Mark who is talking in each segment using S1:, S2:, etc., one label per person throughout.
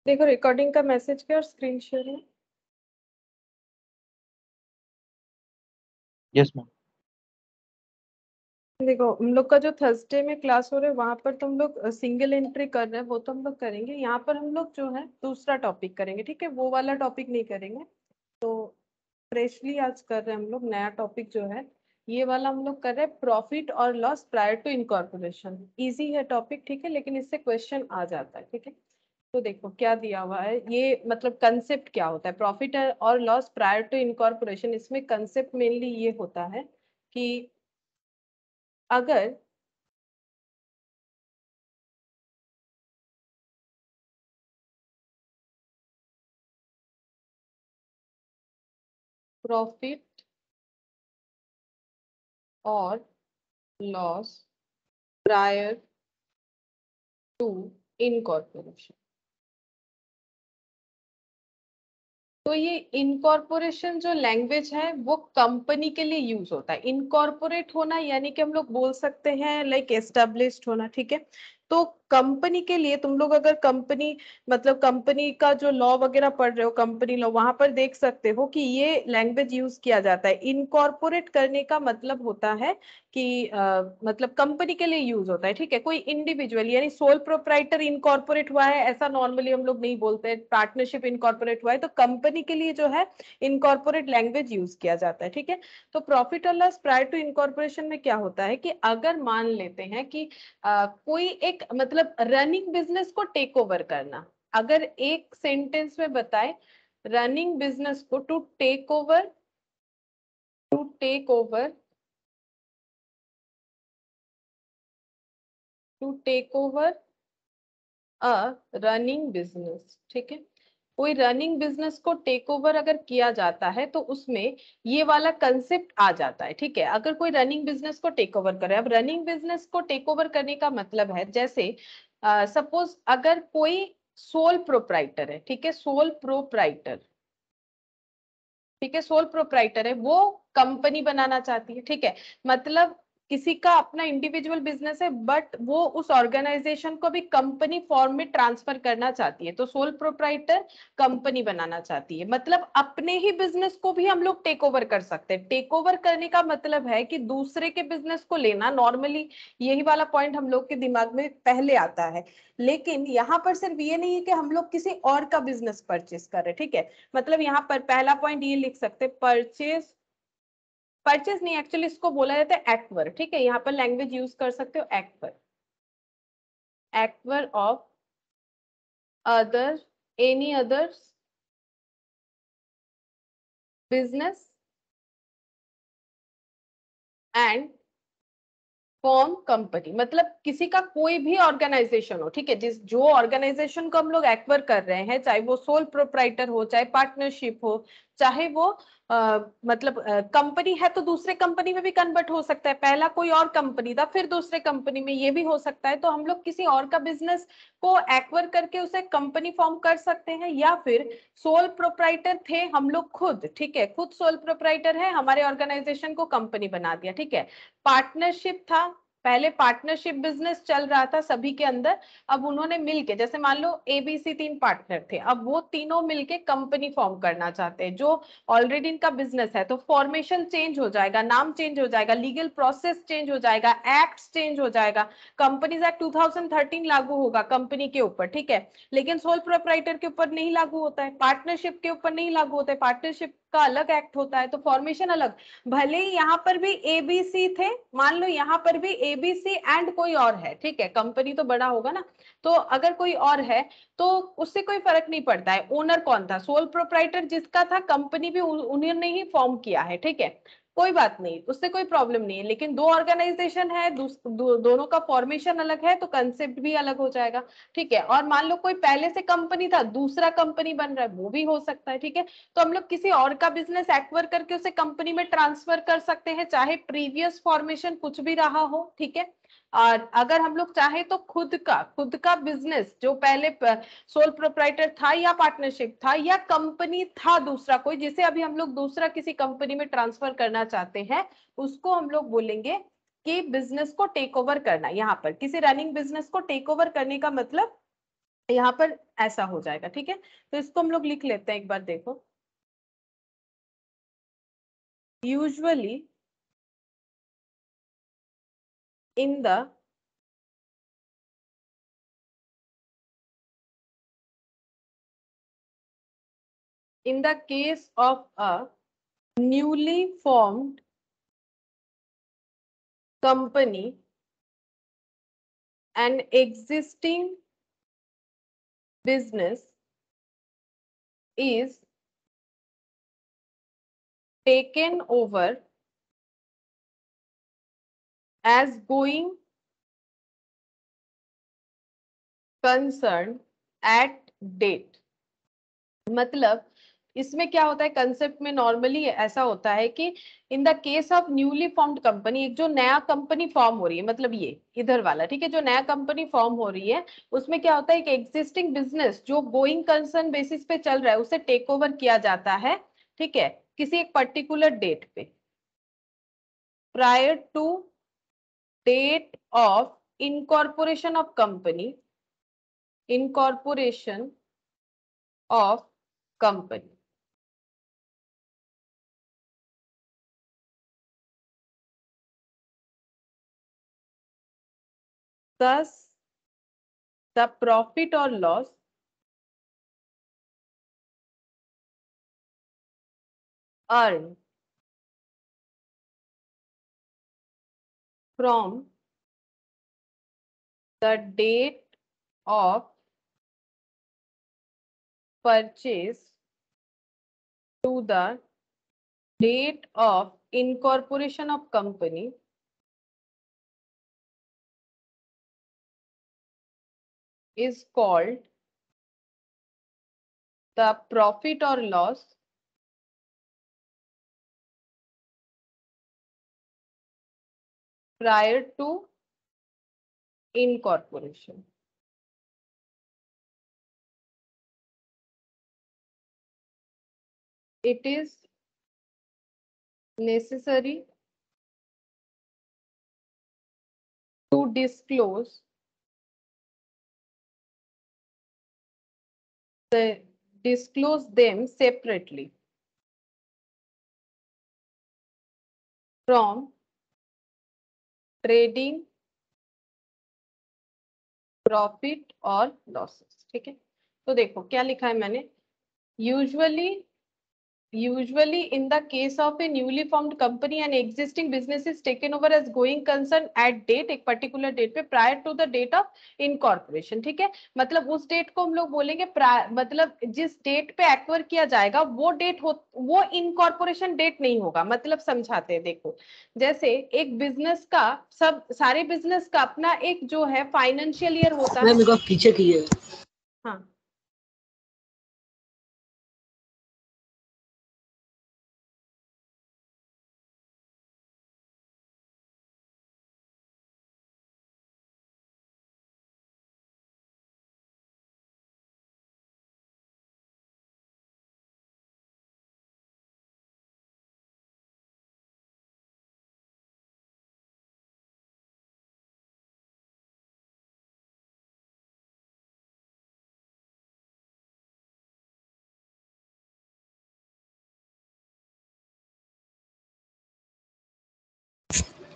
S1: देखो रिकॉर्डिंग का मैसेज क्या और स्क्रीन शेयर है।
S2: Yes ma'am.
S1: देखो हम लोग का जो थर्सडे में क्लास हो रहा है वहां पर तुम लोग सिंगल एंट्री कर रहे हैं, वो तो हम लोग करेंगे। यहाँ पर हम लोग जो है दूसरा टॉपिक करेंगे, ठीक है, वो वाला टॉपिक नहीं करेंगे। तो फ्रेशली आज कर रहे हैं हम लोग नया टॉपिक जो है, ये वाला हम लोग कर रहे हैं, प्रॉफिट और loss prior to incorporation. Easy है टॉपिक, ठीक है, लेकिन इससे क्वेश्चन आ जाता है, ठीक है। तो देखो क्या दिया हुआ है, ये मतलब कंसेप्ट क्या होता है प्रॉफिट और लॉस प्रायर टू इनकॉर्पोरेशन। इसमें कंसेप्ट मेनली ये होता है कि अगर प्रॉफिट और लॉस प्रायर टू इनकॉर्पोरेशन, तो ये इनकॉर्पोरेशन जो लैंग्वेज है वो कंपनी के लिए यूज होता है। इनकॉर्पोरेट होना यानी कि हम लोग बोल सकते हैं लाइक एस्टेब्लिश्ड होना, ठीक है। तो कंपनी के लिए तुम लोग अगर कंपनी मतलब कंपनी का जो लॉ वगैरह पढ़ रहे हो, कंपनी लॉ, वहां पर देख सकते हो कि ये लैंग्वेज यूज किया जाता है। इनकॉर्पोरेट करने का मतलब होता है कि मतलब कंपनी के लिए यूज होता है, ठीक है। कोई इंडिविजुअल यानी सोल प्रोप्राइटर इनकॉर्पोरेट हुआ है ऐसा नॉर्मली हम लोग नहीं बोलते, पार्टनरशिप इनकॉर्पोरेट हुआ है, तो कंपनी के लिए जो है इनकॉर्पोरेट लैंग्वेज यूज किया जाता है, ठीक है। तो प्रॉफिट और लॉस प्रायर टू इनकॉर्पोरेशन में क्या होता है कि अगर मान लेते हैं कि कोई एक मतलब रनिंग बिजनेस को टेक ओवर करना, अगर एक सेंटेंस में बताए रनिंग बिजनेस को to take over a running business, ठीक है। कोई रनिंग बिजनेस को टेक ओवर अगर किया जाता है तो उसमें ये वाला कंसेप्ट आ जाता है, ठीक है। अगर कोई रनिंग बिजनेस को टेक ओवर करे, अब रनिंग बिजनेस को टेक ओवर करने का मतलब है जैसे सपोज अगर कोई सोल प्रोप्राइटर है, ठीक है, सोल प्रोप्राइटर, ठीक है, सोल प्रोप्राइटर है, वो कंपनी बनाना चाहती है, ठीक है। मतलब किसी का अपना इंडिविजुअल बिजनेस है बट वो उस ऑर्गेनाइजेशन को भी कंपनी फॉर्म में ट्रांसफर करना चाहती है, तो सोल प्रोप्राइटर कंपनी बनाना चाहती है। मतलब अपने ही बिजनेस को भी हम लोग टेक ओवर कर सकते हैं। टेक ओवर करने का मतलब है कि दूसरे के बिजनेस को लेना, नॉर्मली यही वाला पॉइंट हम लोग के दिमाग में पहले आता है। लेकिन यहाँ पर सिर्फ ये नहीं है कि हम लोग किसी और का बिजनेस परचेस कर रहे हैं, ठीक है। मतलब यहाँ पर पहला पॉइंट ये लिख सकते हैं, परचेज, परचेज नहीं एक्चुअली इसको बोला जाता है एक्वर, ठीक है। यहाँ पर लैंग्वेज यूज कर सकते हो एक्वर, एक्वर of other any others business and form company. मतलब किसी का कोई भी ऑर्गेनाइजेशन हो, ठीक है, जिस जो ऑर्गेनाइजेशन को हम लोग एक्वायर कर रहे हैं, चाहे वो सोल प्रोप्राइटर हो, चाहे पार्टनरशिप हो, चाहे वो मतलब कंपनी है तो दूसरे कंपनी में भी कन्वर्ट हो सकता है। पहला कोई और कंपनी था फिर दूसरे कंपनी में, ये भी हो सकता है। तो हम लोग किसी और का बिजनेस को एक्वायर करके उसे कंपनी फॉर्म कर सकते हैं, या फिर सोल प्रोप्राइटर थे हम लोग खुद, ठीक है, खुद सोल प्रोप्राइटर है, हमारे ऑर्गेनाइजेशन को कंपनी बना दिया, ठीक है। पार्टनरशिप था, पहले पार्टनरशिप बिजनेस चल रहा था सभी के अंदर, अब उन्होंने मिलके, जैसे मान लो एबीसी तीन पार्टनर थे, अब वो तीनों मिलके कंपनी फॉर्म करना चाहते हैं जो ऑलरेडी इनका बिजनेस है, तो फॉर्मेशन चेंज हो जाएगा, नाम चेंज हो जाएगा, लीगल प्रोसेस चेंज हो जाएगा, एक्ट चेंज हो जाएगा। कंपनीज एक्ट 2013 लागू होगा कंपनी के ऊपर, ठीक है, लेकिन सोल प्रोप्राइटर के ऊपर नहीं लागू होता है, पार्टनरशिप के ऊपर नहीं लागू होता है, पार्टनरशिप का अलग एक्ट होता है, तो फॉर्मेशन अलग। भले ही यहाँ पर भी एबीसी थे, मान लो यहाँ पर भी एबीसी एंड कोई और है, ठीक है, कंपनी तो बड़ा होगा ना, तो अगर कोई और है तो उससे कोई फर्क नहीं पड़ता है ओनर कौन था, सोल प्रोप्राइटर जिसका था कंपनी भी उन्होंने ही फॉर्म किया है, ठीक है, कोई बात नहीं, उससे कोई प्रॉब्लम नहीं है। लेकिन दो ऑर्गेनाइजेशन है, दोनों का फॉर्मेशन अलग है तो कंसेप्ट भी अलग हो जाएगा, ठीक है। और मान लो कोई पहले से कंपनी था दूसरा कंपनी बन रहा है, वो भी हो सकता है, ठीक है। तो हम लोग किसी और का बिजनेस एक्वायर करके उसे कंपनी में ट्रांसफर कर सकते हैं, चाहे प्रीवियस फॉर्मेशन कुछ भी रहा हो, ठीक है। और अगर हम लोग चाहे तो खुद का बिजनेस जो पहले सोल प्रोप्राइटर था या पार्टनरशिप था या कंपनी था दूसरा कोई, जिसे अभी हम लोग दूसरा किसी कंपनी में ट्रांसफर करना चाहते हैं, उसको हम लोग बोलेंगे कि बिजनेस को टेक ओवर करना। यहाँ पर किसी रनिंग बिजनेस को टेक ओवर करने का मतलब यहाँ पर ऐसा हो जाएगा, ठीक है। तो इसको हम लोग लिख लेते हैं एक बार, देखो। Usually in the case of a newly formed company and existing business is taken over as going concern at date। मतलब इसमें क्या होता है, कंसेप्ट में नॉर्मली ऐसा होता है कि in the case of newly formed company, एक जो नया कंपनी फॉर्म हो रही है, मतलब ये इधर वाला, ठीक है, जो नया कंपनी फॉर्म हो रही है, उसमें क्या होता है कि एग्जिस्टिंग बिजनेस जो गोइंग कंसर्न बेसिस पे चल रहा है उसे टेक ओवर किया जाता है, ठीक है, किसी एक पर्टिकुलर डेट पे, prior to date of incorporation of company, incorporation of company. Thus, the profit or loss earned from the date of purchase to the date of incorporation of company is called the profit or loss prior to incorporation। It is necessary to disclose them separately from trading profit और losses, ठीक है। तो देखो क्या लिखा है मैंने, usually in the case of a newly formed company and existing business is taken over as going concern at date, एक पर्टिकुलर डेट पे, prior to the date of incorporation, ठीक है। मतलब उस डेट को हम लोग बोलेंगे, मतलब जिस डेट पे एक्वायर किया जाएगा वो डेट हो, वो इनकॉर्पोरेशन डेट नहीं होगा। मतलब समझाते हैं, देखो जैसे एक बिजनेस का, सब सारे बिजनेस का अपना एक जो है फाइनेंशियल ईयर होता है।
S2: मेरे को पीछे की है।
S1: हाँ,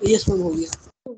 S2: यस मैम, हो गया।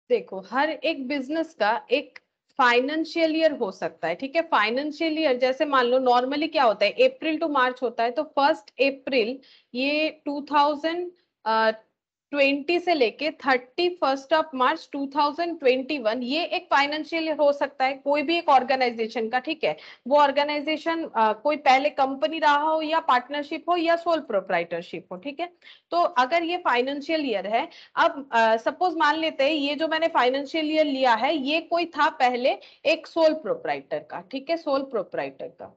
S1: देखो हर एक बिजनेस का एक फाइनेंशियल ईयर हो सकता है, ठीक है। फाइनेंशियल ईयर जैसे मान लो नॉर्मली क्या होता है, अप्रैल टू मार्च होता है, तो 1 अप्रैल ये 2020 से लेके 31 मार्च 2021, ये एक फाइनेंशियल ईयर हो सकता है कोई भी एक ऑर्गेनाइजेशन का, ठीक है। वो ऑर्गेनाइजेशन कोई पहले कंपनी रहा हो या पार्टनरशिप हो या सोल प्रोप्राइटरशिप हो, ठीक है। तो अगर ये फाइनेंशियल ईयर है, अब सपोज मान लेते हैं ये जो मैंने फाइनेंशियल ईयर लिया है ये कोई था पहले एक सोल प्रोप्राइटर का, ठीक है, सोल प्रोप्राइटर का,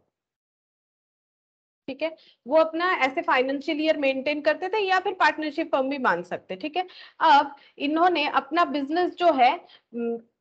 S1: ठीक है। वो अपना ऐसे फाइनेंशियल ईयर मेंटेन करते थे, या फिर पार्टनरशिप फर्म भी मान सकते, ठीक है। अब इन्होंने अपना बिजनेस जो है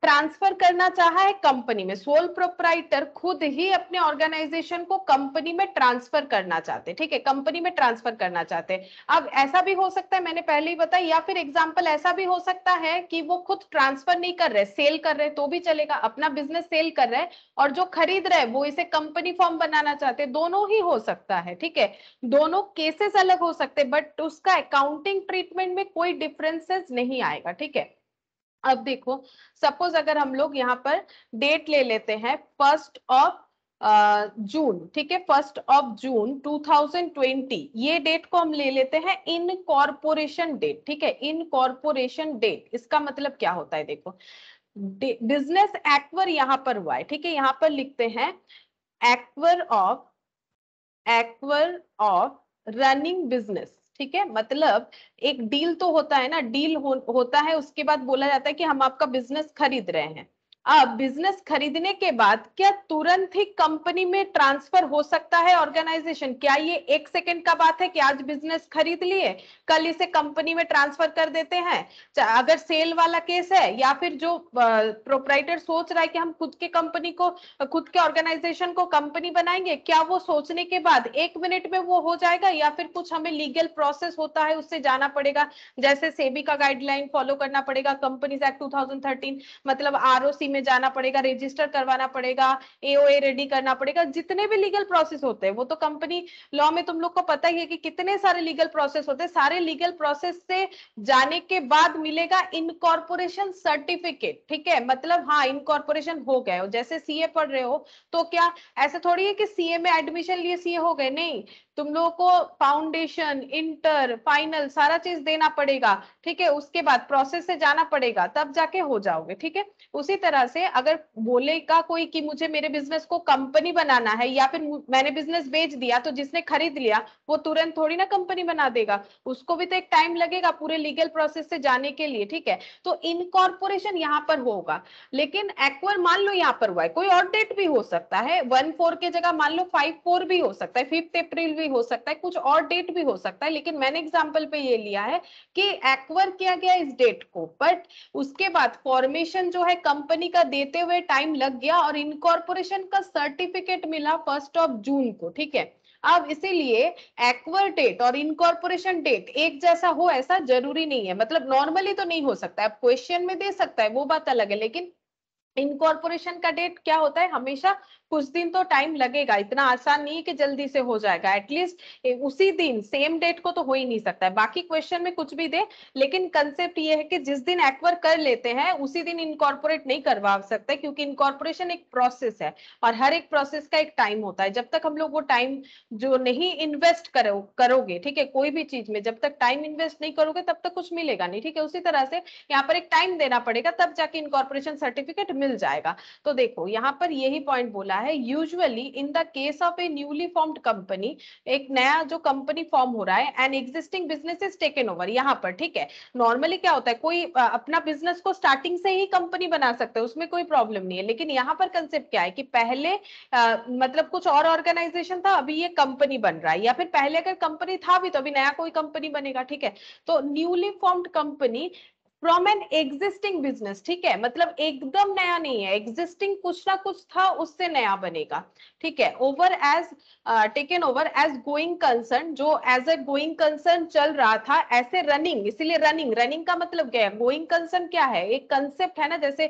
S1: ट्रांसफर करना चाहा है कंपनी में, सोल प्रोप्राइटर खुद ही अपने ऑर्गेनाइजेशन को कंपनी में ट्रांसफर करना चाहते, ठीक है, कंपनी में ट्रांसफर करना चाहते हैं। अब ऐसा भी हो सकता है, मैंने पहले ही बताया, या फिर एग्जांपल ऐसा भी हो सकता है कि वो खुद ट्रांसफर नहीं कर रहे, सेल कर रहे तो भी चलेगा, अपना बिजनेस सेल कर रहे हैं और जो खरीद रहे वो इसे कंपनी फॉर्म बनाना चाहते हैं, दोनों ही हो सकता है, ठीक है, दोनों केसेस अलग हो सकते हैं, बट उसका अकाउंटिंग ट्रीटमेंट में कोई डिफरेंसेस नहीं आएगा, ठीक है। अब देखो, सपोज अगर हम लोग यहाँ पर डेट ले लेते हैं 1 जून, ठीक है, 1 जून 2020, ये डेट को हम ले लेते हैं इन कॉर्पोरेशन डेट, ठीक है, इन कॉर्पोरेशन डेट, इसका मतलब क्या होता है, देखो बिजनेस एक्वर यहाँ पर हुआ है, ठीक है, यहाँ पर लिखते हैं एक्वर ऑफ रनिंग बिजनेस, ठीक है, मतलब एक डील तो होता है ना, डील होता है, उसके बाद बोला जाता है कि हम आपका बिजनेस खरीद रहे हैं। अब बिजनेस खरीदने के बाद क्या तुरंत ही कंपनी में ट्रांसफर हो सकता है ऑर्गेनाइजेशन? क्या ये एक सेकंड का बात है कि आज बिजनेस खरीद लिए कल इसे कंपनी में ट्रांसफर कर देते हैं? अगर सेल वाला केस है, या फिर जो प्रोप्राइटर सोच रहा है कि हम खुद के कंपनी को, खुद के ऑर्गेनाइजेशन को कंपनी बनाएंगे, क्या वो सोचने के बाद 1 मिनट में वो हो जाएगा, या फिर कुछ हमें लीगल प्रोसेस होता है उससे जाना पड़ेगा, जैसे सेबी का गाइडलाइन फॉलो करना पड़ेगा, कंपनीज एक्ट 2013, मतलब आरओसी में जाना पड़ेगा, रजिस्टर करवाना पड़ेगा, एओए रेडी करना पड़ेगा, जितने भी लीगल प्रोसेस होते हैं, वो तो कंपनी लॉ में तुम लोग को पता ही है कि कितने सारे लीगल प्रोसेस होते हैं, सारे लीगल प्रोसेस से जाने के बाद मिलेगा इनकॉर्पोरेशन सर्टिफिकेट, ठीक है, मतलब हाँ इनकॉर्पोरेशन हो गए हो। जैसे सीए पढ़ रहे हो तो क्या ऐसे थोड़ी है कि सीए में एडमिशन लिए सीए हो गए, नहीं, तुम लोगों को फाउंडेशन, इंटर, फाइनल सारा चीज देना पड़ेगा, ठीक है, उसके बाद प्रोसेस से जाना पड़ेगा, तब जाके हो जाओगे, ठीक है। उसी तरह से अगर बोलेगा कोई कि मुझे मेरे बिजनेस को कंपनी बनाना है, या फिर मैंने बिजनेस बेच दिया, तो जिसने खरीद लिया वो तुरंत थोड़ी ना कंपनी बना देगा, उसको भी तो एक टाइम लगेगा पूरे लीगल प्रोसेस से जाने के लिए, ठीक है। तो इनकॉर्पोरेशन यहाँ पर होगा, लेकिन एक्वर मान लो यहाँ पर हुआ है, कोई और डेट भी हो सकता है, 1/4 की जगह मान लो 5/4 भी हो सकता है, 5 अप्रैल भी हो सकता है, कुछ और डेट भी हो सकता है, लेकिन मैंने एग्जाम्पल पे ये लिया है कि एक्वर किया गया इस डेट को, बट उसके बाद फॉर्मेशन जो है कंपनी का देते हुए टाइम लग गया और इनकॉर्पोरेशन का सर्टिफिकेट मिला 1 जून को, ठीक है। अब इसीलिए एक्वर डेट और इनकॉर्पोरेशन डेट एक जैसा हो ऐसा जरूरी नहीं है, मतलब नॉर्मली तो नहीं हो सकता है, अब क्वेश्चन में दे सकता है वो बात अलग है, लेकिन इनकॉर्पोरेशन का डेट क्या होता है, हमेशा कुछ दिन तो टाइम लगेगा, इतना आसान नहीं है कि जल्दी से हो जाएगा, एटलीस्ट उसी दिन सेम डेट को तो हो ही नहीं सकता है, बाकी क्वेश्चन में कुछ भी दे, लेकिन कंसेप्ट ये है कि जिस दिन एक्वर कर लेते हैं उसी दिन इनकॉर्पोरेट नहीं करवा सकते, क्योंकि इनकॉर्पोरेशन एक प्रोसेस है और हर एक प्रोसेस का एक टाइम होता है, जब तक हम लोग वो टाइम जो नहीं इन्वेस्ट करोगे, ठीक है, कोई भी चीज में जब तक टाइम इन्वेस्ट नहीं करोगे तब तक कुछ मिलेगा नहीं, ठीक है। उसी तरह से यहाँ पर एक टाइम देना पड़ेगा, तब जाके इनकॉर्पोरेशन सर्टिफिकेट मिल जाएगा। तो देखो यहाँ पर यही पॉइंट बोला है, usually in the case of A newly formed company, एक नया जो कंपनी फॉर्म हो रहा है, and existing business is taken over, यहाँ पर ठीक है, नॉर्मली क्या होता है, कोई अपना बिजनेस को स्टार्टिंग से ही कंपनी बना सकता है, उसमें कोई प्रॉब्लम नहीं है, लेकिन यहाँ पर कंसेप्ट क्या है कि पहले मतलब कुछ और ऑर्गेनाइजेशन था, अभी ये कंपनी बन रहा है, या फिर पहले अगर कंपनी था भी तो अभी नया कोई कंपनी बनेगा, ठीक है। तो newly formed company from an existing business, ठीक है, मतलब एकदम नया नहीं है, एग्जिस्टिंग कुछ ना कुछ था उससे नया बनेगा, ठीक है। Over as taken over as going concern, जो एज ए गोइंग कंसर्न चल रहा था, ऐसे रनिंग, इसीलिए रनिंग, रनिंग का मतलब क्या है, गोइंग कंसर्न क्या है, एक कंसेप्ट है ना, जैसे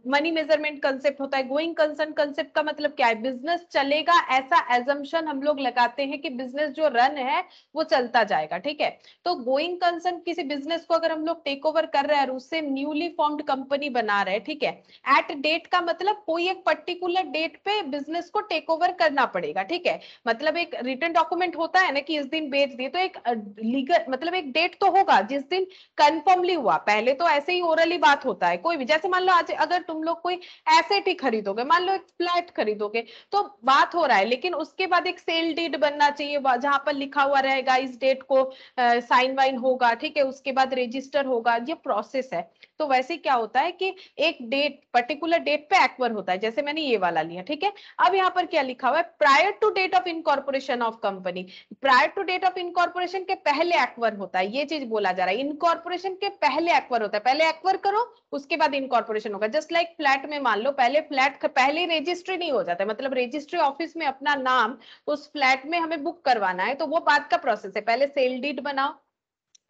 S1: मनी मेजरमेंट कंसेप्ट होता है, गोइंग कंसर्न कंसेप्ट का मतलब क्या है, बिजनेस चलेगा, ऐसा एजम्पशन हम लोग लगाते हैं कि बिजनेस जो रन है वो चलता जाएगा, ठीक है। तो गोइंग कंसर्न किसी बिजनेस को अगर हम लोग टेक ओवर कर रहे हैं और उससे न्यूली फॉर्म्ड कंपनी बना रहे हैं, ठीक है। एट डेट का मतलब कोई एक पर्टिकुलर डेट पे बिजनेस को टेक ओवर करना पड़ेगा, ठीक है, मतलब एक रिटन डॉक्यूमेंट होता है ना कि इस दिन बेच दिए, तो एक लीगल मतलब एक डेट तो होगा जिस दिन कंफर्मली हुआ, पहले तो ऐसे ही ओरली बात होता है, कोई भी, जैसे मान लो आज अगर तुम लोग कोई एसेट ही खरीदोगे, मान लो एक फ्लैट खरीदोगे, तो बात हो रहा है, लेकिन उसके बाद एक सेल डीड बनना चाहिए जहां पर लिखा हुआ रहेगा इस डेट को साइन वाइन होगा, ठीक है, उसके बाद रजिस्टर होगा, ये प्रोसेस है। तो वैसे क्या होता है कि एक डेट, पर्टिकुलर डेट पे एक्वर होता है, जैसे मैंने ये वाला लिया, ठीक है। अब यहाँ पर क्या लिखा हुआ है, prior to date of incorporation of company. Prior to date of incorporation के पहले एक्वर होता है, ये चीज बोला जा रहा है। इनकॉर्पोरेशन के पहले एक्वर होता है, पहले एक्वर करो उसके बाद इनकॉर्पोरेशन होगा। जस्ट लाइक फ्लैट में मान लो पहले फ्लैट पहले रजिस्ट्री नहीं हो जाता है, मतलब रजिस्ट्री ऑफिस में अपना नाम उस फ्लैट में हमें बुक करवाना है, तो वो बात का प्रोसेस है। पहले सेल डीड बनाओ,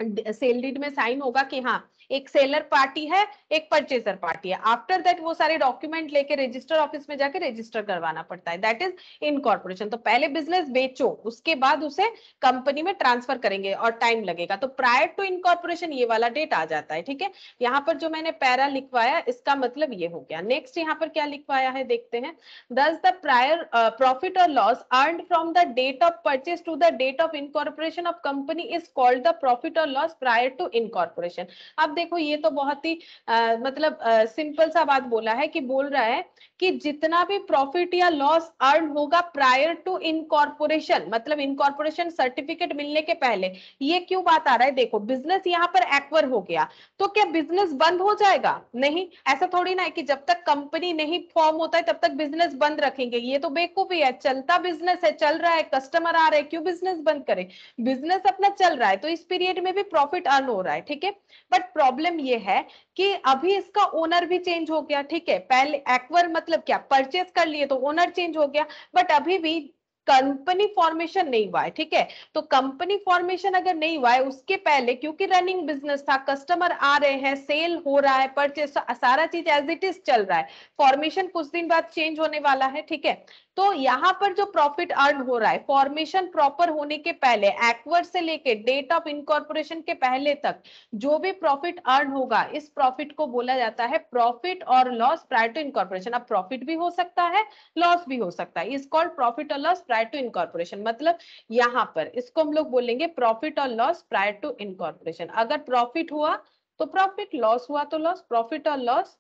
S1: सेल डीड में साइन होगा कि हाँ एक सेलर पार्टी है, एक परचेसर पार्टी है। आफ्टर दैट वो सारे डॉक्यूमेंट लेके रजिस्टर ऑफिस में जाके रजिस्टर करवाना पड़ता है, दैट इज इनकॉर्पोरेशन। तो पहले बिजनेस बेचो, उसके बाद उसे कंपनी में ट्रांसफर करेंगे और टाइम लगेगा। तो प्रायर टू इनकॉर्पोरेशन ये वाला डेट आ जाता है, ठीक है। यहाँ पर जो मैंने पैरा लिखवाया इसका मतलब ये हो गया। नेक्स्ट यहाँ पर क्या लिखवाया है देखते हैं, thus the prior profit or loss earned from the date of purchase to the date of incorporation of company is called the profit or loss prior to incorporation। अब देखो ये तो बहुत ही मतलब सिंपल सा बात बोला है कि बोल रहा है कि जितना भी प्रॉफिट या लॉस अर्न होगा प्रायर टू इनकॉर्पोरेशन, मतलब इनकॉर्पोरेशन सर्टिफिकेट मिलने के पहले। ये क्यों बात आ रहा है, देखो बिजनेस यहाँ पर एक्वर हो गया तो क्या बिजनेस बंद हो जाएगा? नहीं, ऐसा थोड़ी ना है कि जब तक कंपनी नहीं फॉर्म होता है तब तक बिजनेस बंद रखेंगे, ये तो बेवकूफी है। चलता बिजनेस है, चल रहा है, कस्टमर आ रहे हैं, क्यों बिजनेस बंद करें? बिजनेस अपना चल रहा है तो इस पीरियड में भी प्रॉफिट अर्न हो रहा है, ठीक है। बट प्रॉब्लम ये है कि अभी इसका ओनर भी चेंज हो गया, ठीक है। पहले एक्वर मतलब क्या, परचेस कर लिए तो ओनर चेंज हो गया, बट अभी भी कंपनी फॉर्मेशन नहीं हुआ है, ठीक है। तो कंपनी फॉर्मेशन अगर नहीं हुआ है उसके पहले, क्योंकि रनिंग बिजनेस था, कस्टमर आ रहे हैं, सेल हो रहा है, परचेस, सारा चीज एज इट इज चल रहा है, फॉर्मेशन कुछ दिन बाद चेंज होने वाला है, ठीक है। तो यहाँ पर जो प्रॉफिट अर्न हो रहा है फॉर्मेशन प्रॉपर होने के पहले, एक्वर से लेके डेट ऑफ इनकॉर्पोरेशन के पहले तक जो भी प्रॉफिट अर्न होगा, इस प्रॉफिट को बोला जाता है प्रॉफिट और लॉस प्रायर टू इनकॉर्पोरेशन। अब प्रॉफिट भी हो सकता है, लॉस भी हो सकता है, इज कॉल्ड प्रॉफिट और लॉस प्रायर टू इनकॉर्पोरेशन। मतलब यहाँ पर इसको हम लोग बोलेंगे प्रॉफिट और लॉस प्रायर टू इनकॉर्पोरेशन। अगर प्रॉफिट हुआ तो प्रॉफिट, लॉस हुआ तो लॉस, प्रॉफिट और लॉस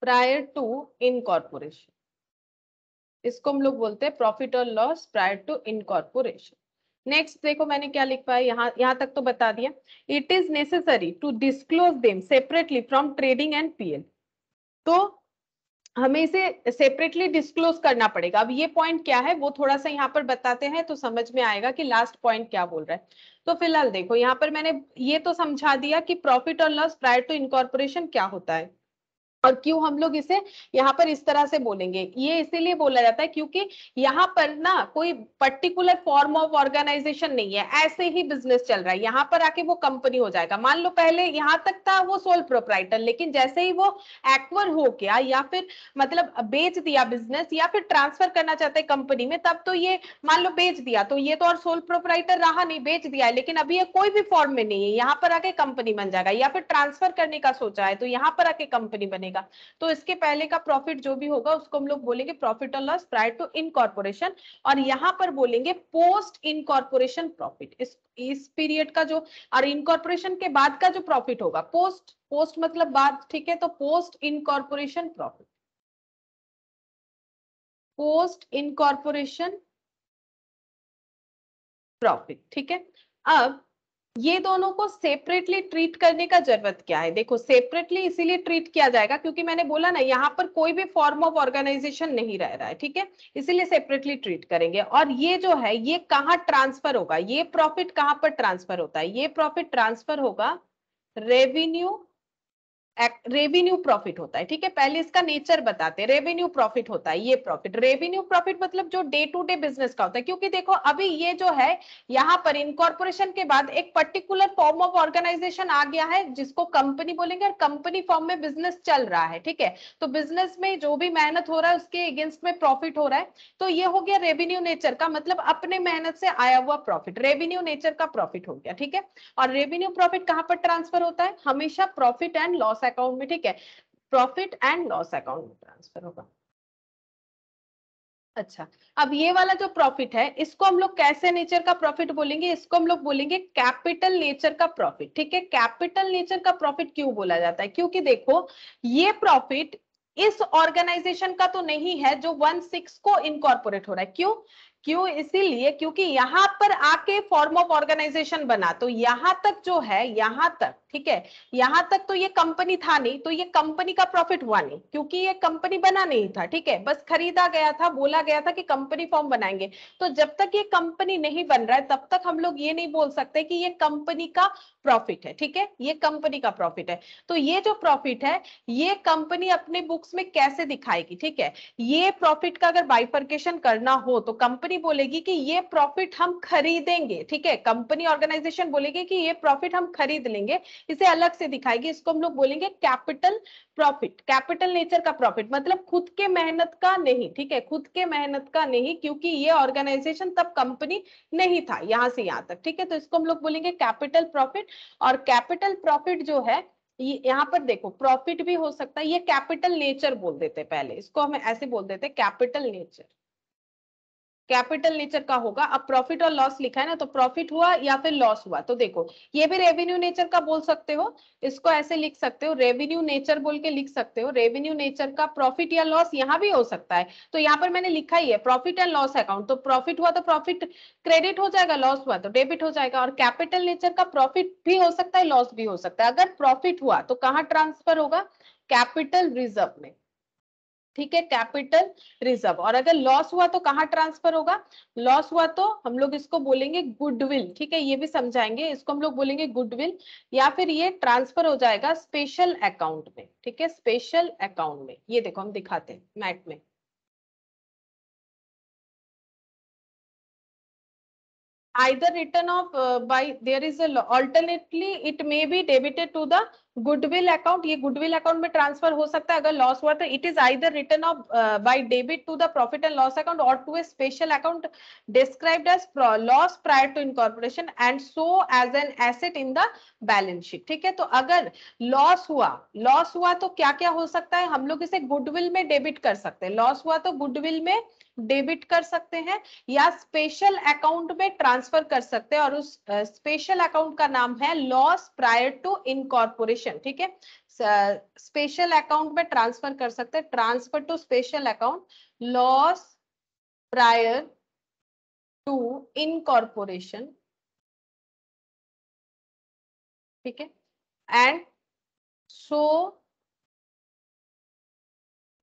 S1: प्रायर टू इनकॉर्पोरेशन, इसको हम लोग बोलते हैं प्रॉफिट और loss prior to incorporation. Next देखो मैंने क्या लिखा है, यहाँ तक तो बता दिया। It is necessary to disclose them separately from trading and PL. तो हमें इसे सेपरेटली डिस्क्लोज करना पड़ेगा। अब ये पॉइंट क्या है वो थोड़ा सा यहाँ पर बताते हैं तो समझ में आएगा कि लास्ट पॉइंट क्या बोल रहा है। तो फिलहाल देखो यहाँ पर मैंने ये तो समझा दिया कि प्रॉफिट और लॉस प्रायर टू इनकॉर्पोरेशन क्या होता है और क्यों हम लोग इसे यहाँ पर इस तरह से बोलेंगे। ये इसीलिए बोला जाता है क्योंकि यहाँ पर ना कोई पर्टिकुलर फॉर्म ऑफ ऑर्गेनाइजेशन नहीं है, ऐसे ही बिजनेस चल रहा है। यहाँ पर आके वो कंपनी हो जाएगा। मान लो पहले यहाँ तक था वो सोल प्रोप्राइटर, लेकिन जैसे ही वो एक्वर हो गया या फिर मतलब बेच दिया बिजनेस या फिर ट्रांसफर करना चाहते हैं कंपनी में, तब तो ये मान लो बेच दिया तो ये तो और सोल प्रोप्राइटर रहा नहीं, बेच दिया है, लेकिन अभी ये कोई भी फॉर्म में नहीं है। यहाँ पर आके कंपनी बन जाएगा, या फिर ट्रांसफर करने का सोचा है तो यहाँ पर आके कंपनी बनेगा। तो इसके पहले का प्रॉफिट जो भी होगा उसको हम लोग बोलेंगे प्रॉफिट और लॉस प्रायर टू इनकॉर्पोरेशन, और यहां पर बोलेंगे पोस्ट इनकॉर्पोरेशन प्रॉफिट। इस पीरियड का जो, और इनकॉर्पोरेशन के बाद का जो प्रॉफिट होगा, पोस्ट मतलब बाद, ठीक है। तो post incorporation profit, post incorporation profit, ठीक है। अब ये दोनों को सेपरेटली ट्रीट करने का जरूरत क्या है? देखो सेपरेटली इसीलिए ट्रीट किया जाएगा क्योंकि मैंने बोला ना यहाँ पर कोई भी फॉर्म ऑफ ऑर्गेनाइजेशन नहीं रह रहा है, ठीक है। इसीलिए सेपरेटली ट्रीट करेंगे। और ये जो है ये कहाँ ट्रांसफर होगा, ये प्रॉफिट कहाँ पर ट्रांसफर होता है? ये प्रॉफिट ट्रांसफर होगा रेवेन्यू प्रॉफिट होता है, ठीक है। पहले इसका नेचर बताते हैं। रेवेन्यू प्रॉफिट होता है ये प्रॉफिट। रेवेन्यू प्रॉफिट मतलब जो डे टू डे बिजनेस का होता है, क्योंकि देखो अभी ये जो है यहाँ पर इनकॉर्पोरेशन के बाद एक पर्टिकुलर फॉर्म ऑफ ऑर्गेनाइजेशन आ गया है जिसको कंपनी बोलेंगे, और कंपनी फॉर्म में बिजनेस चल रहा है, ठीक है। तो बिजनेस में जो भी मेहनत हो रहा है उसके अगेंस्ट में प्रॉफिट हो रहा है। तो ये हो गया रेवेन्यू नेचर का, मतलब अपने मेहनत से आया हुआ प्रॉफिट, रेवेन्यू नेचर का प्रॉफिट हो गया, ठीक है। और रेवेन्यू प्रॉफिट कहां पर ट्रांसफर होता है? हमेशा प्रॉफिट एंड लॉस अकाउंट में, ठीक है। प्रॉफिट एंड लॉस अकाउंट में ट्रांसफर होगा। अच्छा, अब ये वाला जो प्रॉफिट है इसको हम लोग कैसे नेचर का प्रॉफिट बोलेंगे? इसको हम लोग बोलेंगे कैपिटल नेचर का प्रॉफिट, ठीक है। कैपिटल नेचर का प्रॉफिट क्यों बोला जाता है? क्योंकि देखो ये प्रॉफिट इस ऑर्गेनाइजेशन का तो नहीं है जो 1/6 को इनकॉर्पोरेट हो रहा है। क्यों इसीलिए क्योंकि यहां पर आके फॉर्म ऑफ ऑर्गेनाइजेशन बना, तो यहां तक जो है, यहां तक ठीक है। यहां तक तो ये कंपनी था नहीं, तो ये कंपनी का प्रॉफिट हुआ नहीं, क्योंकि ये कंपनी बना नहीं था, ठीक है, बस खरीदा गया था, बोला गया था कि कंपनी फॉर्म बनाएंगे। तो जब तक ये कंपनी नहीं बन रहा है तब तक हम लोग ये नहीं बोल सकते कि ये कंपनी का प्रॉफिट है, ठीक है, ये कंपनी का प्रॉफिट है। तो ये जो प्रॉफिट है ये कंपनी अपने बुक्स में कैसे दिखाएगी, ठीक है। ये प्रॉफिट का अगर बाइफर्केशन करना हो तो कंपनी बोलेगी कि ये प्रॉफिट हम खरीदेंगे, ठीक है, कंपनी ऑर्गेनाइजेशन बोलेगी कि ये प्रॉफिट हम खरीद लेंगे, इसे अलग से दिखाएगी, इसको हम लोग बोलेंगे कैपिटल प्रॉफिट, कैपिटल नेचर का प्रॉफिट, मतलब खुद के मेहनत का नहीं, ठीक है, खुद के मेहनत का नहीं, क्योंकि ये ऑर्गेनाइजेशन तब कंपनी नहीं था यहां से यहां तक, ठीक है, तो इसको हम लोग बोलेंगे कैपिटल प्रॉफिट। और कैपिटल प्रॉफिट जो है ये यहाँ पर देखो प्रॉफिट भी हो सकता है, ये कैपिटल नेचर बोल देते, पहले इसको हम ऐसे बोल देते कैपिटल नेचर, कैपिटल नेचर का होगा। अब प्रॉफिट और लॉस लिखा है ना, तो प्रॉफिट हुआ या फिर लॉस हुआ, तो देखो ये भी रेवेन्यू नेचर का बोल सकते हो, इसको ऐसे लिख सकते हो, रेवेन्यू नेचर बोल के लिख सकते हो, रेवेन्यू नेचर का प्रॉफिट या लॉस यहाँ भी हो सकता है। तो यहाँ पर मैंने लिखा ही है प्रॉफिट एंड लॉस अकाउंट, तो प्रॉफिट हुआ तो प्रॉफिट क्रेडिट हो जाएगा, लॉस हुआ तो डेबिट हो जाएगा। और कैपिटल नेचर का प्रॉफिट भी हो सकता है, लॉस भी हो सकता है। अगर प्रॉफिट हुआ तो कहाँ ट्रांसफर होगा, कैपिटल रिजर्व में, ठीक है, कैपिटल रिजर्व। और अगर लॉस हुआ तो कहां ट्रांसफर होगा, लॉस हुआ तो हम लोग इसको बोलेंगे गुडविल, ठीक है, ये भी समझाएंगे, इसको हम लोग बोलेंगे गुडविल, या फिर ये ट्रांसफर हो जाएगा स्पेशल अकाउंट में, ठीक है, स्पेशल अकाउंट में। ये देखो हम दिखाते हैं मैट में, either written off by there is a alternately it may be debited to the goodwill account, ये goodwill account में ट्रांसफर हो सकता है अगर लॉस हुआ तो it is either written off by debit to the profit and loss account or to a special account described as loss prior to incorporation and so as an asset in the balance sheet, ठीक है। तो अगर loss हुआ तो क्या क्या हो सकता है, हम लोग इसे गुडविल में डेबिट कर सकते हैं, लॉस हुआ तो गुडविल में डेबिट कर सकते हैं या स्पेशल अकाउंट में ट्रांसफर कर सकते हैं, और उस स्पेशल अकाउंट का नाम है लॉस प्रायर टू इनकॉर्पोरेशन, ठीक है, स्पेशल अकाउंट में ट्रांसफर कर सकते हैं, transfer to special account loss prior to incorporation, ठीक है, and so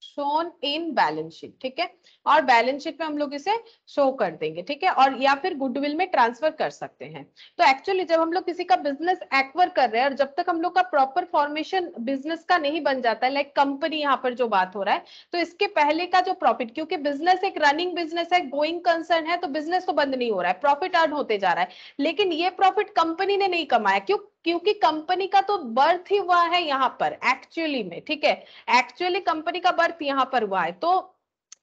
S1: shown in balance sheet, ठीक है, और बैलेंस शीट में हम लोग इसे शो कर देंगे, ठीक है, और या फिर गुडविल में ट्रांसफर कर सकते हैं। तो एक्चुअली जब हम लोग किसी का बिजनेस एक्वायर कर रहे हैं और जब तक हम लोग का प्रॉपर फॉर्मेशन बिजनेस का नहीं बन जाता है, लाइक कंपनी यहाँ पर जो बात हो रहा है, तो इसके पहले का जो प्रॉफिट, क्योंकि बिजनेस एक रनिंग बिजनेस है, गोइंग कंसर्न है, तो बिजनेस तो बंद नहीं हो रहा है, प्रॉफिट अर्न होते जा रहा है, लेकिन ये प्रॉफिट कंपनी ने नहीं कमाया, क्यों, क्योंकि कंपनी का तो बर्थ ही हुआ है यहाँ पर एक्चुअली में, ठीक है, एक्चुअली कंपनी का बर्थ यहाँ पर हुआ है। तो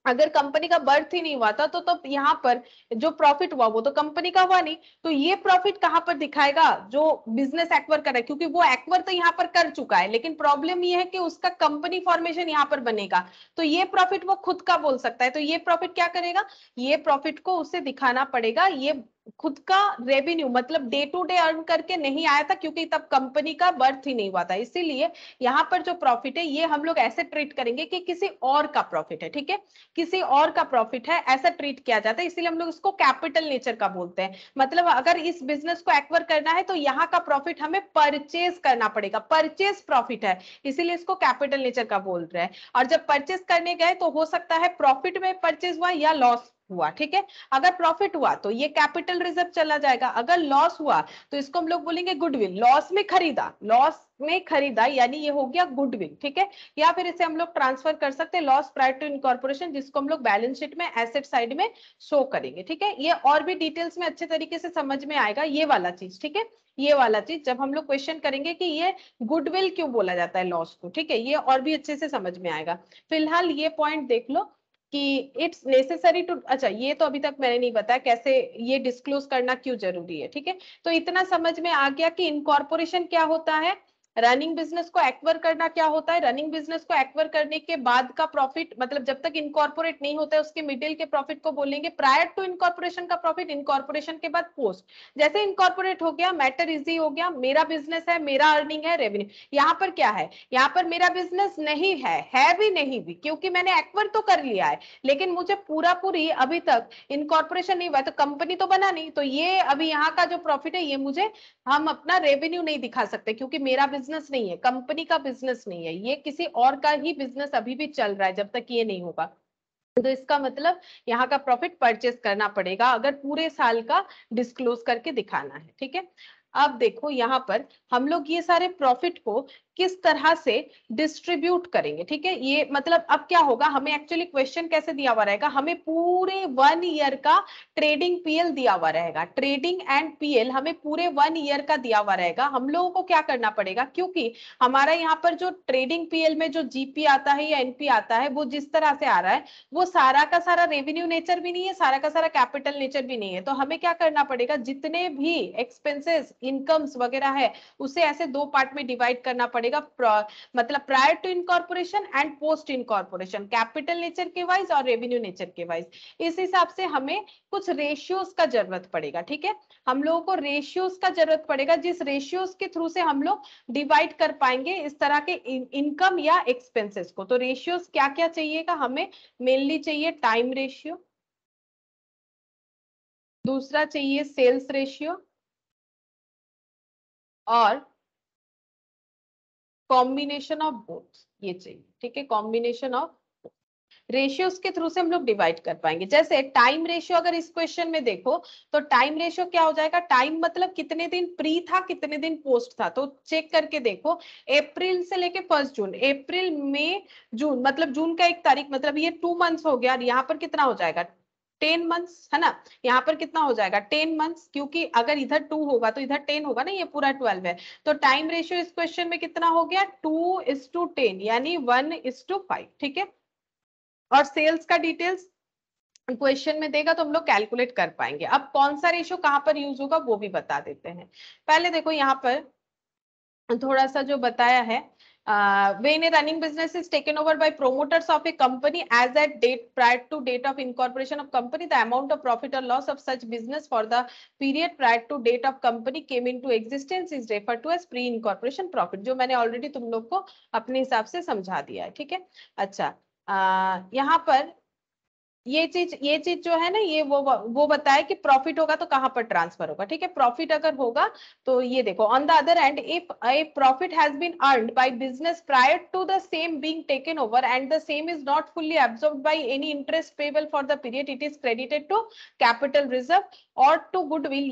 S1: अगर कंपनी का बर्थ ही नहीं हुआ था तो यहाँ पर जो प्रॉफिट हुआ वो तो कंपनी का हुआ नहीं, तो ये प्रॉफिट कहां पर दिखाएगा, जो बिजनेस एक्वायर कर रहा है, क्योंकि वो एक्वायर तो यहाँ पर कर चुका है, लेकिन प्रॉब्लम ये है कि उसका कंपनी फॉर्मेशन यहाँ पर बनेगा, तो ये प्रॉफिट वो खुद का बोल सकता है। तो ये प्रॉफिट क्या करेगा, ये प्रॉफिट को उसे दिखाना पड़ेगा, ये खुद का रेवेन्यू मतलब डे टू डे अर्न करके नहीं आया था, क्योंकि तब कंपनी का बर्थ ही नहीं हुआ था, इसीलिए यहाँ पर जो प्रॉफिट है ये हम लोग ऐसे ट्रीट करेंगे कि किसी और का प्रॉफिट है, ठीक है, किसी और का प्रॉफिट है ऐसा ट्रीट किया जाता है, इसीलिए हम लोग इसको कैपिटल नेचर का बोलते हैं। मतलब अगर इस बिजनेस को एक्वायर करना है तो यहाँ का प्रॉफिट हमें परचेज करना पड़ेगा, परचेज प्रॉफिट है, इसीलिए इसको कैपिटल नेचर का बोल रहे हैं। और जब परचेज करने गए तो हो सकता है प्रॉफिट में परचेज हुआ या लॉस हुआ, ठीक है, अगर प्रॉफिट हुआ तो ये कैपिटल रिजर्व चला जाएगा, अगर लॉस हुआ तो इसको हम लोग बोलेंगे गुडविल, लॉस में खरीदा यानी ये हो गया गुडविल, ठीक है, या फिर इसे हम लोग ट्रांसफर कर सकते हैं लॉस प्रायर टू इनकॉर्पोरेशन, जिसको हम लोग बैलेंस शीट में एसेट साइड में शो करेंगे, ठीक है। ये और भी डिटेल्स में अच्छे तरीके से समझ में आएगा ये वाला चीज, ठीक है, ये वाला चीज जब हम लोग क्वेश्चन करेंगे कि ये गुडविल क्यों बोला जाता है लॉस को, ठीक है, ये और भी अच्छे से समझ में आएगा। फिलहाल ये पॉइंट देख लो कि इट्स नेसेसरी टू, अच्छा ये तो अभी तक मैंने नहीं बताया कैसे ये डिस्क्लोज करना क्यों जरूरी है, ठीक है, तो इतना समझ में आ गया कि इनकॉर्पोरेशन क्या होता है, रनिंग बिजनेस को एक्वायर करना क्या होता है? रनिंग बिजनेस को एक्वायर करने के बाद का प्रॉफिट, मतलब जब तक इनकॉर्पोरेट नहीं होता है उसके मिडिल के प्रॉफिट को बोलेंगे प्रायर टू इनकॉर्पोरेशन का प्रॉफिट, इनकॉर्पोरेशन के बाद पोस्ट। जैसे इनकॉर्पोरेट हो गया, मैटर इजी हो गया, मेरा बिजनेस है, मेरा अर्निंग है, रेवेन्यू। यहाँ पर क्या है? यहाँ पर मेरा बिजनेस नहीं है भी नहीं भी, क्योंकि मैंने एक्वायर तो कर लिया है, लेकिन मुझे पूरा पूरी अभी तक इनकॉर्पोरेशन नहीं हुआ है, तो कंपनी तो बना नहीं, तो ये अभी यहाँ का जो प्रॉफिट है ये मुझे, हम अपना रेवेन्यू नहीं दिखा सकते क्योंकि मेरा बिजनेस नहीं है, कंपनी का बिजनेस नहीं है, ये किसी और का ही बिजनेस अभी भी चल रहा है जब तक ये नहीं होगा। तो इसका मतलब यहाँ का प्रॉफिट परचेस करना पड़ेगा अगर पूरे साल का डिस्क्लोज करके दिखाना है। ठीक है, अब देखो यहाँ पर हम लोग ये सारे प्रॉफिट को किस तरह से डिस्ट्रीब्यूट करेंगे। ठीक है, ये मतलब अब क्या होगा, हमें एक्चुअली क्वेश्चन कैसे दिया हुआ रहेगा, हमें पूरे 1 ईयर का ट्रेडिंग पीएल दिया हुआ रहेगा, ट्रेडिंग एंड पीएल हमें पूरे 1 ईयर का दिया हुआ रहेगा। हम लोगों को क्या करना पड़ेगा, क्योंकि हमारा यहाँ पर जो ट्रेडिंग पीएल में जो जीपी आता है या एनपी आता है वो जिस तरह से आ रहा है वो सारा का सारा रेवेन्यू नेचर भी नहीं है, सारा का सारा कैपिटल नेचर भी नहीं है। तो हमें क्या करना पड़ेगा, जितने भी एक्सपेंसेस इनकम्स वगैरह है उसे ऐसे दो पार्ट में डिवाइड करना पड़ेगा, मतलब prior to incorporation and post incorporation, capital nature के वाइज और रेवेन्यू नेचर के वाइज। इस हिसाब से हमें कुछ रेशियोज का जरूरत पड़ेगा। ठीक है, हम लोगों को रेशियोज का जरूरत पड़ेगा, जिस रेशियोज के थ्रू से हम लोग डिवाइड कर पाएंगे इस तरह के इनकम या एक्सपेंसेस को। तो रेशियोज क्या क्या चाहिएगा हमें, मेनली चाहिए टाइम रेशियो, दूसरा चाहिए सेल्स रेशियो, और कॉम्बिनेशन ऑफ बोथ, ये चाहिए। ठीक है, कॉम्बिनेशन ऑफ रेशियोज के थ्रू से हम लोग डिवाइड कर पाएंगे। जैसे टाइम रेशियो अगर इस क्वेश्चन में देखो तो टाइम रेशियो क्या हो जाएगा, टाइम मतलब कितने दिन प्री था कितने दिन पोस्ट था। तो चेक करके देखो, अप्रैल से लेके 1 जून, अप्रैल मई जून, मतलब जून का 1 तारीख, मतलब ये 2 मंथ्स हो गया। यहाँ पर कितना हो जाएगा, 10 मंथ्स है ना। यहाँ पर कितना हो जाएगा 10 मंथ्स, क्योंकि अगर इधर 2 होगा तो इधर 10 होगा ना, ये पूरा 12 है। तो टाइम रेशियो इस क्वेश्चन में कितना हो गया, 2:10 यानी 1:5। ठीक है, और सेल्स का डिटेल्स क्वेश्चन में देगा तो हम लोग कैलकुलेट कर पाएंगे। अब कौन सा रेशियो कहां पर यूज होगा वो भी बता देते हैं। पहले देखो यहाँ पर थोड़ा सा जो बताया है, when a running business is taken over by promoters of a company as at date prior to date of incorporation of company, the amount of profit or loss of such business for the period prior to date of company came into existence is referred to as pre incorporation profit, जो मैंने already तुम लोग को अपने हिसाब से समझा दिया है। ठीक है, अच्छा यहाँ पर ये चीज जो है ना, ये वो बताए कि प्रॉफिट होगा तो कहां पर ट्रांसफर होगा। ठीक है, प्रॉफिट अगर होगा तो ये देखो, on the other hand if a profit has been earned by business prior to the same being taken over and the same is not fully absorbed by any interest payable for the period, it is credited to capital reserve और to goodwill.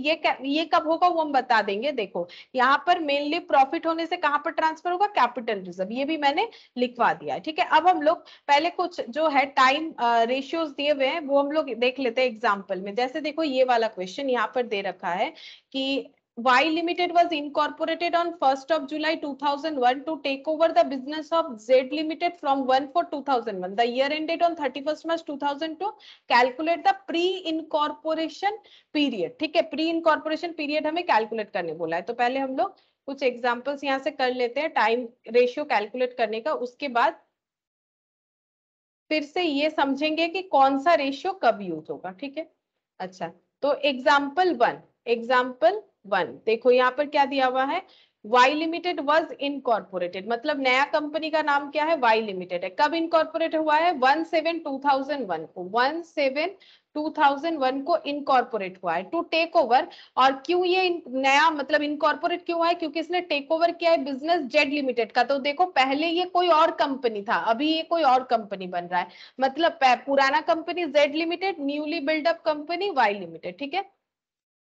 S1: ये कब होगा वो हम बता देंगे। देखो यहाँ पर मेनली प्रॉफिट होने से कहां पर ट्रांसफर होगा, कैपिटल रिजर्व, ये भी मैंने लिखवा दिया है। ठीक है, अब हम लोग पहले कुछ जो है टाइम रेशियोज दिए हुए हैं वो हम लोग देख लेते हैं एग्जांपल में। जैसे देखो ये वाला क्वेश्चन यहाँ पर दे रखा है कि Y Limited was incorporated on 1st of July 2001 to take over the business of Z Limited from 1/4/2001. The year ended on 31st March 2002. Calculate the pre-incorporation period. ठीक है, pre-incorporation period हमें कैलकुलेट करने बोला है। तो पहले हम लोग कुछ एग्जांपल्स यहाँ से कर लेते हैं टाइम रेशियो कैलकुलेट करने का, उसके बाद फिर से ये समझेंगे कि कौन सा रेशियो कब यूज होगा। ठीक है, अच्छा तो एग्जाम्पल वन देखो यहाँ पर क्या दिया हुआ है, वाई लिमिटेड वॉज इनकॉर्पोरेटेड, मतलब नया कंपनी का नाम क्या है, वाई लिमिटेड है। कब इनकॉर्पोरेट हुआ है, 1/7/2001 को, 1/7/2001 को इनकॉर्पोरेट हुआ है टू टेक ओवर। और क्यों ये नया मतलब इनकॉर्पोरेट क्यों है, क्योंकि इसने टेक ओवर किया है बिजनेस जेड लिमिटेड का। तो देखो पहले ये कोई और कंपनी था, अभी ये कोई और कंपनी बन रहा है, मतलब पुराना company Z limited, newly build up company Y limited. ठीक है,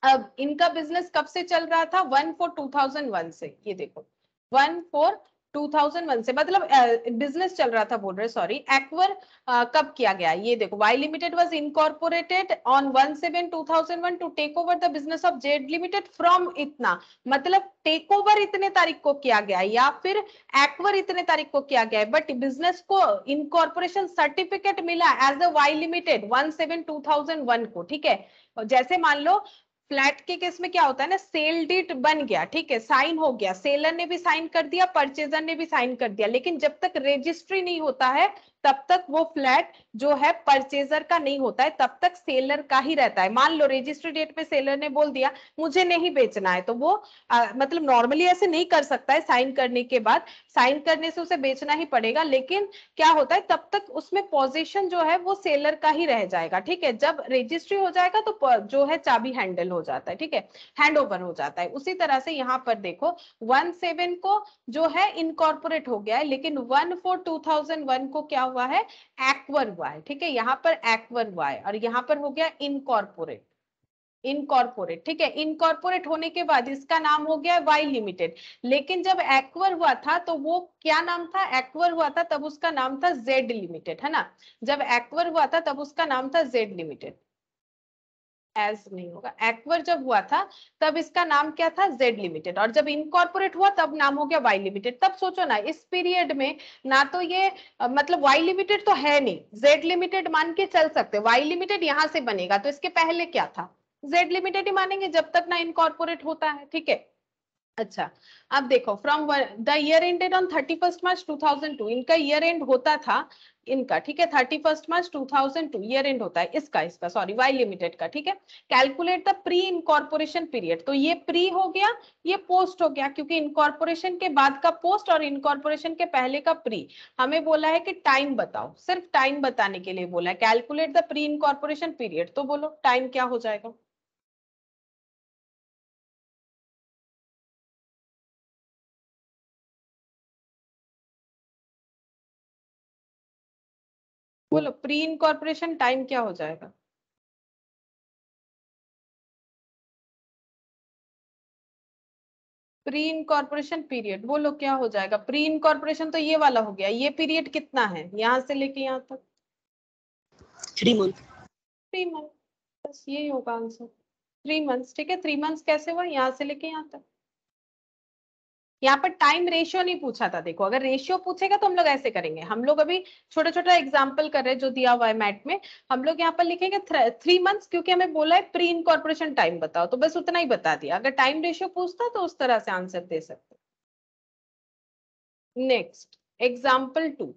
S1: अब इनका बिजनेस कब से चल रहा था, 1/4/2001 से। ये देखो 1/4/2001 से, मतलब बिजनेस चल रहा था बोल रहे, सॉरी, एक्वर कब किया गया, ये देखो Y limited was incorporated on 1/7/2001 to take over the business of Z limited from इतना, मतलब टेक ओवर इतने तारीख को किया गया या फिर एक्वर इतने तारीख को किया गया है, बट बिजनेस को इनकॉर्पोरेशन सर्टिफिकेट मिला एज अ वाई लिमिटेड 1/7/2001 को। ठीक है, जैसे मान लो फ्लैट के केस में क्या होता है ना, सेल डीड बन गया, ठीक है, साइन हो गया, सेलर ने भी साइन कर दिया, परचेजर ने भी साइन कर दिया, लेकिन जब तक रजिस्ट्री नहीं होता है तब तक वो फ्लैट जो है परचेजर का नहीं होता है, तब तक सेलर का ही रहता है। मान लो रजिस्ट्री डेट पे सेलर ने बोल दिया मुझे नहीं बेचना है, तो वो मतलब नॉर्मली ऐसे नहीं कर सकता है, साइन करने के बाद, साइन करने से उसे बेचना ही पड़ेगा, लेकिन क्या होता है तब तक उसमें पोजीशन जो है वो सेलर का ही रह जाएगा, ठीक है। जब रजिस्ट्री हो जाएगा तो जो है चाबी हैंडल हो जाता है, ठीक है, हैंड ओवर हो जाता है। उसी तरह से यहाँ पर देखो 17 को जो है इनकॉर्पोरेट हो गया है, लेकिन 14/2001 को क्या हुआ है, एक्वर हुआ है, ठीक है, यहाँ पर एक्वर हुआ है और यहाँ पर हो गया इनकॉर्पोरेट, इनकॉर्पोरेट, ठीक है। इनकॉर्पोरेट होने के बाद इसका नाम हो गया वाई लिमिटेड, लेकिन जब एक्वर हुआ था तो वो क्या नाम था, एक्वर हुआ था तब उसका नाम था जेड लिमिटेड, है ना, जब एक्वर हुआ था तब उसका नाम था जेड लिमिटेड, एज नहीं होगा, एक्वर जब हुआ था तब इसका नाम क्या था, जेड लिमिटेड, और जब इनकॉर्पोरेट हुआ तब नाम हो गया वाई लिमिटेड। तब सोचो ना इस पीरियड में ना तो ये मतलब वाई लिमिटेड तो है नहीं, जेड लिमिटेड मान के चल सकते, वाई लिमिटेड यहां से बनेगा, तो इसके पहले क्या था, जेड लिमिटेड ही मानेंगे जब तक ना इनकॉर्पोरेट होता है, ठीक है। अच्छा, अब देखो from the year ended on 31 March 2002, इनका ईयर एंड होता था इनका, ठीक है, 31 मार्च 2002 ईयर एंड होता है इसका सॉरी वाई लिमिटेड का, ठीक है। Calculate the pre incorporation period, तो ये प्री हो गया, ये पोस्ट हो गया, क्योंकि इनकॉर्पोरेशन के बाद का पोस्ट और इनकॉर्पोरेशन के पहले का प्री। हमें बोला है कि टाइम बताओ, सिर्फ टाइम बताने के लिए बोला है, calculate the pre incorporation period, तो बोलो टाइम क्या हो जाएगा। बोलो प्री इनकॉर्पोरेशन टाइम क्या हो जाएगा। प्री इनकॉर्पोरेशन पीरियड बोलो क्या हो जाएगा। प्री इनकॉर्पोरेशन तो ये वाला हो गया, ये पीरियड कितना है यहां से लेके यहां तक,
S2: 3 मंथ।
S1: 3 मंथ, बस यही होगा आंसर, 3 मंथ्स, ठीक है। 3 मंथ्स कैसे हुआ, यहाँ से लेके यहाँ तक। यहाँ पर टाइम रेशियो नहीं पूछा था, देखो अगर रेशियो पूछेगा तो हम लोग ऐसे करेंगे, हम लोग अभी छोटा छोटा एग्जाम्पल कर रहे हैं जो दिया हुआ है मैट में, हम लोग यहाँ पर लिखेंगे 3 मंथ्स, क्योंकि हमें बोला है प्री इनकॉर्पोरेशन टाइम बताओ, तो बस उतना ही बता दिया। अगर टाइम रेशियो पूछता तो उस तरह से आंसर दे सकते। Next example 2,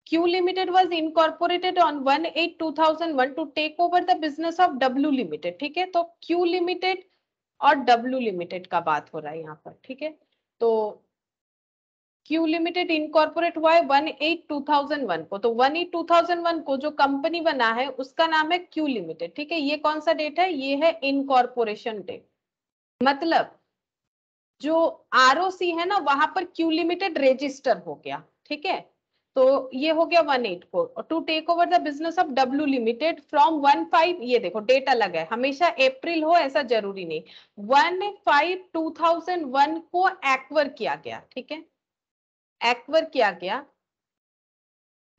S1: Q Limited was incorporated on 1/8/2001 to take over the business of W Limited, ठीक है। तो Q Limited और W Limited का बात हो रहा है यहाँ पर, ठीक है। तो Q Limited इनकॉर्पोरेट हुआ है 1/8/2001 को, तो 1/8/2001 को जो कंपनी बना है उसका नाम है Q Limited, ठीक है। ये कौन सा डेट है, ये है इनकॉर्पोरेशन डेट, मतलब जो ROC है ना वहां पर Q Limited रजिस्टर हो गया, ठीक है। तो ये हो गया 1/8 को, to take over the business of W limited from 1/5, ये देखो डेट अलग है, हमेशा अप्रैल हो ऐसा जरूरी नहीं, 1/5/2001 को एक्वर किया गया, ठीक है, एक्वर किया गया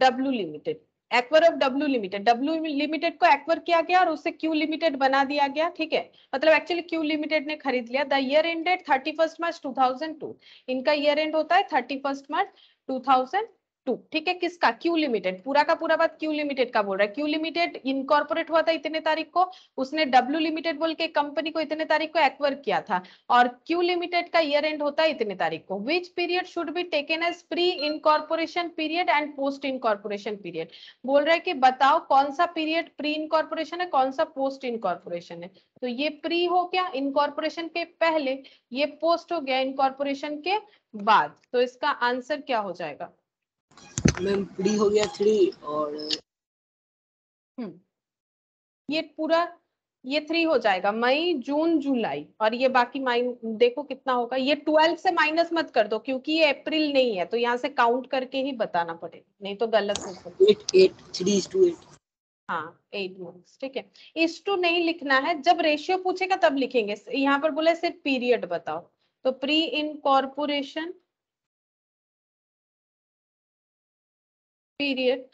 S1: W limited, एक्वर of W limited, W limited को एक्वर किया गया और उससे Q लिमिटेड बना दिया गया, ठीक है। मतलब एक्चुअली Q लिमिटेड ने खरीद लिया। द ईयर एंडेड 31 मार्च 2002, इनका ईयर एंड होता है 31 मार्च 2002, ठीक है। किसका, Q लिमिटेड, पूरा का पूरा बात Q लिमिटेड का बोल रहा है। Q लिमिटेड इनकॉर्पोरेट हुआ था इतने तारीख को, उसने W लिमिटेड बोल के कंपनी को इतने तारीख को एक्वर किया था, और Q लिमिटेड का ईयर एंड होता है इतने तारीख को। Which period should be taken as pre incorporation period and post incorporation period, बोल रहा है कि बताओ कौन सा पीरियड प्री इनकॉर्पोरेशन है, कौन सा पोस्ट इनकॉर्पोरेशन है। तो ये प्री हो गया इनकॉर्पोरेशन के पहले, ये पोस्ट हो गया इनकॉर्पोरेशन के बाद, तो इसका आंसर क्या हो जाएगा।
S2: मैम प्री हो गया 3 और
S1: ये पूरा ये 3 हो जाएगा, मई जून जुलाई, और ये बाकी देखो कितना होगा, ये 12 से माइनस मत कर दो क्योंकि ये अप्रैल नहीं है, तो यहाँ से काउंट करके ही बताना पड़ेगा, नहीं तो गलत हो सकता।
S2: 8 3:8।
S1: हाँ 8 मंथ्स, ठीक है। इस टू नहीं लिखना है, जब रेशियो पूछेगा तब लिखेंगे। यहाँ पर बोला सिर्फ पीरियड बताओ, तो प्री इनकॉर्पोरेशन पीरियड,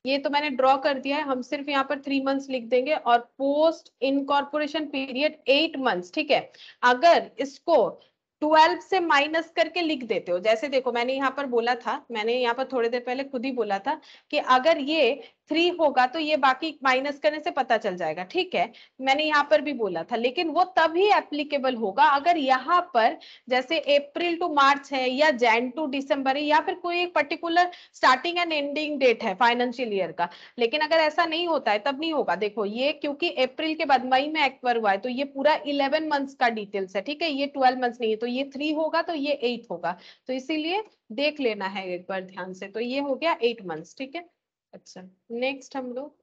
S1: ये तो मैंने ड्रॉ कर दिया है, हम सिर्फ यहाँ पर 3 मंथ्स लिख देंगे, और पोस्ट इनकॉर्पोरेशन पीरियड 8 मंथ्स, ठीक है। अगर इसको 12 से माइनस करके लिख देते हो, जैसे देखो मैंने यहाँ पर बोला था, मैंने यहाँ पर थोड़ी देर पहले खुद ही बोला था कि अगर ये 3 होगा तो ये बाकी माइनस करने से पता चल जाएगा, ठीक है। मैंने यहाँ पर भी बोला था, लेकिन वो तभी एप्लीकेबल होगा अगर यहाँ पर जैसे अप्रैल टू मार्च है या जैन टू दिसंबर है या फिर कोई एक particular starting and ending date है फाइनेंशियल ईयर का। लेकिन अगर ऐसा नहीं होता है तब नहीं होगा। देखो ये क्योंकि अप्रैल के बाद मई में एक्वायर हुआ है तो ये पूरा 11 मंथ्स का डिटेल्स है, ठीक है। ये 12 मंथ्स नहीं है, तो ये 3 होगा तो ये 8 होगा, तो इसीलिए देख लेना है एक बार ध्यान से। तो ये हो गया 8 मंथ्स, ठीक है। अच्छा, नेक्स्ट हम लोग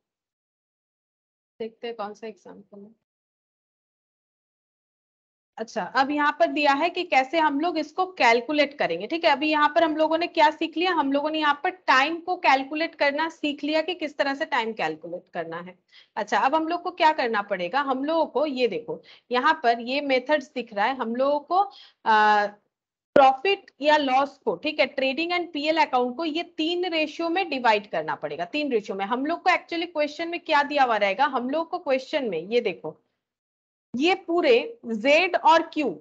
S1: देखते हैं कौन सा एग्जाम्पल है। अच्छा, अब यहाँ पर दिया है कि कैसे हम लोग इसको कैलकुलेट करेंगे, ठीक है। अभी यहाँ पर हम लोगों ने क्या सीख लिया, हम लोगों ने यहाँ पर टाइम को कैलकुलेट करना सीख लिया कि किस तरह से टाइम कैलकुलेट करना है। अच्छा, अब हम लोग को क्या करना पड़ेगा, हम लोगों को ये देखो यहाँ पर ये मेथड्स दिख रहा है, हम लोगों को प्रॉफिट या लॉस को, ठीक है, ट्रेडिंग एंड पीएल अकाउंट को ये 3 रेशियो में डिवाइड करना पड़ेगा। 3 रेशियो में हम लोग को एक्चुअली क्वेश्चन में क्या दिया हुआ रहेगा, हम लोग को क्वेश्चन में ये देखो ये पूरे जेड और क्यू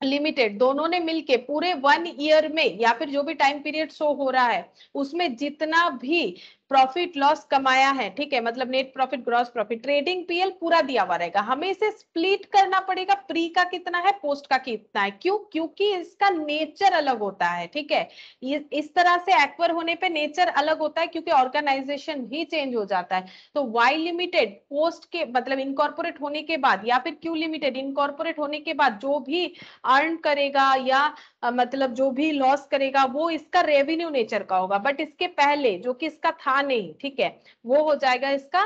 S1: लिमिटेड दोनों ने मिलके पूरे 1 ईयर में या फिर जो भी टाइम पीरियड शो हो रहा है उसमें जितना भी प्रॉफिट लॉस कमाया है, ठीक है, मतलब net profit, gross profit, trading PL पूरा दिया हुआ रहेगा। हमें इसे स्प्लिट करना पड़ेगा, प्री का कितना है, पोस्ट का कितना है। क्यों? क्योंकि इसका नेचर अलग होता है, ठीक है। ये इस तरह से एक्वायर होने पे नेचर अलग होता है क्योंकि ऑर्गेनाइजेशन ही चेंज हो जाता है। तो वाई लिमिटेड पोस्ट के मतलब इनकॉर्पोरेट होने के बाद या फिर क्यू लिमिटेड इनकॉर्पोरेट होने के बाद जो भी अर्न करेगा या मतलब जो भी लॉस करेगा वो इसका रेवेन्यू नेचर का होगा। बट इसके पहले जो कि इसका था नहीं, ठीक है, वो हो जाएगा इसका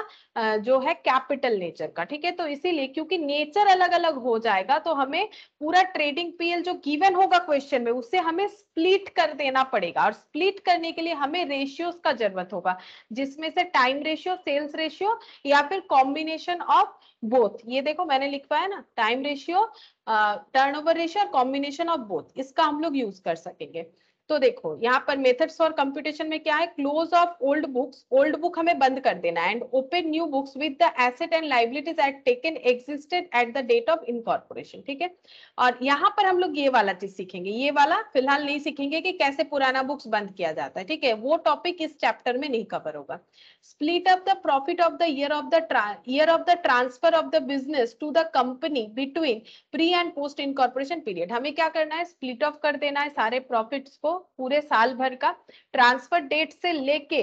S1: जो है कैपिटल नेचर का, ठीक है। तो इसीलिए क्योंकि नेचर अलग अलग हो जाएगा तो हमें पूरा ट्रेडिंग पीएल जो गिवन होगा क्वेश्चन में उससे हमें स्प्लिट कर देना पड़ेगा। और स्प्लिट करने के लिए हमें रेशियोज का जरूरत होगा, जिसमें से टाइम रेशियो, सेल्स रेशियो या फिर कॉम्बिनेशन ऑफ बोथ। ये देखो मैंने लिखवाया ना, टाइम रेशियो, टर्नओवर रेशियो और कॉम्बिनेशन ऑफ बोथ, इसका हम लोग यूज कर सकेंगे। तो देखो यहाँ पर मेथड्स फॉर कंप्यूटेशन में क्या है, close of old books, old book हमें बंद कर देना है, and open new books with the asset and liabilities at taken existed at the date of incorporation, ठीक है। और यहाँ पर हम लोग ये वाला चीज सीखेंगे, ये वाला फिलहाल नहीं सीखेंगे कि कैसे पुराना बुक्स बंद किया जाता है, ठीक है, वो टॉपिक इस चैप्टर में नहीं कवर होगा। Split up the profit of the year of the transfer of the business to the company between pre and post incorporation period. हमें क्या करना है, स्प्लिट ऑफ कर देना है सारे प्रॉफिट्स को पूरे साल भर का, ट्रांसफर डेट से लेके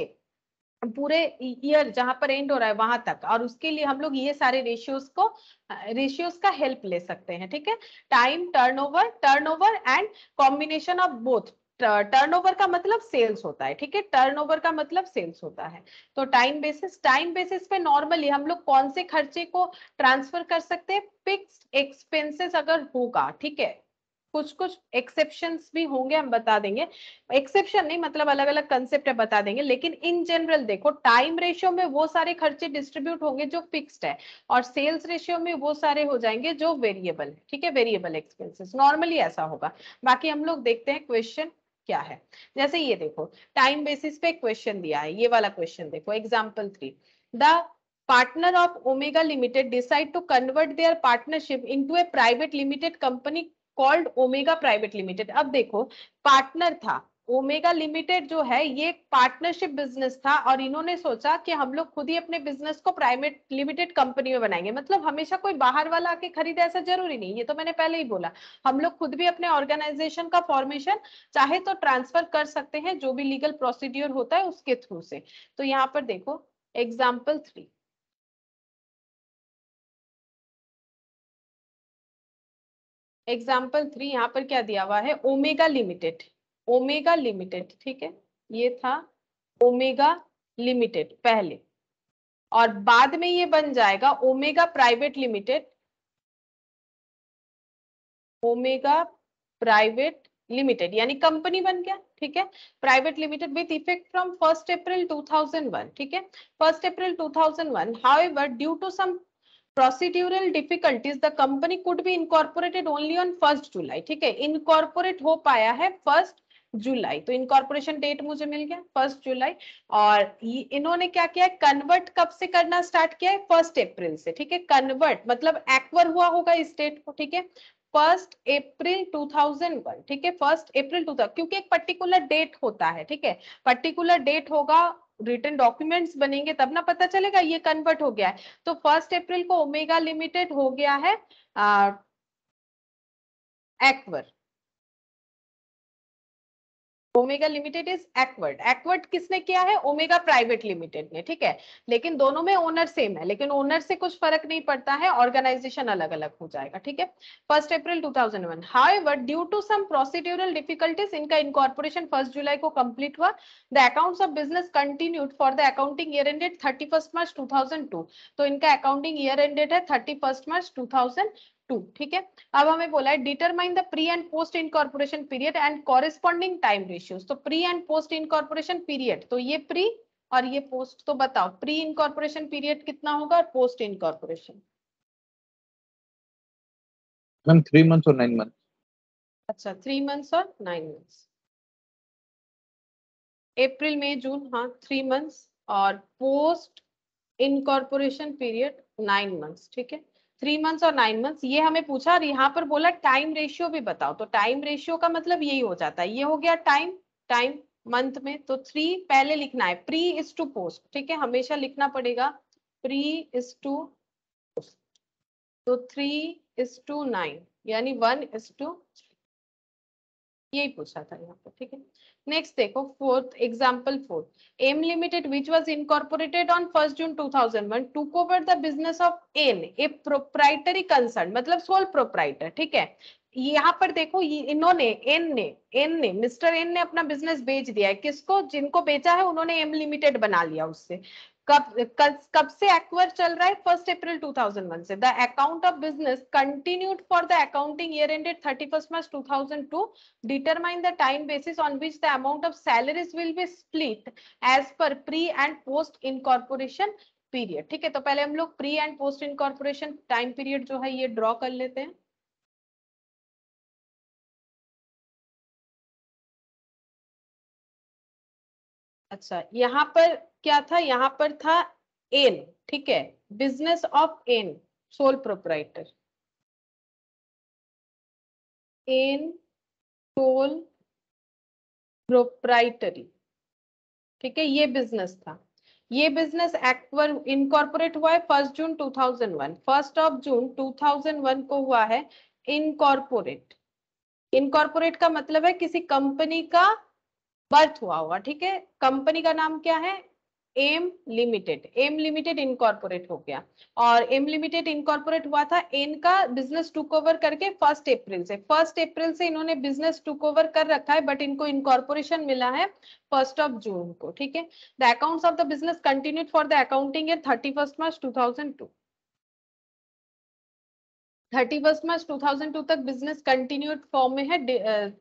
S1: पूरे ईयर जहां पर एंड हो रहा है वहां तक। और उसके लिए हम लोग ये सारे रेशियोज का हेल्प ले सकते हैं, ठीक है। Time, turnover and combination of both. Turnover का मतलब सेल्स होता है, ठीक है, टर्नओवर का मतलब सेल्स होता है। तो टाइम बेसिस पे नॉर्मली हम लोग कौन से खर्चे को ट्रांसफर कर सकते हैं, फिक्स्ड एक्सपेंसेस अगर होगा, ठीक है। कुछ कुछ एक्सेप्शंस भी होंगे, हम बता देंगे। एक्सेप्शन नहीं मतलब अलग अलग कंसेप्ट है, बता देंगे। लेकिन इन जनरल देखो टाइम रेशियो में वो सारे खर्चे डिस्ट्रीब्यूट होंगे जो फिक्स्ड है, और सेल्स रेशियो में वो सारे हो जाएंगे जो वेरिएबल है, ठीक है, वेरिएबल एक्सपेंसेस नॉर्मली ऐसा होगा। बाकी हम लोग देखते हैं क्वेश्चन क्या है। जैसे ये देखो टाइम बेसिस पे क्वेश्चन दिया है, ये वाला क्वेश्चन देखो, example 3, the partner of Omega Limited decide to convert their partnership into a private limited company called Omega Private Limited। अब देखो पार्टनर था ओमेगा लिमिटेड जो है, ये पार्टनरशिप बिजनेस था और इन्होंने सोचा कि हम लोग खुद ही अपने बिजनेस को प्राइवेट लिमिटेड कंपनी में बनाएंगे। मतलब हमेशा कोई बाहर वाला आके खरीदे ऐसा जरूरी नहीं, ये तो मैंने पहले ही बोला। हम लोग खुद भी अपने ऑर्गेनाइजेशन का फॉर्मेशन चाहे तो ट्रांसफर कर सकते हैं, जो भी लीगल प्रोसीड्यूर होता है उसके थ्रू से। तो यहाँ पर देखो एग्जाम्पल 3, यहाँ पर क्या दिया हुआ है, ओमेगा लिमिटेड, ओमेगा लिमिटेड, ठीक है, ये था ओमेगा लिमिटेड पहले, और बाद में ये बन जाएगा Omega private limited, Omega private limited यानी कंपनी बन गया, ठीक है, private limited with effect from 1 अप्रैल 2001, ठीक है, 1 अप्रैल 2001। However due to some procedural difficulties the company could be incorporated only on 1 जुलाई, ठीक है, इनकॉर्पोरेट हो पाया है 1 जुलाई। तो इनकॉर्पोरेशन डेट मुझे मिल गया 1 जुलाई। और इन्होंने क्या किया, कन्वर्ट कब से करना स्टार्ट किया है, 1 अप्रैल से, ठीक है। कन्वर्ट मतलब एक्वर हुआ होगा इस डेट को, ठीक है, 1 अप्रैल 2001, ठीक है, 1 अप्रैल 2000, क्योंकि एक पर्टिकुलर डेट होता है, ठीक है, पर्टिकुलर डेट होगा रिटन डॉक्यूमेंट्स बनेंगे तब ना पता चलेगा ये कन्वर्ट हो गया है। तो 1 अप्रैल को ओमेगा लिमिटेड हो गया है एक्वर, omega limited is acquired. Acquired किसने किया है? ओमेगा प्राइवेट लिमिटेड ने, ठीक है। लेकिन दोनों में ओनर सेम है, लेकिन ओनर से कुछ फर्क नहीं पड़ता है, ऑर्गेनाइजेशन अलग अलग हो जाएगा, ठीक है। 1 अप्रैल 2001। However due to some procedural difficulties इनका इनकॉर्पोरेशन 1 जुलाई को कंप्लीट हुआ। The accounts of business continued for the accounting year ended 31 March 2002। तो इनका अकाउंटिंग ईयर एंडेड है 31 मार्च 2002, ठीक है। अब हमें बोला है determine the pre and post incorporation period and corresponding time ratios. तो pre and post incorporation period, तो ये प्री और ये पोस्ट। तो बताओ प्री इनकॉर्पोरेशन पीरियड कितना होगा और पोस्ट इनकॉर्पोरेशन?
S3: मैम 3 मंथ्स और 9 मंथ्स।
S1: अच्छा 3 मंथ्स और 9 मंथ्स। अप्रैल मई जून, हाँ 3 मंथ्स, और पोस्ट इनकॉर्पोरेशन पीरियड 9 मंथ्स, ठीक है। 3 मंथ्स और 9 मंथ्स ये हमें पूछा, और यहाँ पर बोला टाइम रेशियो भी बताओ। तो टाइम रेशियो का मतलब यही हो जाता है, ये हो गया टाइम, टाइम मंथ में, तो 3 पहले लिखना है, प्री इज टू पोस्ट, ठीक है, हमेशा लिखना पड़ेगा प्री इज टू पोस्ट। तो 3:9 यानी 1:3, यही पूछा था यहाँ पर, ठीक है। नेक्स्ट देखो fourth example 4। M limited which was incorporated on 1 June 2001 took over the business of N a proprietary concern, मतलब सोल प्रोप्राइटर, ठीक है। यहाँ पर देखो इन्होंने एन ने मिस्टर एन ने अपना बिजनेस बेच दिया है, किसको? जिनको बेचा है उन्होंने एम लिमिटेड बना लिया उससे। कब से एक्वायर चल रहा है? 1 अप्रैल 2001 से। The account of business continued for the accounting year ended 31 March 2002। Determine the time basis on which the amount of salaries will be split as per pre and post incorporation period, ठीक है। तो पहले हम लोग pre and post incorporation time period जो है ये draw कर लेते हैं। अच्छा यहाँ पर क्या था? यहाँ पर था एन, ठीक है, business of N, sole proprietor, N sole proprietary, ठीक है, ये बिजनेस था। ये बिजनेस एक्वर इनकॉर्पोरेट हुआ है 1 जून 2001। 1 जून 2001 को हुआ है इनकॉर्पोरेट। इनकॉर्पोरेट का मतलब है किसी कंपनी का बर्थ हुआ हुआ, ठीक है। कंपनी का नाम क्या है? M limited. M limited incorporate हो गया, और एम लिमिटेड इनकॉर्पोरेट हुआ था, इनका बिजनेस टुक ओवर करके 1 अप्रैल से। 1 अप्रैल से इन्होंने बिजनेस टुक ओवर कर रखा है, बट इनको इनकॉर्पोरेशन मिला है 1 जून को, ठीक है। The accounts of the business continued for the accounting year 31 March 2002। 31 March 2002 तक बिजनेस कंटिन्यूड फॉर्म में है,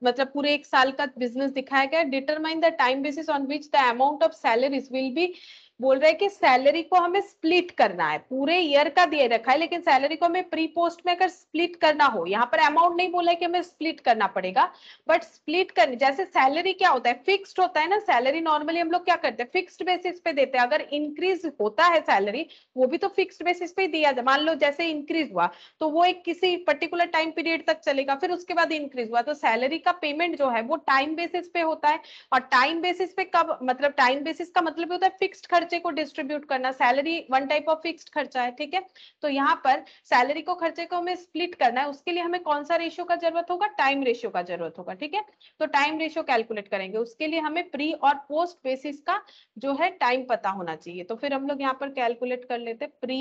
S1: मतलब पूरे एक साल का बिजनेस दिखाया गया। Determine the time basis on which the amount of salaries will be, बोल रहे हैं कि सैलरी को हमें स्प्लिट करना है, पूरे ईयर का दिए रखा है, लेकिन सैलरी को हमें प्री पोस्ट में अगर स्प्लिट करना हो, यहाँ पर अमाउंट नहीं बोला है कि हमें स्प्लिट करना पड़ेगा, बट स्प्लिट करने, जैसे सैलरी क्या होता है? फिक्स्ड होता है ना। सैलरी नॉर्मली हम लोग क्या करते हैं? फिक्स्ड बेसिस पे देते हैं। अगर इंक्रीज होता है सैलरी, वो भी तो फिक्स्ड बेसिस पे ही दिया जाए। मान लो जैसे इंक्रीज हुआ तो वो एक किसी पर्टिकुलर टाइम पीरियड तक चलेगा, फिर उसके बाद इंक्रीज हुआ, तो सैलरी का पेमेंट जो है वो टाइम बेसिस पे होता है। और टाइम बेसिस पे कब, मतलब टाइम बेसिस का मतलब होता है फिक्स्ड खर्चे को डिस्ट्रीब्यूट करना। Salary one type of fixed खर्चा है, ठीक है। तो यहाँ पर सैलरी को, खर्चे को हमें स्प्लिट करना है, उसके लिए हमें कौन सा रेशियो का जरूरत होगा? टाइम रेशियो का जरूरत होगा, ठीक है। तो टाइम रेशियो कैलकुलेट करेंगे, उसके लिए हमें प्री और पोस्ट बेसिस का जो है टाइम पता होना चाहिए। तो फिर हम लोग यहाँ पर कैलकुलेट कर लेते हैं प्री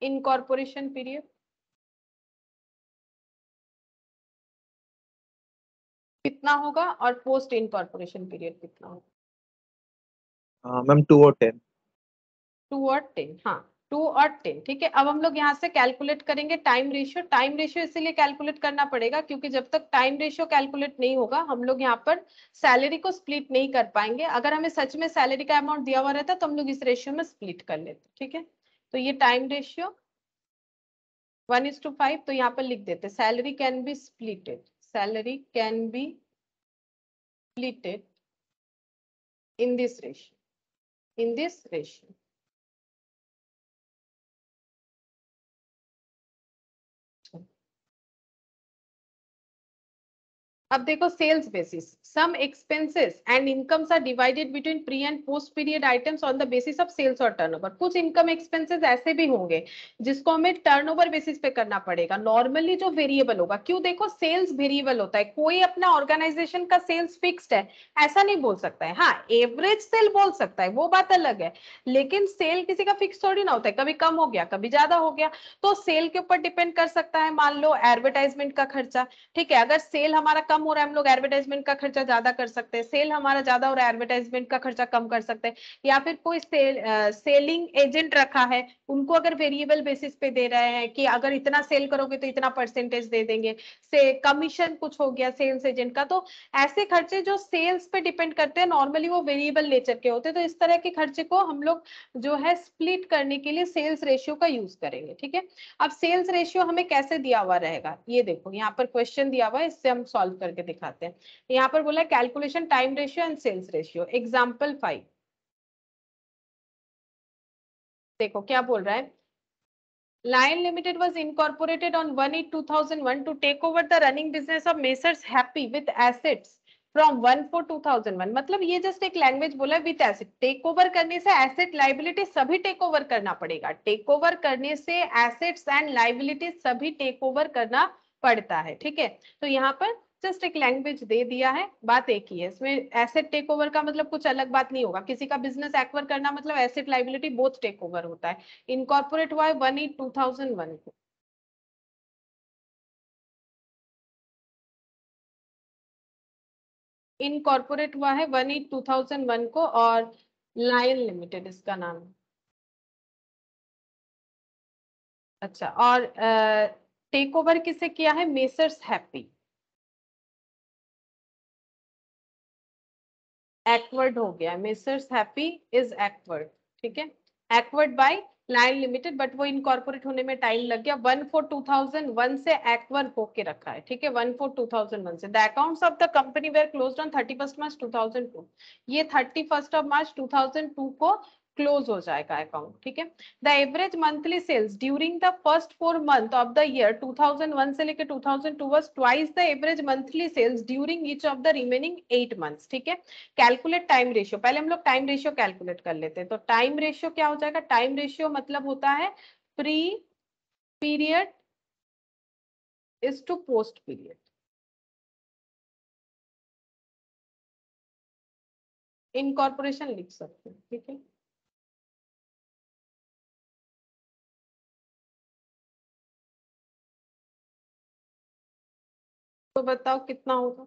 S1: इनकॉर्पोरेशन पीरियड कितना होगा और पोस्ट इनकॉर्पोरेशन पीरियड कितना होगा।
S3: मैम 2 और 10।
S1: 2 और 10, हाँ 2 और 10, ठीक है। अब हम लोग यहाँ से कैलकुलेट करेंगे टाइम रेशियो। टाइम रेशियो इसीलिए कैलकुलेट करना पड़ेगा क्योंकि जब तक टाइम रेशियो कैलकुलेट नहीं होगा हम लोग यहाँ पर सैलरी को स्प्लिट नहीं कर पाएंगे। अगर हमें सच में सैलरी का अमाउंट दिया हुआ रहता तो हम लोग इस रेशियो में स्प्लिट कर लेते, ठीक है। तो ये टाइम रेशियो 1:5, तो यहाँ पर लिख देते salary can be splitted, salary can be splitted in this ratio, in this ratio. अब देखो sales basis, some expenses and incomes are divided between pre and post period items on the basis of sales और turnover. कुछ income expenses ऐसे भी होंगे जिसको हमें turnover basis पे करना पड़ेगा, नॉर्मली जो वेरिएबल होगा। क्यों? देखो सेल्स वेरिएबल होता है, कोई अपना ऑर्गेनाइजेशन का सेल्स फिक्स्ड है ऐसा नहीं बोल सकता है। हाँ एवरेज सेल बोल सकता है, वो बात अलग है, लेकिन सेल किसी का फिक्स थोड़ी ना होता है, कभी कम हो गया कभी ज्यादा हो गया। तो सेल के ऊपर डिपेंड कर सकता है, मान लो एडवर्टाइजमेंट का खर्चा, ठीक है, अगर सेल हमारा कम हो रहा है हम लोग एडवर्टाइजमेंट का खर्चा ज्यादा कर सकते हैं, सेल हमारा ज्यादा हो रहा है एडवर्टाइजमेंट का खर्चा कम कर सकते हैं। या फिर कोई सेलिंग एजेंट रखा है, उनको अगर वेरिएबल बेसिस पे दे रहे हैं कि अगर इतना सेल करोगे तो इतना परसेंटेज दे देंगे, से कमीशन कुछ हो गया सेल्स एजेंट का, तो ऐसे खर्चे जो सेल्स पे डिपेंड करते हैं नॉर्मली वो वेरिएबल नेचर के होते हैं। तो इस तरह के खर्चे को हम लोग जो है स्प्लिट करने के लिए सेल्स रेशियो का यूज करेंगे, ठीक है। अब सेल्स रेशियो हमें कैसे दिया हुआ रहेगा, ये देखो यहाँ पर क्वेश्चन दिया हुआ है, इससे हम सॉल्व करके दिखाते हैं। यहाँ पर बोला calculation time ratio and sales ratio, example 5। देखो क्या बोल रहा है, Lion Limited was incorporated on 1/8/2001 to take over the running business of Messrs Happy with assets from 1/4/2001। मतलब ये जस्ट एक लैंग्वेज बोला है, विथ एसेट। टेक ओवर करने से एसेट लाइबिलिटी सभी टेक ओवर करना पड़ेगा, टेक ओवर करने से एसेट्स एंड लाइबिलिटी सभी टेक ओवर करना पड़ता है, ठीक है। तो यहाँ पर जस्ट एक लैंग्वेज दे दिया है, बात एक ही है। इसमें एसेट टेक ओवर का मतलब कुछ अलग बात नहीं होगा, किसी का बिजनेस एक्वायर करना मतलब asset liability both take over होता है। इनकॉर्पोरेट हुआ है 1/8/2001 को। इनकॉर्पोरेट हुआ है 1/8/2001 को, और लायन लिमिटेड इसका नाम है। अच्छा, और टेक ओवर किसे किया है? Messrs happy. एक्वर्ड हो गया, मेसर्स हैप्पी इज एक्वर्ड, ठीक है, acquired by Lion limited, but वो इनकॉर्पोरेट होने में टाइम लग गया। 1/4/2001 से एक्वर्ड होके रखा है, ठीक है, 1/4/2001 से। The accounts of the company were closed on 31 March 2002। ये 31 मार्च 2002 को क्लोज हो जाएगा अकाउंट, ठीक है। The average monthly sales during the first 4 month of the year 2001 से लेकर 2002 was twice the average monthly sales during each of the remaining 8 months, ठीक है। कैलकुलेट टाइम रेशियो, पहले हम लोग टाइम रेशियो कैलकुलेट कर लेते हैं। तो टाइम रेशियो क्या हो जाएगा? टाइम रेशियो मतलब होता है pre period is to post period. Incorporation लिख सकते हैं, ठीक है। तो बताओ कितना होगा?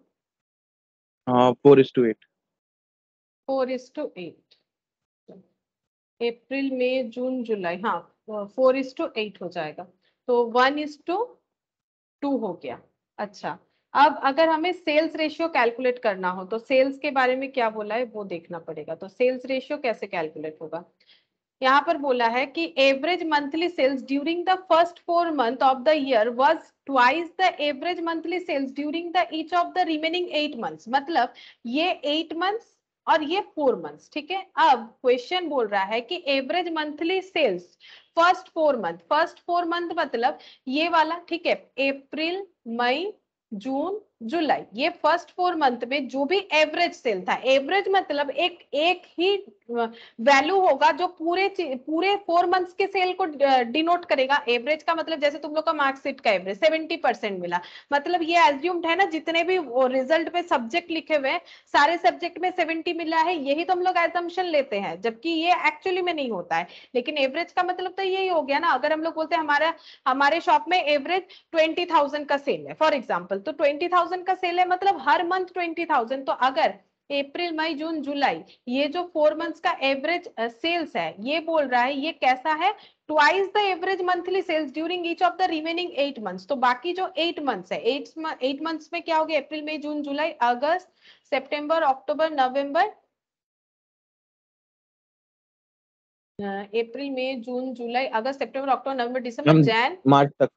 S3: 4:8।
S1: 4:8। अप्रैल मई जून जुलाई, हाँ 4:8 हो जाएगा, तो 1:2 हो गया। अच्छा, अब अगर हमें सेल्स रेशियो कैलकुलेट करना हो तो सेल्स के बारे में क्या बोला है वो देखना पड़ेगा। तो सेल्स रेशियो कैसे कैलकुलेट होगा? यहाँ पर बोला है कि average monthly sales during the first 4 month of the year was twice the average monthly sales during the each of the remaining 8 months. मतलब ये 8 मंथ्स और ये 4 मंथ्स, ठीक है। अब क्वेश्चन बोल रहा है कि average monthly sales first 4 month, first 4 month मतलब ये वाला, ठीक है, अप्रैल मई जून जुलाई, ये फर्स्ट 4 मंथ में जो भी एवरेज सेल था, एवरेज मतलब एक ही वैल्यू होगा जो पूरे 4 मंथ्स के सेल को डिनोट करेगा। एवरेज का मतलब जैसे तुम लोग का मार्कशीट का एवरेज 70% मिला, मतलब ये एज्यूम्ड है ना, जितने भी रिजल्ट पे सब्जेक्ट लिखे हुए हैं सारे सब्जेक्ट में 70 मिला है, यही तो हम लोग एजम्पशन लेते हैं, जबकि ये एक्चुअली में नहीं होता है। लेकिन एवरेज का मतलब तो यही हो गया ना। अगर हम लोग बोलते हैं हमारे शॉप में एवरेज 20,000 का सेल है फॉर एग्जाम्पल, तो 20,000 का सेल है मतलब हर मंथ 20,000। तो अगर अप्रैल मई जून जुलाई ये जो 4 मंथ्स का एवरेज सेल्स है, ये बोल रहा है ये कैसा है? Twice the average monthly sales during each of the remaining 8 months. तो बाकी जो 8 मंथ्स है, 8 मंथ्स में क्या हो गया? अप्रैल मई जून जुलाई अगस्त सितंबर अक्टूबर नवंबर, अप्रैल मई जून जुलाई अगस्त सितंबर अक्टूबर नवंबर दिसंबर
S3: मैम
S1: जैन
S3: मार्च तक।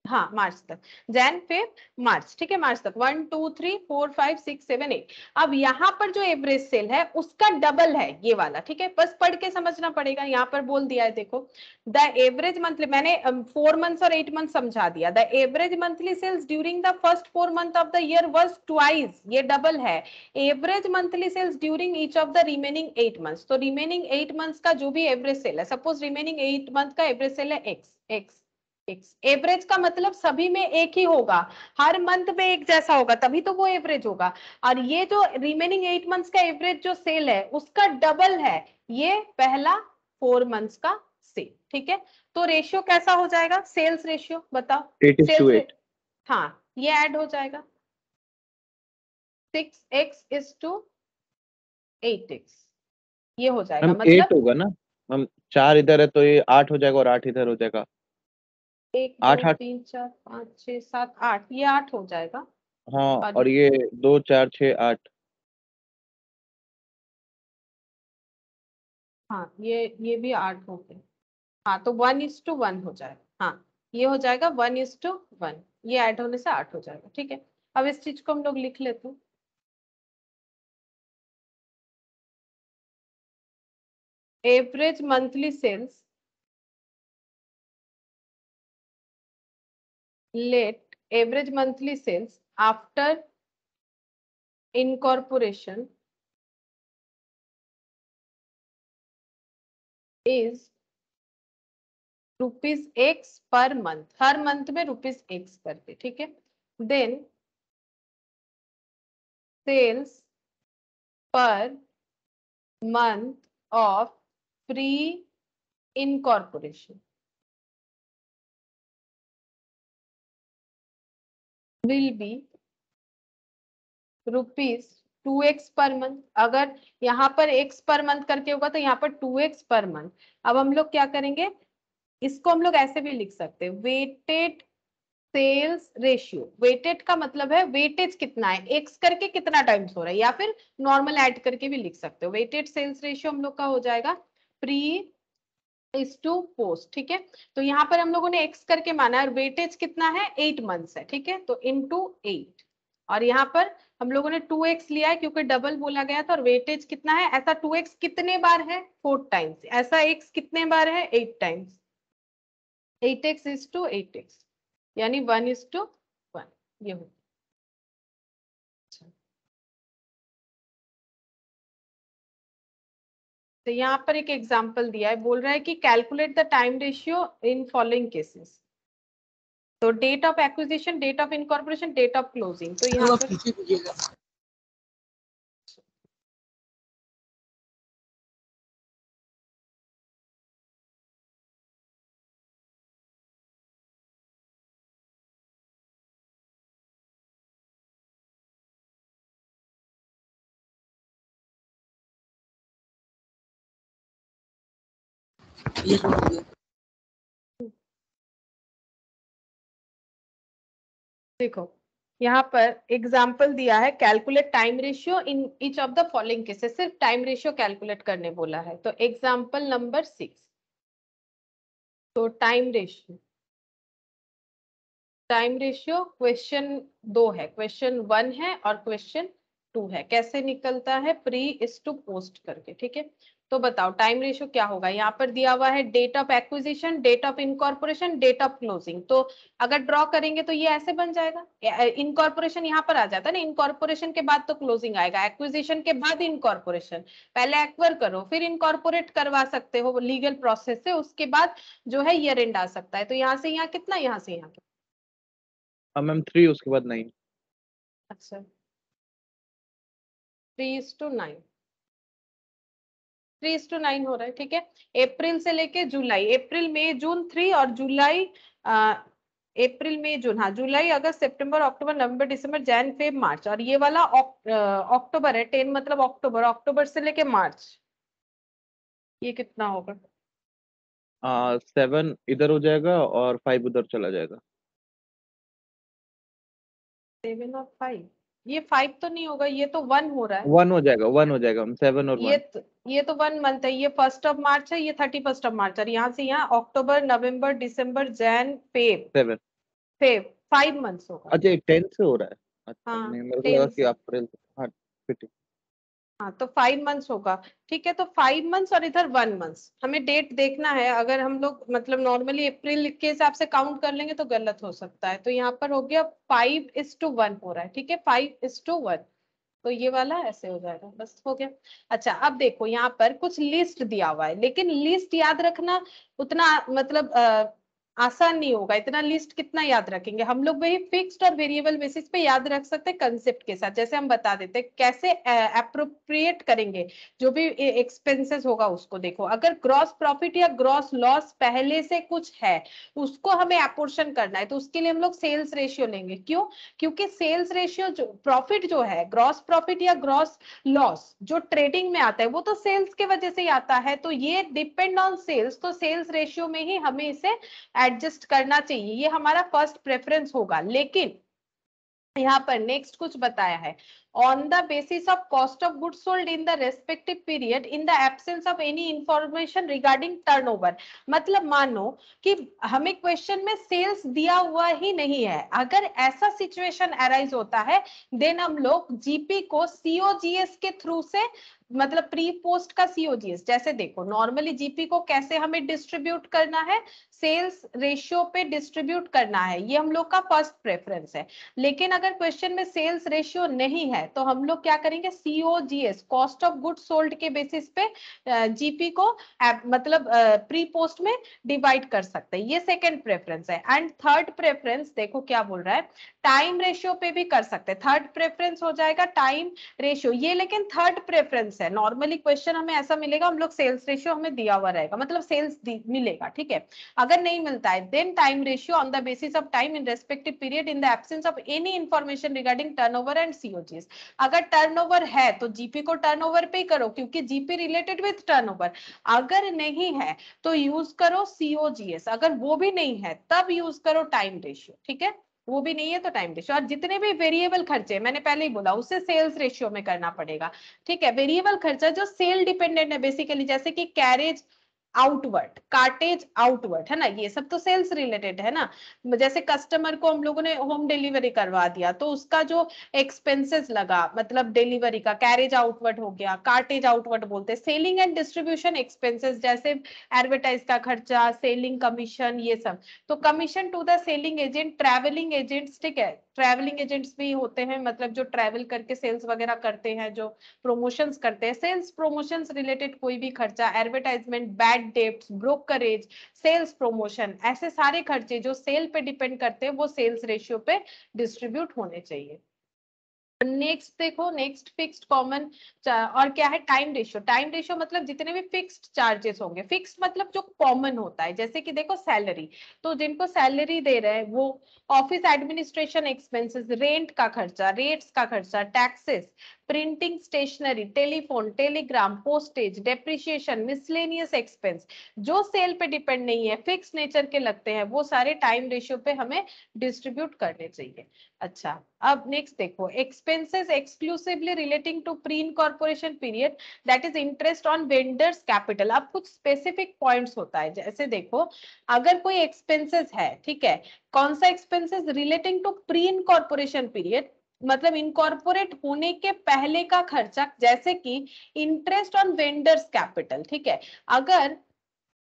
S1: हाँ मार्च तक, जैन फेब मार्च, ठीक है, मार्च तक 1 2 3 4 5 6 7 8। अब यहाँ पर जो एवरेज सेल है उसका डबल है ये वाला, ठीक है, बस पढ़ के समझना पड़ेगा। यहाँ पर बोल दिया है देखो, द एवरेज मंथली, मैंने 4 मंथ्स और 8 मंथ समझा दिया। The average monthly sales during the first 4 month of the year was twice, ये डबल है, average monthly sales during each of the remaining 8 months. तो रिमेनिंग 8 मंथ्स का जो भी एवरेज सेल है, सपोज रिमेनिंग 8 मंथ का एवरेज सेल है X, average का मतलब सभी में एक ही होगा, हर मंथ में एक जैसा होगा, तभी तो वो एवरेज होगा। और ये जो रिमेनिंग 8 मंथ्स का एवरेज जो सेल है उसका डबल है, ये पहला 4 मंथ्स का सेल, ठीक है। तो रेशियो कैसा हो जाएगा, सेल्स रेशियो बताओ,
S3: 8:8।
S1: हाँ ये ऐड हो जाएगा 6x:8x, ये हो जाएगा
S3: मैम 8
S1: मतलब
S3: होगा ना मैम, 4 इधर है तो ये 8 हो जाएगा और 8 इधर हो जाएगा।
S1: 1 2
S3: 8 8।
S1: 3 4 5 6 7 8, ये 8 हो जाएगा।
S3: हाँ
S1: और
S3: और ये 2 4 6 8।
S1: हाँ ये भी 8 हो गए, हाँ तो 1:1 हो जाएगा, हाँ ये हो जाएगा 1:1, ये ऐड होने से 8 हो जाएगा, ठीक है। अब इस चीज को हम लोग लिख लेते हैं, average monthly sales let average monthly sales after incorporation is ₹X per month, हर मंथ में ₹X करके, ठीक है। Then sales per month of pre incorporation will be ₹2x per month. अगर यहाँ पर x पर मंथ करके होगा तो यहाँ पर 2x पर मंथ। अब हम लोग क्या करेंगे, इसको हम लोग ऐसे भी लिख सकते हैं, वेटेड सेल्स रेशियो। वेटेड का मतलब है वेटेज कितना है, एक्स करके कितना टाइम्स हो रहा है, या फिर नॉर्मल ऐड करके भी लिख सकते हो। वेटेड सेल्स रेशियो हम लोग का हो जाएगा प्री इज टू पोस्ट, ठीक है। तो यहाँ पर हम लोगों ने एक्स करके माना है, वेटेज कितना है 8 मंथ्स है, ठीक है, तो इनटू 8। और यहाँ पर हम लोगों ने 2x लिया है क्योंकि डबल बोला गया था, और वेटेज कितना है, ऐसा 2x कितने बार है 4 टाइम्स, ऐसा x कितने बार है 8 times, 8x is to 8x, यानी 1:1 ये हो। तो यहाँ पर एक एग्जांपल दिया है, बोल रहा है कि calculate the time ratio in following cases. तो date of acquisition, date of incorporation, date of closing. तो यहाँ पर
S2: पीछे कीजिएगा। ये हो गया।
S1: देखो यहाँ पर एग्जाम्पल दिया है, calculate time ratio in each of the following cases, सिर्फ टाइम रेशियो कैलकुलेट करने बोला है। तो एग्जाम्पल नंबर 6, तो टाइम रेशियो क्वेश्चन 2 है, क्वेश्चन 1 है और क्वेश्चन 2 है, कैसे निकलता है प्री इज टू पोस्ट करके, ठीक है। तो बताओ टाइम रेशियो क्या होगा, यहाँ पर दिया हुआ है date of acquisition, date of incorporation, date of closing. तो अगर ड्रॉ करेंगे तो ये ऐसे बन जाएगा, इनकॉर्पोरेशन यहाँ पर आ जाता है ना, इनकॉर्पोरेशन के बाद तो क्लोजिंग आएगा, एक्विजिशन के बाद इनकॉर्पोरेशन, पहले एक्वायर करो फिर इनकॉर्पोरेट करवा सकते हो लीगल प्रोसेस से, उसके बाद जो है ईयर एंड आ सकता है। तो यहाँ से यहाँ कितना, यहाँ से यहाँ,
S3: मैम 3 उसके बाद 9।
S1: अच्छा 3:9, 3:9 हो रहा है, ठीक है। अप्रैल से लेके जुलाई, अप्रैल मई जून 3 और जुलाई अप्रैल मई जून, हाँ जुलाई अगस्त सितंबर अक्टूबर नवंबर दिसंबर जैन फेब मार्च, और ये वाला अक्टूबर है, 10 मतलब अक्टूबर, अक्टूबर से लेके मार्च, ये कितना होगा
S3: 7 इधर हो जाएगा और 5 उधर चला जाएगा।
S1: 7 और 5, ये 5 तो नहीं होगा, ये तो 1 हो रहा है,
S3: 1 हो जाएगा, 1 हो जाएगा हम, 7 और 1।
S1: ये तो 1 मंथ है, ये 1 मार्च है, ये 31 मार्च, और यहाँ से यहाँ अक्टूबर नवंबर दिसंबर जैन फेब,
S3: 7
S1: 5 मंथ्स होगा।
S3: अच्छा, ये 10 से हो रहा है? अच्छा,
S1: हाँ
S3: नहीं मेरे को लगा
S1: 10
S3: कि
S1: से।
S3: अप्रैल। हाँ फिर ठीक।
S1: हाँ तो 5 मंथ्स होगा। ठीक है, तो 5 मंथ्स और इधर 1 मंथ्स हमें डेट देखना है। अगर हम लोग मतलब नॉर्मली अप्रैल के हिसाब से काउंट कर लेंगे तो गलत हो सकता है। तो यहाँ पर हो गया 5:1 हो रहा है। ठीक है, 5:1, तो ये वाला ऐसे हो जाएगा, बस हो गया। अच्छा अब देखो यहाँ पर कुछ लिस्ट दिया हुआ है, लेकिन लिस्ट याद रखना उतना मतलब आसान नहीं होगा। इतना लिस्ट कितना याद रखेंगे हम लोग? वही फिक्स्ड और वेरिएबल बेसिस पे याद रख सकते हैं कंसेप्ट के साथ। जैसे हम बता देते हैं कैसे अप्रोप्रिएट करेंगे जो भी एक्सपेंसेस होगा उसको। देखो अगर ग्रॉस प्रॉफिट या ग्रॉस लॉस पहले से कुछ है उसको हमें अपोर्शन करना है, तो उसके लिए हम लोग सेल्स रेशियो लेंगे। क्यों? क्योंकि सेल्स रेशियो जो प्रॉफिट जो है, ग्रॉस प्रॉफिट या ग्रॉस लॉस जो ट्रेडिंग में आता है वो तो सेल्स के वजह से ही आता है, तो ये डिपेंड ऑन सेल्स। तो सेल्स रेशियो में ही हमें इसे एडजस्ट करना चाहिए, ये हमारा फर्स्ट प्रेफरेंस होगा। लेकिन यहाँ पर नेक्स्ट कुछ बताया है, on the basis of cost of good sold in the respective period in the absence of any information regarding turnover. मतलब मानो कि हमें क्वेश्चन में सेल्स दिया हुआ ही नहीं है, अगर ऐसा सिचुएशन अराइज होता है देन हम लोग जीपी को सीओजीएस के थ्रू से मतलब प्री पोस्ट का सीओजीएस। जैसे देखो नॉर्मली जीपी को कैसे हमें डिस्ट्रीब्यूट करना है, सेल्स रेशियो पे डिस्ट्रीब्यूट करना है, ये हम लोग का फर्स्ट प्रेफरेंस है। लेकिन अगर क्वेश्चन में सेल्स रेशियो नहीं है तो हम लोग क्या करेंगे, COGS cost of good sold के बेसिस पे जीपी को मतलब प्री पोस्ट में डिवाइड कर सकते हैं, ये सेकंड प्रेफरेंस है। एंड थर्ड प्रेफरेंस देखो क्या बोल रहा है, टाइम रेशियो पे भी कर सकते हैं। थर्ड प्रेफरेंस हो जाएगा टाइम रेशियो, ये लेकिन थर्ड प्रेफरेंस है। नॉर्मली क्वेश्चन हमें ऐसा मिलेगा, हम लोग सेल्स रेशियो हमें दिया हुआ रहेगा, मतलब सेल्स मिलेगा। ठीक है, अगर नहीं मिलता है then time ratio on the basis of time in respective period in the absence of any information regarding turnover and COGS. अगर टर्नओवर है तो जीपी को टर्नओवर पे ही करो क्योंकि जीपी रिलेटेड विद टर्नओवर। अगर नहीं है तो यूज करो सीओजीएस, अगर वो भी नहीं है तब यूज करो टाइम रेशियो। ठीक है, वो भी नहीं है तो टाइम रेशियो। और जितने भी वेरिएबल खर्चे मैंने पहले ही बोला उसे सेल्स रेशियो में करना पड़ेगा। ठीक है, वेरिएबल खर्चा जो सेल डिपेंडेंट है बेसिकली, जैसे कि कैरेज आउटवर्ड, कार्टेज आउटवर्ड, है ना, ये सब तो सेल्स रिलेटेड है ना। जैसे कस्टमर को हम लोगों ने होम डिलीवरी करवा दिया तो उसका जो एक्सपेंसेस लगा मतलब डिलीवरी का, कैरेज आउटवर्ड हो गया, कार्टेज आउटवर्ड बोलते हैं। सेलिंग एंड डिस्ट्रीब्यूशन एक्सपेंसेस जैसे एडवर्टाइज का खर्चा, सेलिंग कमीशन, ये सब। तो commission to the selling agent, travelling agents, ठीक है, ट्रैवलिंग एजेंट्स भी होते हैं मतलब जो ट्रैवल करके सेल्स वगैरह करते हैं, जो प्रमोशंस करते हैं, सेल्स प्रमोशंस रिलेटेड कोई भी खर्चा, advertisement, bad debts, brokerage, sales promotion, ऐसे सारे खर्चे जो सेल पे डिपेंड करते हैं वो सेल्स रेशियो पे डिस्ट्रीब्यूट होने चाहिए। नेक्स्ट देखो, नेक्स्ट फिक्स्ड कॉमन और क्या है, टाइम रेशियो। टाइम रेशियो मतलब जितने भी फिक्स्ड चार्जेस होंगे, फिक्स्ड मतलब जो कॉमन होता है, जैसे कि देखो सैलरी, तो जिनको सैलरी दे रहे हैं वो ऑफिस एडमिनिस्ट्रेशन एक्सपेंसेस, रेंट का खर्चा, रेट्स का खर्चा, taxes, printing stationery, telephone, telegram, postage, depreciation, miscellaneous expense जो सेल पे डिपेंड नहीं है, फिक्स नेचर के लगते हैं, वो सारे टाइम रेशियो पे हमें डिस्ट्रीब्यूट करने चाहिए। अच्छा अब नेक्स्ट देखो, expenses exclusively relating to pre incorporation period that is interest on vendors capital. अब कुछ स्पेसिफिक पॉइंट्स होता है, जैसे देखो अगर कोई एक्सपेंसेस है, ठीक है, कौन सा expenses relating to pre incorporation period मतलब इनकॉर्पोरेट होने के पहले का खर्चा, जैसे कि इंटरेस्ट ऑन वेंडर्स कैपिटल। ठीक है, अगर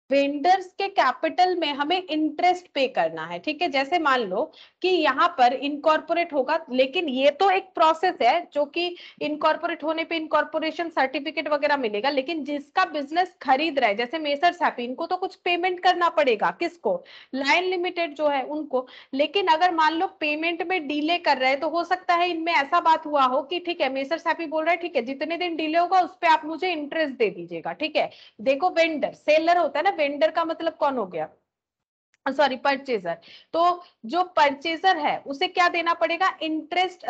S1: वेंडर्स के कैपिटल में हमें इंटरेस्ट पे करना है, ठीक है, जैसे मान लो कि यहाँ पर इनकॉर्पोरेट होगा, लेकिन ये तो एक प्रोसेस है जो कि इनकॉर्पोरेट होने पे इनकॉर्पोरेशन सर्टिफिकेट वगैरह मिलेगा, लेकिन जिसका बिजनेस खरीद रहा है जैसे मेसर्स हैप्पी, इनको तो कुछ पेमेंट करना पड़ेगा, किसको, लाइन लिमिटेड जो है उनको। लेकिन अगर मान लो पेमेंट में डिले कर रहे हैं तो हो सकता है इनमें ऐसा बात हुआ हो कि ठीक है मेसर्स हैप्पी बोल रहा है ठीक है जितने दिन डिले होगा उस पर आप मुझे इंटरेस्ट दे दीजिएगा। ठीक है, देखो वेंडर, सेलर होता है ना, वेंडर का मतलब कौन हो गया, सॉरी परचेजर। तो जो परचेजर है उसे क्या देना पड़ेगा, इंटरेस्ट,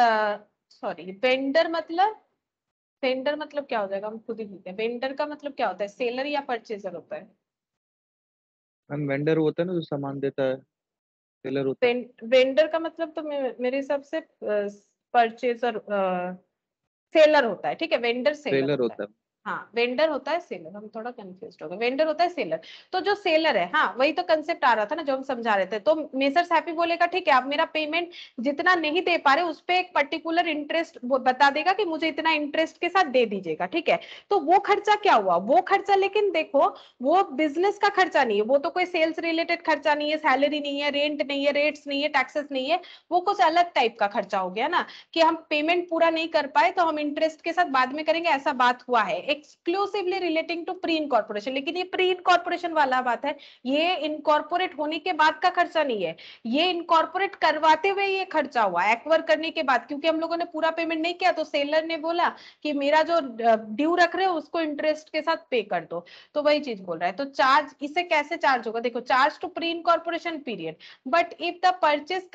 S1: सॉरी वेंडर मतलब क्या हो जाएगा, हम खुद ही भूलते हैं, वेंडर का मतलब क्या होता है, सेलर या परचेजर होता है?
S3: मैम वेंडर होता है ना जो सामान देता है, सेलर होता है।
S1: वेंडर का मतलब तो मेरे हिसाब से परचेजर, सेलर होता है। ठीक है, वेंडर सेलर
S3: सेलर
S1: होता है।
S3: होता है।
S1: हाँ वेंडर होता है सेलर, हम थोड़ा कंफ्यूज हो गए, वेंडर होता है सेलर। तो जो सेलर है, हाँ वही तो कंसेप्ट आ रहा था ना जो हम समझा रहे थे। तो मेसर्स हैप्पी बोलेगा ठीक है आप मेरा पेमेंट जितना नहीं दे पा रहे उस पे एक पर्टिकुलर इंटरेस्ट बता देगा कि मुझे इतना इंटरेस्ट के साथ दे दीजिएगा, ठीक है। तो वो खर्चा क्या हुआ, वो खर्चा लेकिन देखो वो बिजनेस का खर्चा नहीं है, वो तो कोई सेल्स रिलेटेड खर्चा नहीं है, सैलरी नहीं है, रेंट नहीं है, रेट्स नहीं है, टैक्सेस नहीं है, वो कुछ अलग टाइप का खर्चा हो गया ना, कि हम पेमेंट पूरा नहीं कर पाए तो हम इंटरेस्ट के साथ बाद में करेंगे, ऐसा बात हुआ है exclusively relating to pre incorporation. लेकिन ये प्री इनकॉर्पोरेशन वाला बात है, ये इनकॉर्पोरेट होने के बाद का खर्चा नहीं है, ये इनकॉर्पोरेट करवाते हुए ये खर्चा हुआ एक्वायर करने के बाद, क्योंकि हम लोगों ने पूरा पेमेंट नहीं किया तो सेलर ने बोला कि मेरा जो ड्यू रख रहे हो उसको इंटरेस्ट के साथ पे कर दो। तो वही चीज बोल रहा है। तो चार्ज इसे कैसे चार्ज होगा, देखो charge to pre incorporation period, but if the purchase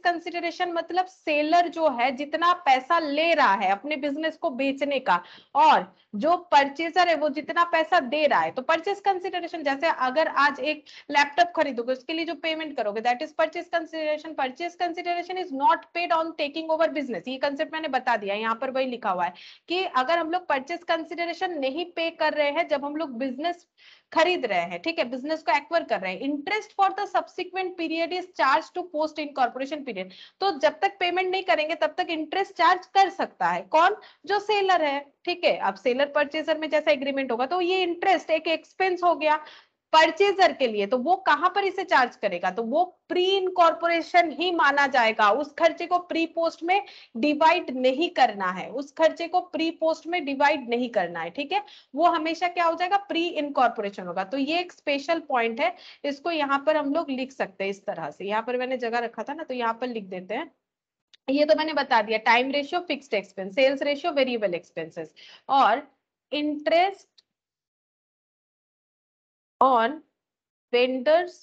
S1: consideration मतलब सेलर जो है जितना पैसा ले रहा है अपने बिजनेस को बेचने का, और जो परचेजर है वो जितना पैसा दे रहा है, तो परचेज कंसिडरेशन जैसे अगर आज एक लैपटॉप खरीदोगे उसके लिए जो पेमेंट करोगे that is purchase consideration. Purchase consideration is not paid on taking over business, ये कंसेप्ट मैंने बता दिया, यहाँ पर वही लिखा हुआ है कि अगर हम लोग परचेज कंसिडरेशन नहीं पे कर रहे हैं जब हम लोग बिजनेस खरीद रहे हैं, ठीक है, बिजनेस को एक्वायर कर रहे हैं, interest for the subsequent period is charge to post incorporation period. तो जब तक पेमेंट नहीं करेंगे तब तक इंटरेस्ट चार्ज कर सकता है कौन, जो सेलर है, ठीक है। अब सेलर परचेजर में जैसा एग्रीमेंट होगा तो ये इंटरेस्ट एक एक्सपेंस हो गया परचेजर के लिए, तो वो कहां पर इसे चार्ज करेगा, तो वो प्री इनकॉर्पोरेशन ही माना जाएगा। उस खर्चे को प्री पोस्ट में डिवाइड नहीं करना है, उस खर्चे को प्री पोस्ट में डिवाइड नहीं करना है, ठीक है। वो हमेशा क्या हो जाएगा, प्री इनकॉर्पोरेशन होगा। तो ये एक स्पेशल पॉइंट है, इसको यहाँ पर हम लोग लिख सकते हैं इस तरह से, यहाँ पर मैंने जगह रखा था ना तो यहाँ पर लिख देते हैं। ये तो मैंने बता दिया, time ratio fixed expense, sales ratio variable expenses, और इंटरेस्ट ऑन वेंडर्स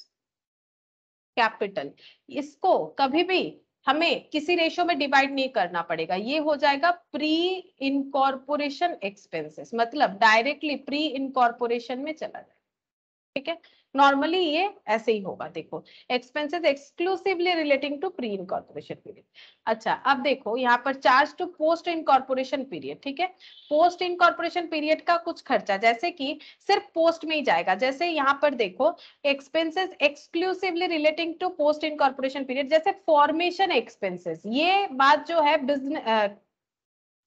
S1: कैपिटल, इसको कभी भी हमें किसी रेशियो में डिवाइड नहीं करना पड़ेगा, ये हो जाएगा प्री इनकॉर्पोरेशन एक्सपेंसेस, मतलब डायरेक्टली प्री इनकॉर्पोरेशन में चला जाएगा, ठीक है। नॉर्मली ये ऐसे ही होगा, देखो expenses exclusively relating to pre incorporation period. अच्छा अब देखो यहाँ पर charge to post incorporation period, ठीक है। पोस्ट इनकॉर्पोरेशन पीरियड का कुछ खर्चा जैसे कि सिर्फ पोस्ट में ही जाएगा, जैसे यहाँ पर देखो expenses exclusively relating to post incorporation period, जैसे फॉर्मेशन एक्सपेंसेस, ये बात जो है बिजनेस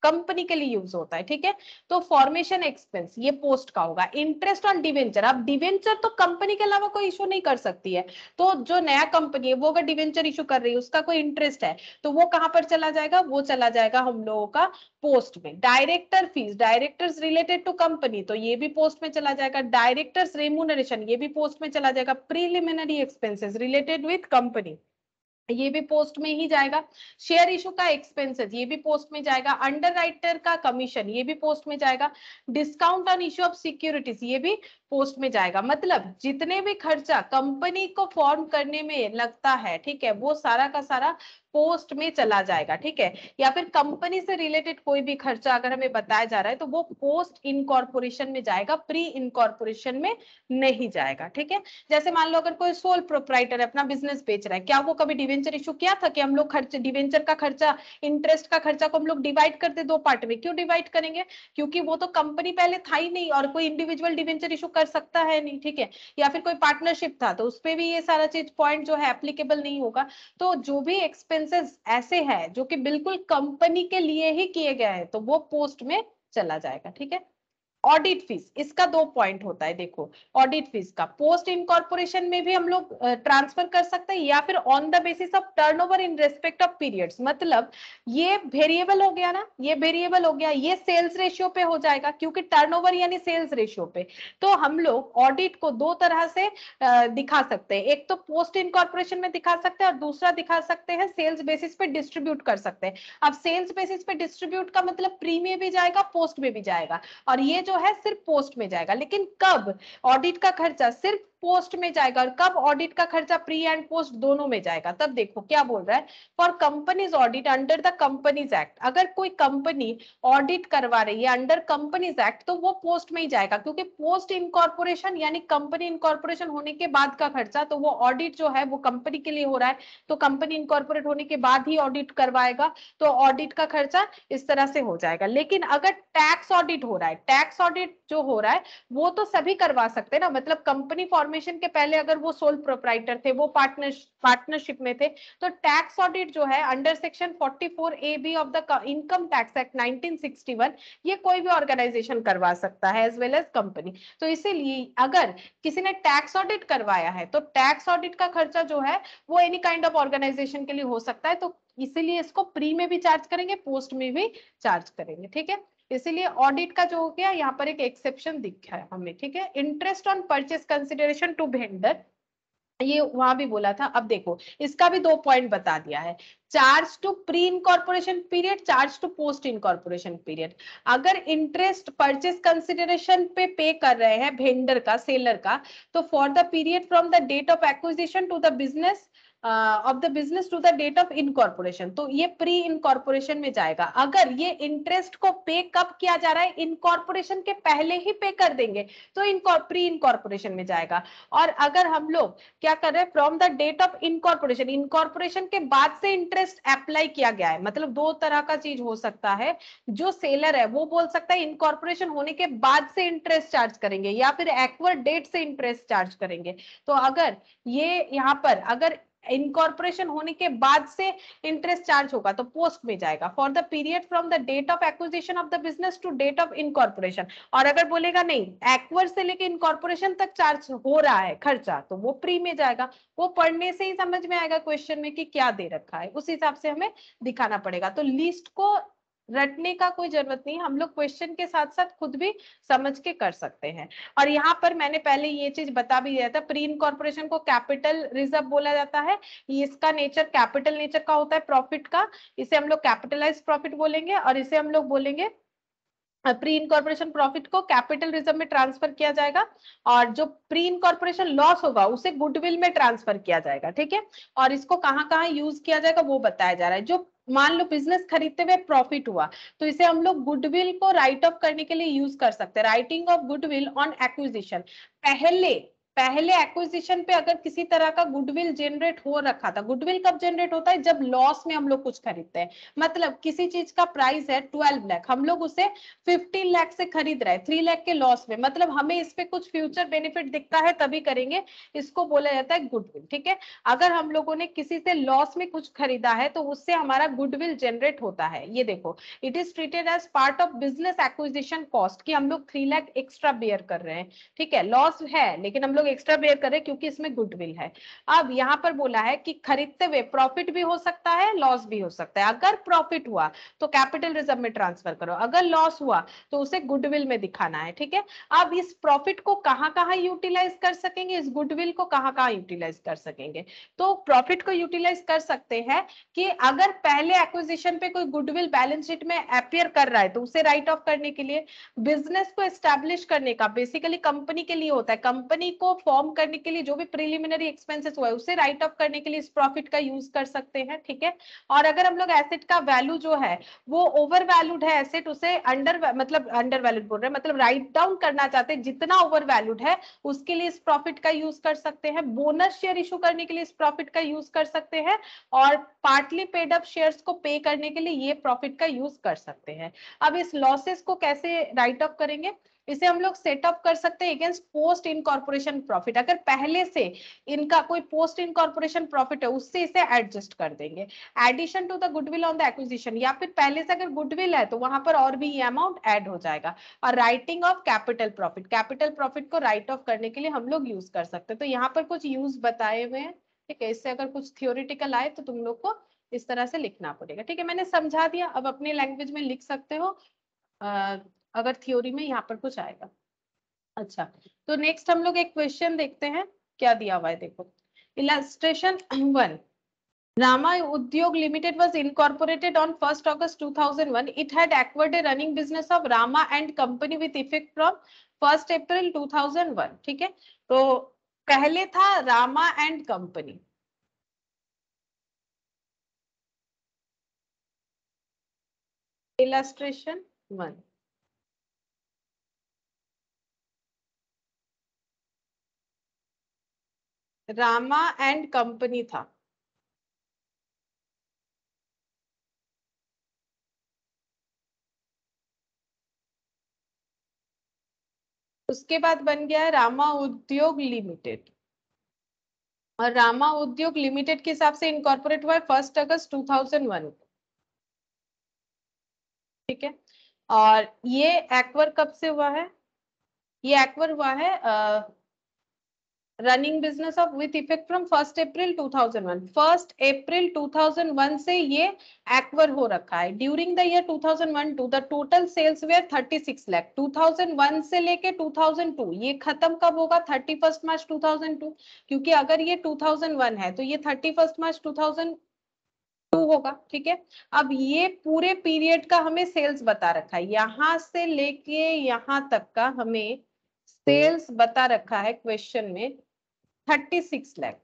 S1: कंपनी के लिए यूज होता है, ठीक है। तो फॉर्मेशन एक्सपेंस ये पोस्ट का होगा। इंटरेस्ट ऑन डिवेंचर, अब डिवेंचर तो कंपनी के अलावा कोई इशू नहीं कर सकती है, तो जो नया कंपनी है वो अगर डिवेंचर इशू कर रही है उसका कोई इंटरेस्ट है तो वो कहां पर चला जाएगा, वो चला जाएगा हम लोगों का पोस्ट में। Director fees, directors related to company, तो ये भी पोस्ट में चला जाएगा। डायरेक्टर्स रेम्यूनरेशन ये भी पोस्ट में चला जाएगा। Preliminary expenses related with company ये भी पोस्ट में ही जाएगा। शेयर इशू का एक्सपेंसेस ये भी पोस्ट में जाएगा। अंडर राइटर का कमीशन ये भी पोस्ट में जाएगा। Discount on issue of securities ये भी पोस्ट में जाएगा। मतलब जितने भी खर्चा कंपनी को फॉर्म करने में लगता है, ठीक है, वो सारा का सारा पोस्ट में चला जाएगा, ठीक है। या फिर कंपनी से रिलेटेड कोई भी खर्चा अगर हमें बताया जा रहा है तो वो पोस्ट इनकॉर्पोरेशन में जाएगा, प्री इनकॉर्पोरेशन में नहीं जाएगा, ठीक है। जैसे मान लो अगर कोई सोल प्रोप्राइटर अपना बिजनेस बेच रहा है, क्या वो कभी डिवेंचर इशू किया था कि हम लोग खर्च डिवेंचर का खर्चा इंटरेस्ट का खर्चा को हम लोग डिवाइड करते दो पार्ट में, क्यों डिवाइड करेंगे, क्योंकि वो तो कंपनी पहले था ही नहीं और कोई इंडिविजुअल डिवेंचर इशू कर सकता है नहीं, ठीक है। या फिर कोई पार्टनरशिप था तो उसपे भी ये सारा चीज पॉइंट जो है एप्लीकेबल नहीं होगा। तो जो भी एक्सपेंसेस ऐसे है जो कि बिल्कुल कंपनी के लिए ही किए गए हैं तो वो पोस्ट में चला जाएगा, ठीक है। ऑडिट फीस, इसका 2 पॉइंट होता है, देखो ऑडिट फीस का पोस्ट इनकॉर्पोरेशन में भी हम लोग ट्रांसफर कर सकते हैं या फिर on the basis of turnover in respect of periods. मतलब ये वेरिएबल हो गया ना, ये वेरिएबल हो गया, ये सेल्स रेशियो पे हो जाएगा क्योंकि टर्नओवर यानी सेल्स रेशियो पे। तो हम लोग ऑडिट को 2 तरह से दिखा सकते हैं, एक तो पोस्ट इनकॉर्पोरेशन में दिखा सकते हैं और दूसरा दिखा सकते हैं सेल्स बेसिस पे डिस्ट्रीब्यूट कर सकते हैं। अब सेल्स बेसिस पे डिस्ट्रीब्यूट का मतलब प्री में भी जाएगा पोस्ट में भी जाएगा, और ये जो है सिर्फ पोस्ट में जाएगा। लेकिन कब ऑडिट का खर्चा सिर्फ पोस्ट में जाएगा। और कब ऑडिट का खर्चा प्री एंड पोस्ट दोनों में जाएगा? तब देखो क्या बोल रहा है, for companies audit under the companies act. अगर कोई कंपनी ऑडिट करवा रही है अंडर कंपनीज एक्ट तो वो पोस्ट में ही जाएगा, क्योंकि पोस्ट इनकॉर्पोरेशन यानी कंपनी इनकॉर्पोरेशन होने के बाद का खर्चा, तो वो ऑडिट जो है वो कंपनी के लिए हो रहा है, तो कंपनी इनकॉर्पोरेट होने के बाद ही ऑडिट करवाएगा, तो ऑडिट का खर्चा इस तरह से हो जाएगा। लेकिन अगर टैक्स ऑडिट हो रहा है, टैक्स ऑडिट जो हो रहा है वो तो सभी करवा सकते हैं ना, मतलब कंपनी फॉर्मेशन के पहले अगर वो सोल प्रोप्राइटर थे, वो पार्टनरशिप में थे, तो टैक्स ऑडिट जो है under section 44AB of the income tax act 1961 ये कोई भी ऑर्गेनाइजेशन करवा सकता है एज वेल एज कंपनी। तो इसीलिए अगर किसी ने टैक्स ऑडिट करवाया है तो टैक्स ऑडिट का खर्चा जो है वो एनी काइंड ऑफ ऑर्गेनाइजेशन के लिए हो सकता है, तो इसीलिए इसको प्री में भी चार्ज करेंगे, पोस्ट में भी चार्ज करेंगे। ठीक है, इसीलिए ऑडिट का जो हो गया यहाँ पर एक एक्सेप्शन दिखा है हमें। ठीक है, interest on purchase consideration to vendor, ये वहां भी बोला था। अब देखो इसका भी 2 पॉइंट बता दिया है, charge to pre incorporation period, charge to post incorporation period. अगर इंटरेस्ट परचेस कंसिडरेशन पे कर रहे हैं वेंडर का, सेलर का, तो for the period from the date of acquisition to the business of the business to the date of incorporation, तो ये pre incorporation में जाएगा। अगर ये इंटरेस्ट को पे कब किया जा रहा है, इनकॉर्पोरेशन के पहले ही पे कर देंगे तो प्री इनकॉर्पोरेशन में जाएगा। और अगर हम लोग क्या कर रहे हैं, from the date of incorporation, incorporation के बाद से इंटरेस्ट अप्लाई किया गया है, मतलब 2 तरह का चीज हो सकता है। जो सेलर है वो बोल सकता है इनकॉर्पोरेशन होने के बाद से इंटरेस्ट चार्ज करेंगे, या फिर एक्वर्ड डेट से इंटरेस्ट चार्ज करेंगे। तो अगर ये यहाँ पर अगर इनकॉर्पोरेशन होने के बाद से इंटरेस्ट चार्ज होगा तो पोस्ट में जाएगा, for the period from the date of acquisition of the business to date of incorporation. और अगर बोलेगा नहीं एक्वर्ड से लेके इनकॉर्पोरेशन तक चार्ज हो रहा है खर्चा, तो वो प्री में जाएगा। वो पढ़ने से ही समझ में आएगा क्वेश्चन में कि क्या दे रखा है, उस हिसाब से हमें दिखाना पड़ेगा। तो लिस्ट को रटने का कोई जरूरत नहीं, हम लोग क्वेश्चन के साथ साथ खुद भी समझ के कर सकते हैं। और यहाँ पर मैंने पहले ये चीज बता भी दिया था, प्री इनकॉर्पोरेशन को कैपिटल रिजर्व बोला जाता है। इसका नेचर कैपिटल नेचर का होता है प्रॉफिट का, इसे हम लोग कैपिटलाइज प्रॉफिट बोलेंगे, और इसे हम लोग बोलेंगे प्री इनकॉर्पोरेशन प्रॉफिट को कैपिटल रिजर्व में ट्रांसफर किया जाएगा, और जो प्री इनकॉर्पोरेशन लॉस होगा उसे गुडविल में ट्रांसफर किया जाएगा। ठीक है, और इसको कहाँ यूज किया जाएगा वो बताया जा रहा है। जो मान लो बिजनेस खरीदते हुए प्रॉफिट हुआ तो इसे हम लोग गुडविल को राइट ऑफ करने के लिए यूज कर सकते हैं। Writing of goodwill on acquisition, पहले एक्विजिशन पे अगर किसी तरह का गुडविल जनरेट हो रखा था, गुडविल कब जनरेट होता है, जब लॉस में हम लोग कुछ खरीदते हैं। मतलब किसी चीज का प्राइस है 12 लाख, हम लोग उसे 15 लाख से खरीद रहे हैं 3 लाख के लॉस में, मतलब हमें इस पे कुछ फ्यूचर बेनिफिट दिखता है तभी करेंगे, इसको बोला जाता है गुडविल। ठीक है, अगर हम लोगों ने किसी से लॉस में कुछ खरीदा है तो उससे हमारा गुडविल जनरेट होता है। ये देखो, it is treated as part of business acquisition cost, कि हम लोग 3 लाख एक्स्ट्रा बेयर कर रहे हैं। ठीक है, लॉस है लेकिन हम लोग एक्स्ट्रा बेयर कर रहे हैं क्योंकि इसमें गुडविल है। अब यहाँ पर बोला है कि खरीदते हुए प्रॉफिट भी हो सकता है, लॉस भी हो सकता है। अगर प्रॉफिट हुआ तो कैपिटल रिजर्व में ट्रांसफर करो, अगर लॉस हुआ तो उसे गुडविल में दिखाना है। ठीक है, अब इस प्रॉफिट को कहाँ यूटिलाइज कर सकेंगे, इस गुडविल को कहाँ यूटिलाइज कर सकेंगे, तो प्रॉफिट को यूटिलाइज कर सकते हैं कि अगर पहले एक्विजिशन पे कोई गुडविल बैलेंस शीट में अपियर कर रहा है तो उसे राइट ऑफ करने के लिए, बिजनेस को एस्टैब्लिश करने का, बेसिकली कंपनी के लिए होता है, कंपनी को फॉर्म करने के लिए जो भी प्रिलिमिनरी एक्सपेंसेस हुआ है उसे राइट ऑफ करने के लिए इस प्रॉफिट का यूज कर सकते हैं। ठीक है, और अगर हम लोग एसेट का वैल्यू जो है वो ओवर वैल्यूड है एसेट, उसे अंडर वैल्यूड बोल रहे हैं, मतलब राइट डाउन करना चाहते हैं जितना ओवर वैल्यूड है उसके लिए इस प्रॉफिट का यूज कर सकते हैं। बोनस शेयर इशू करने के लिए इस प्रॉफिट का यूज कर सकते हैं, और पार्टली पेड अप शेयर्स को पे करने के लिए ये प्रॉफिट का यूज कर सकते हैं। अब इस लॉसेस को कैसे राइट ऑफ करेंगे, इसे हम लोग सेट अप कर सकते हैं अगेंस्ट पोस्ट इनकॉर्पोरेशन प्रॉफिट। अगर पहले से इनका कोई पोस्ट इनकॉर्पोरेशन प्रॉफिट है उससे इसे एडजस्ट कर देंगे, addition to the goodwill on the acquisition, या फिर पहले से अगर गुडविल है तो वहां पर और भी ये अमाउंट ऐड हो जाएगा। और writing of capital profit, capital profit को राइट ऑफ करने के लिए हम लोग यूज कर सकते हैं। तो यहाँ पर कुछ यूज बताए हुए हैं। ठीक है, इससे अगर कुछ थियोरिटिकल आए तो तुम लोग को इस तरह से लिखना पड़ेगा। ठीक है, मैंने समझा दिया, अब अपनी लैंग्वेज में लिख सकते हो अगर थ्योरी में यहाँ पर कुछ आएगा। अच्छा, तो नेक्स्ट हम लोग एक क्वेश्चन देखते हैं क्या दिया हुआ है। देखो, illustration 1, Rama Udyog Limited was incorporated on 1st August 2001. It had acquired a running business of Rama and Company with effect from 1st April 2001. ठीक है, तो पहले था Rama and company, illustration 1। Rama and company था, उसके बाद बन गया है रामा उद्योग लिमिटेड, और रामा उद्योग लिमिटेड के हिसाब से इनकॉर्पोरेट हुआ है 1 अगस्त 2001, ठीक है। और ये एक्वर कब से हुआ है? ये एक्वर हुआ है running business of with effect from 1 अप्रैल 2001। 1 अप्रैल 2001 से ये एक्वर हो रखा है। During the year 2001 to the total sales were 36 lakh. 2001 से लेके 2002, ये खत्म कब होगा? 31 मार्च 2002, क्योंकि अगर ये 2001 है तो ये 31 मार्च 2002 होगा, ठीक है। अब ये पूरे पीरियड का हमें सेल्स बता रखा है, यहां से लेके यहां तक का हमें सेल्स बता रखा है क्वेश्चन में 36 लाख,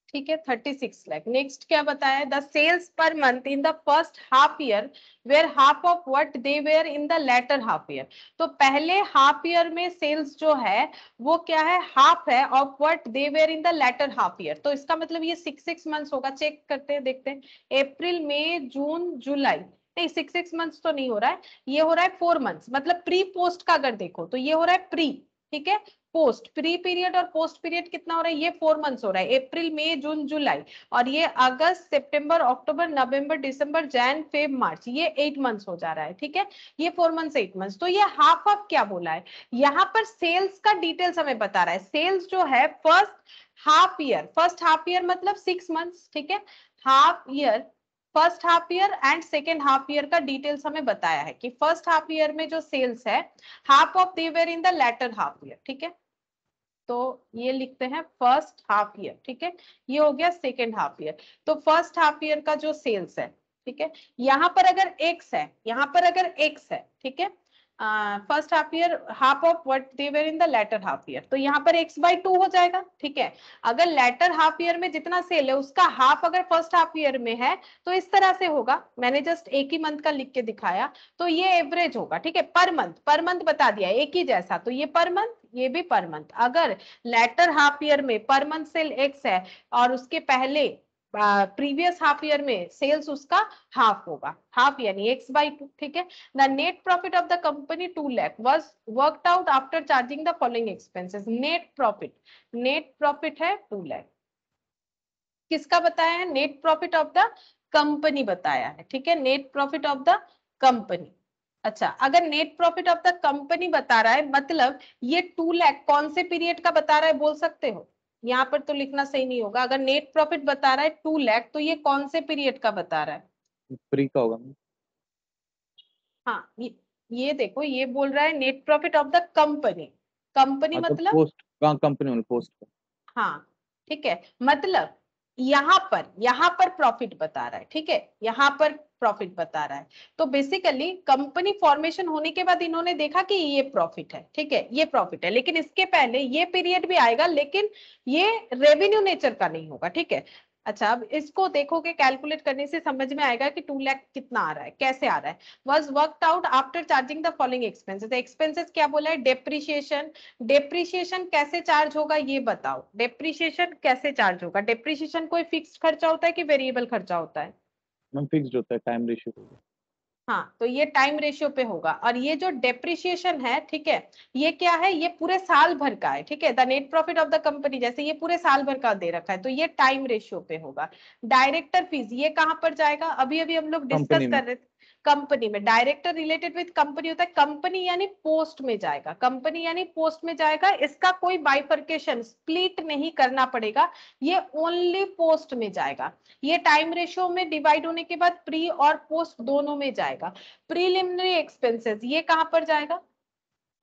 S1: ठीक है, 36 लाख। नेक्स्ट क्या बताया है? The sales per month in the first half year were half of what they were in the latter half year. तो पहले हाफ ईयर में सेल्स जो है वो क्या है? हाफ है of what they were in the latter half year. तो इसका मतलब ये 6 मंथ्स होगा। चेक करते हैं, देखते हैं। अप्रैल, मई, जून, जुलाई, नहीं 6 मंथ्स तो नहीं हो रहा है, ये हो रहा है 4 मंथ्स। मतलब प्री पोस्ट का अगर देखो तो ये हो रहा है प्री, ठीक है। पोस्ट, प्री पीरियड और पोस्ट पीरियड कितना हो रहा है? ये 4 मंथ्स हो रहा है, अप्रैल, मई, जून, जुलाई। और ये अगस्त, सितंबर, अक्टूबर, नवंबर, दिसंबर, जैन, फेब, मार्च, ये 8 मंथ्स हो जा रहा है, ठीक है। ये 4 मंथ्स 8 मंथ्स। तो ये हाफ ऑफ क्या बोला है? यहाँ पर सेल्स का डिटेल्स हमें बता रहा है। सेल्स जो है फर्स्ट हाफ ईयर मतलब 6 मंथ्स, ठीक है। Half year, first half year and second half year का डिटेल्स हमें बताया है कि फर्स्ट हाफ ईयर में जो सेल्स है half of they were in the latter half year, ठीक है। तो ये लिखते हैं फर्स्ट हाफ ईयर, ठीक है। ये हो गया सेकेंड हाफ ईयर। तो फर्स्ट हाफ ईयर का जो सेल्स है, ठीक है, यहां पर अगर एक्स है, यहां पर अगर एक्स है, ठीक है, first half year half of what they were in the latter half year, तो यहाँ पर x/2 हो जाएगा, ठीक है। अगर लेटर हाफ ईयर में जितना सेल है उसका हाफ अगर फर्स्ट हाफ ईयर में है तो इस तरह से होगा। मैंने जस्ट एक ही मंथ का लिख के दिखाया, तो ये एवरेज होगा, ठीक है। पर मंथ बता दिया एक ही जैसा, तो ये पर मंथ, ये भी पर मंथ। अगर लेटर हाफ ईयर में पर मंथ सेल एक्स है और उसके पहले प्रीवियस हाफ ईयर में सेल्स उसका हाफ होगा, हाफ यानी x/2, ठीक है। The net profit of the company 2 lakh was worked out after charging the following expenses. Net profit है 2 लाख। किसका बताया है? Net profit of the company बताया है, ठीक है, net profit of the company. अच्छा, अगर net profit of the company बता रहा है मतलब ये 2 लाख कौन से पीरियड का बता रहा है बोल सकते हो? यहाँ पर तो लिखना सही नहीं होगा। अगर नेट प्रॉफिट बता रहा है 2 लाख तो ये कौन से पीरियड का बता रहा है?
S3: फ्री का होगा।
S1: हाँ, ये देखो, ये बोल रहा है net profit of the company. Company
S3: अच्छा,
S1: मतलब,
S3: पोस्ट कहाँ कंपनी में पोस्ट का?
S1: हाँ ठीक है, मतलब यहाँ पर प्रॉफिट बता रहा है, ठीक है, यहाँ पर प्रॉफिट बता रहा है। तो बेसिकली कंपनी फॉर्मेशन होने के बाद इन्होंने देखा कि ये प्रॉफिट है, ठीक है, ये प्रॉफिट है, लेकिन इसके पहले ये पीरियड भी आएगा, लेकिन ये रेवेन्यू नेचर का नहीं होगा, ठीक है। अच्छा, अब इसको देखोगे, कैलकुलेट करने से समझ में आएगा कि 2 लाख कितना आ रहा है, कैसे आ रहा है। Was worked out after charging the following expenses. Expenses क्या बोला है? डेप्रिसिएशन। डेप्रिसिएशन कैसे चार्ज होगा ये बताओ? डेप्रिसिएशन कैसे चार्ज होगा? डेप्रिसिएशन कोई फिक्स्ड खर्चा होता है कि वेरिएबल खर्चा होता है?
S3: मैम फिक्स्ड होता है, टाइम रेशियो।
S1: हाँ, तो ये टाइम रेशियो पे होगा। और ये जो डेप्रिसिएशन है, ठीक है, ये क्या है? ये पूरे साल भर का है, ठीक है। The net profit of the company, जैसे ये पूरे साल भर का दे रखा है तो ये टाइम रेशियो पे होगा। डायरेक्टर फीस, ये कहां पर जाएगा? अभी अभी हम लोग डिस्कस
S3: कंपनी में।
S1: कर रहे थे, कंपनी में। डायरेक्टर रिलेटेड विद कंपनी होता है, कंपनी यानी पोस्ट में जाएगा, कंपनी यानी पोस्ट में जाएगा। इसका कोई बाइफर्केशन, स्प्लिट नहीं करना पड़ेगा, ये ओनली पोस्ट में जाएगा। ये टाइम रेशियो में डिवाइड होने के बाद प्री और पोस्ट दोनों में जाएगा। प्रीलिमिनरी एक्सपेंसेस, ये कहां पर जाएगा?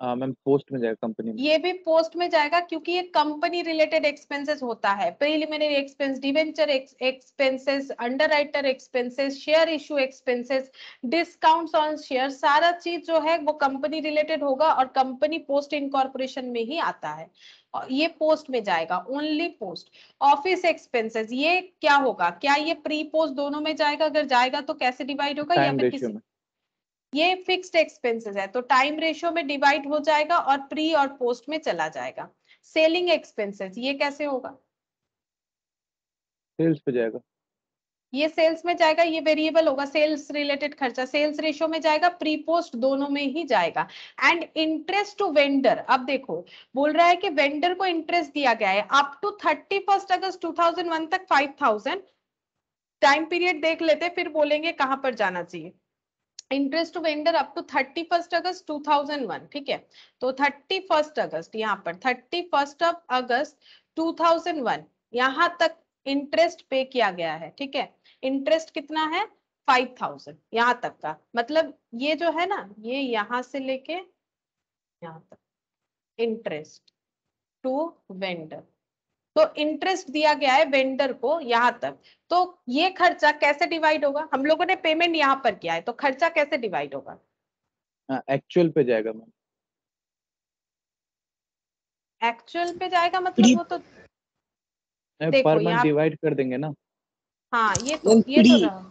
S3: मैम पोस्ट में जाएगा, कंपनी में।
S1: ये भी पोस्ट में जाएगा, क्योंकि ये कंपनी रिलेटेड एक्सपेंसेस होता है। Preliminary expense, debenture expenses, underwriter expenses, share issue expenses, discounts on share, सारा चीज जो है वो कंपनी रिलेटेड होगा और कंपनी पोस्ट इनकॉर्पोरेशन में ही आता है। ये पोस्ट में जाएगा, ओनली पोस्ट। ऑफिस एक्सपेंसेस ये क्या होगा, क्या ये प्री पोस्ट दोनों में जाएगा? अगर जाएगा तो कैसे डिवाइड होगा, या
S3: टाइम
S1: फिर
S3: रेशियो
S1: किसी,
S3: में।
S1: ये फिक्स्ड एक्सपेंसेस है तो टाइम रेशियो में डिवाइड हो जाएगा और प्री और पोस्ट में चला जाएगा। सेलिंग एक्सपेंसेस ये कैसे होगा?
S3: सेल्स पे जाएगा।
S1: ये सेल्स में जाएगा, ये वेरिएबल होगा, सेल्स रिलेटेड खर्चा सेल्स रेशियो में जाएगा, प्री पोस्ट दोनों में ही जाएगा। एंड इंटरेस्ट टू वेंडर, अब देखो बोल रहा है कि वेंडर को इंटरेस्ट दिया गया है अप टू 31 अगस्त 2001 तक 5000। टाइम पीरियड देख लेते फिर बोलेंगे कहां पर जाना चाहिए। Interest to vendor up to 31 August 2001, ठीक है। तो 31 अगस्त, यहाँ पर 31 अगस्त 2001 यहाँ तक इंटरेस्ट पे किया गया है, ठीक है। इंटरेस्ट कितना है? 5000 यहाँ तक का, मतलब ये जो है ना, ये यहाँ से लेके यहाँ तक इंटरेस्ट टू वेंडर। तो इंटरेस्ट दिया गया है वेंडर को यहाँ तक, तो ये खर्चा कैसे डिवाइड होगा? हम लोगों ने पेमेंट यहाँ पर किया है तो खर्चा कैसे डिवाइड होगा?
S3: एक्चुअल पे जाएगा मैम।
S1: एक्चुअल पे जाएगा मतलब वो तो देखो
S3: पर मंथ
S1: यहाँ,
S3: डिवाइड कर देंगे ना।
S1: हाँ
S2: मैम
S1: ये तो
S2: प्री
S1: रहा।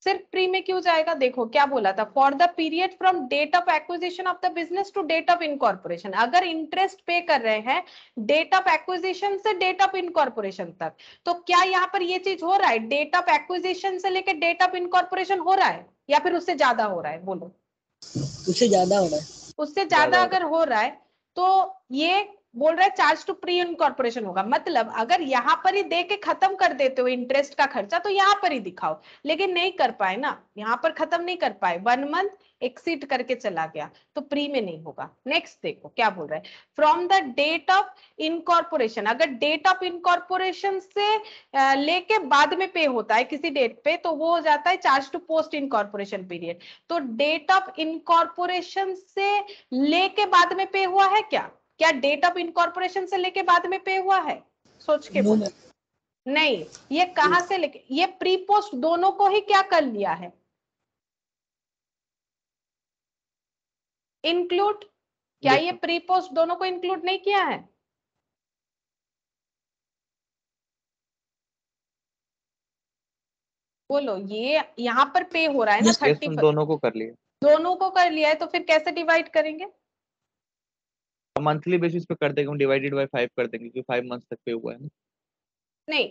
S1: सिर्फ प्री में क्यों जाएगा? देखो क्या बोला था, for the period from date of acquisition of the business to date of incorporation. अगर इंटरेस्ट पे कर रहे हैं डेट ऑफ एक्विजिशन से डेट ऑफ इनकॉर्पोरेशन तक, तो क्या यहाँ पर ये चीज हो रहा है? डेट ऑफ एक्विजिशन से लेकर डेट ऑफ इनकॉर्पोरेशन हो रहा है या फिर उससे ज्यादा हो रहा है? बोलो।
S2: उससे ज्यादा हो रहा है।
S1: उससे
S3: ज्यादा
S1: ज्यादा
S3: हो
S1: अगर हो रहा है तो ये बोल रहा है चार्ज टू प्री इनकॉर्पोरेशन होगा। मतलब अगर यहाँ पर ही दे के खत्म कर देते हो इंटरेस्ट का खर्चा तो यहाँ पर ही दिखाओ, लेकिन नहीं कर पाए ना, यहाँ पर खत्म नहीं कर पाए, 1 मंथ एक्सीड करके चला गया तो प्री में नहीं होगा। नेक्स्ट देखो क्या बोल रहा है, from the date of incorporation. अगर डेट ऑफ इनकॉर्पोरेशन से लेके बाद में पे होता है किसी डेट पे तो वो हो जाता है charge to post incorporation period. तो डेट ऑफ इनकॉर्पोरेशन से लेके बाद में पे हुआ है क्या? क्या डेट ऑफ इनकॉर्पोरेशन से लेके बाद में पे हुआ है? सोच के
S2: नो
S1: बोलो।
S2: मैम।
S1: नहीं, ये कहां से लेके, ये प्री पोस्ट दोनों को ही क्या कर लिया है? इंक्लूड। क्या ये
S3: देखो
S1: प्री पोस्ट दोनों को इंक्लूड नहीं किया है? बोलो, ये यहाँ पर पे हो रहा है ना
S2: यस।
S3: यस
S1: 30,
S3: हम दोनों को कर लिए।
S1: दोनों को कर लिया है तो फिर कैसे डिवाइड करेंगे?
S3: मंथली बेसिस पे कर देंगे, हम डिवाइडेड बाय 5 कर देंगे क्योंकि 5 मंथ तक पे हुआ है ना।
S1: नहीं,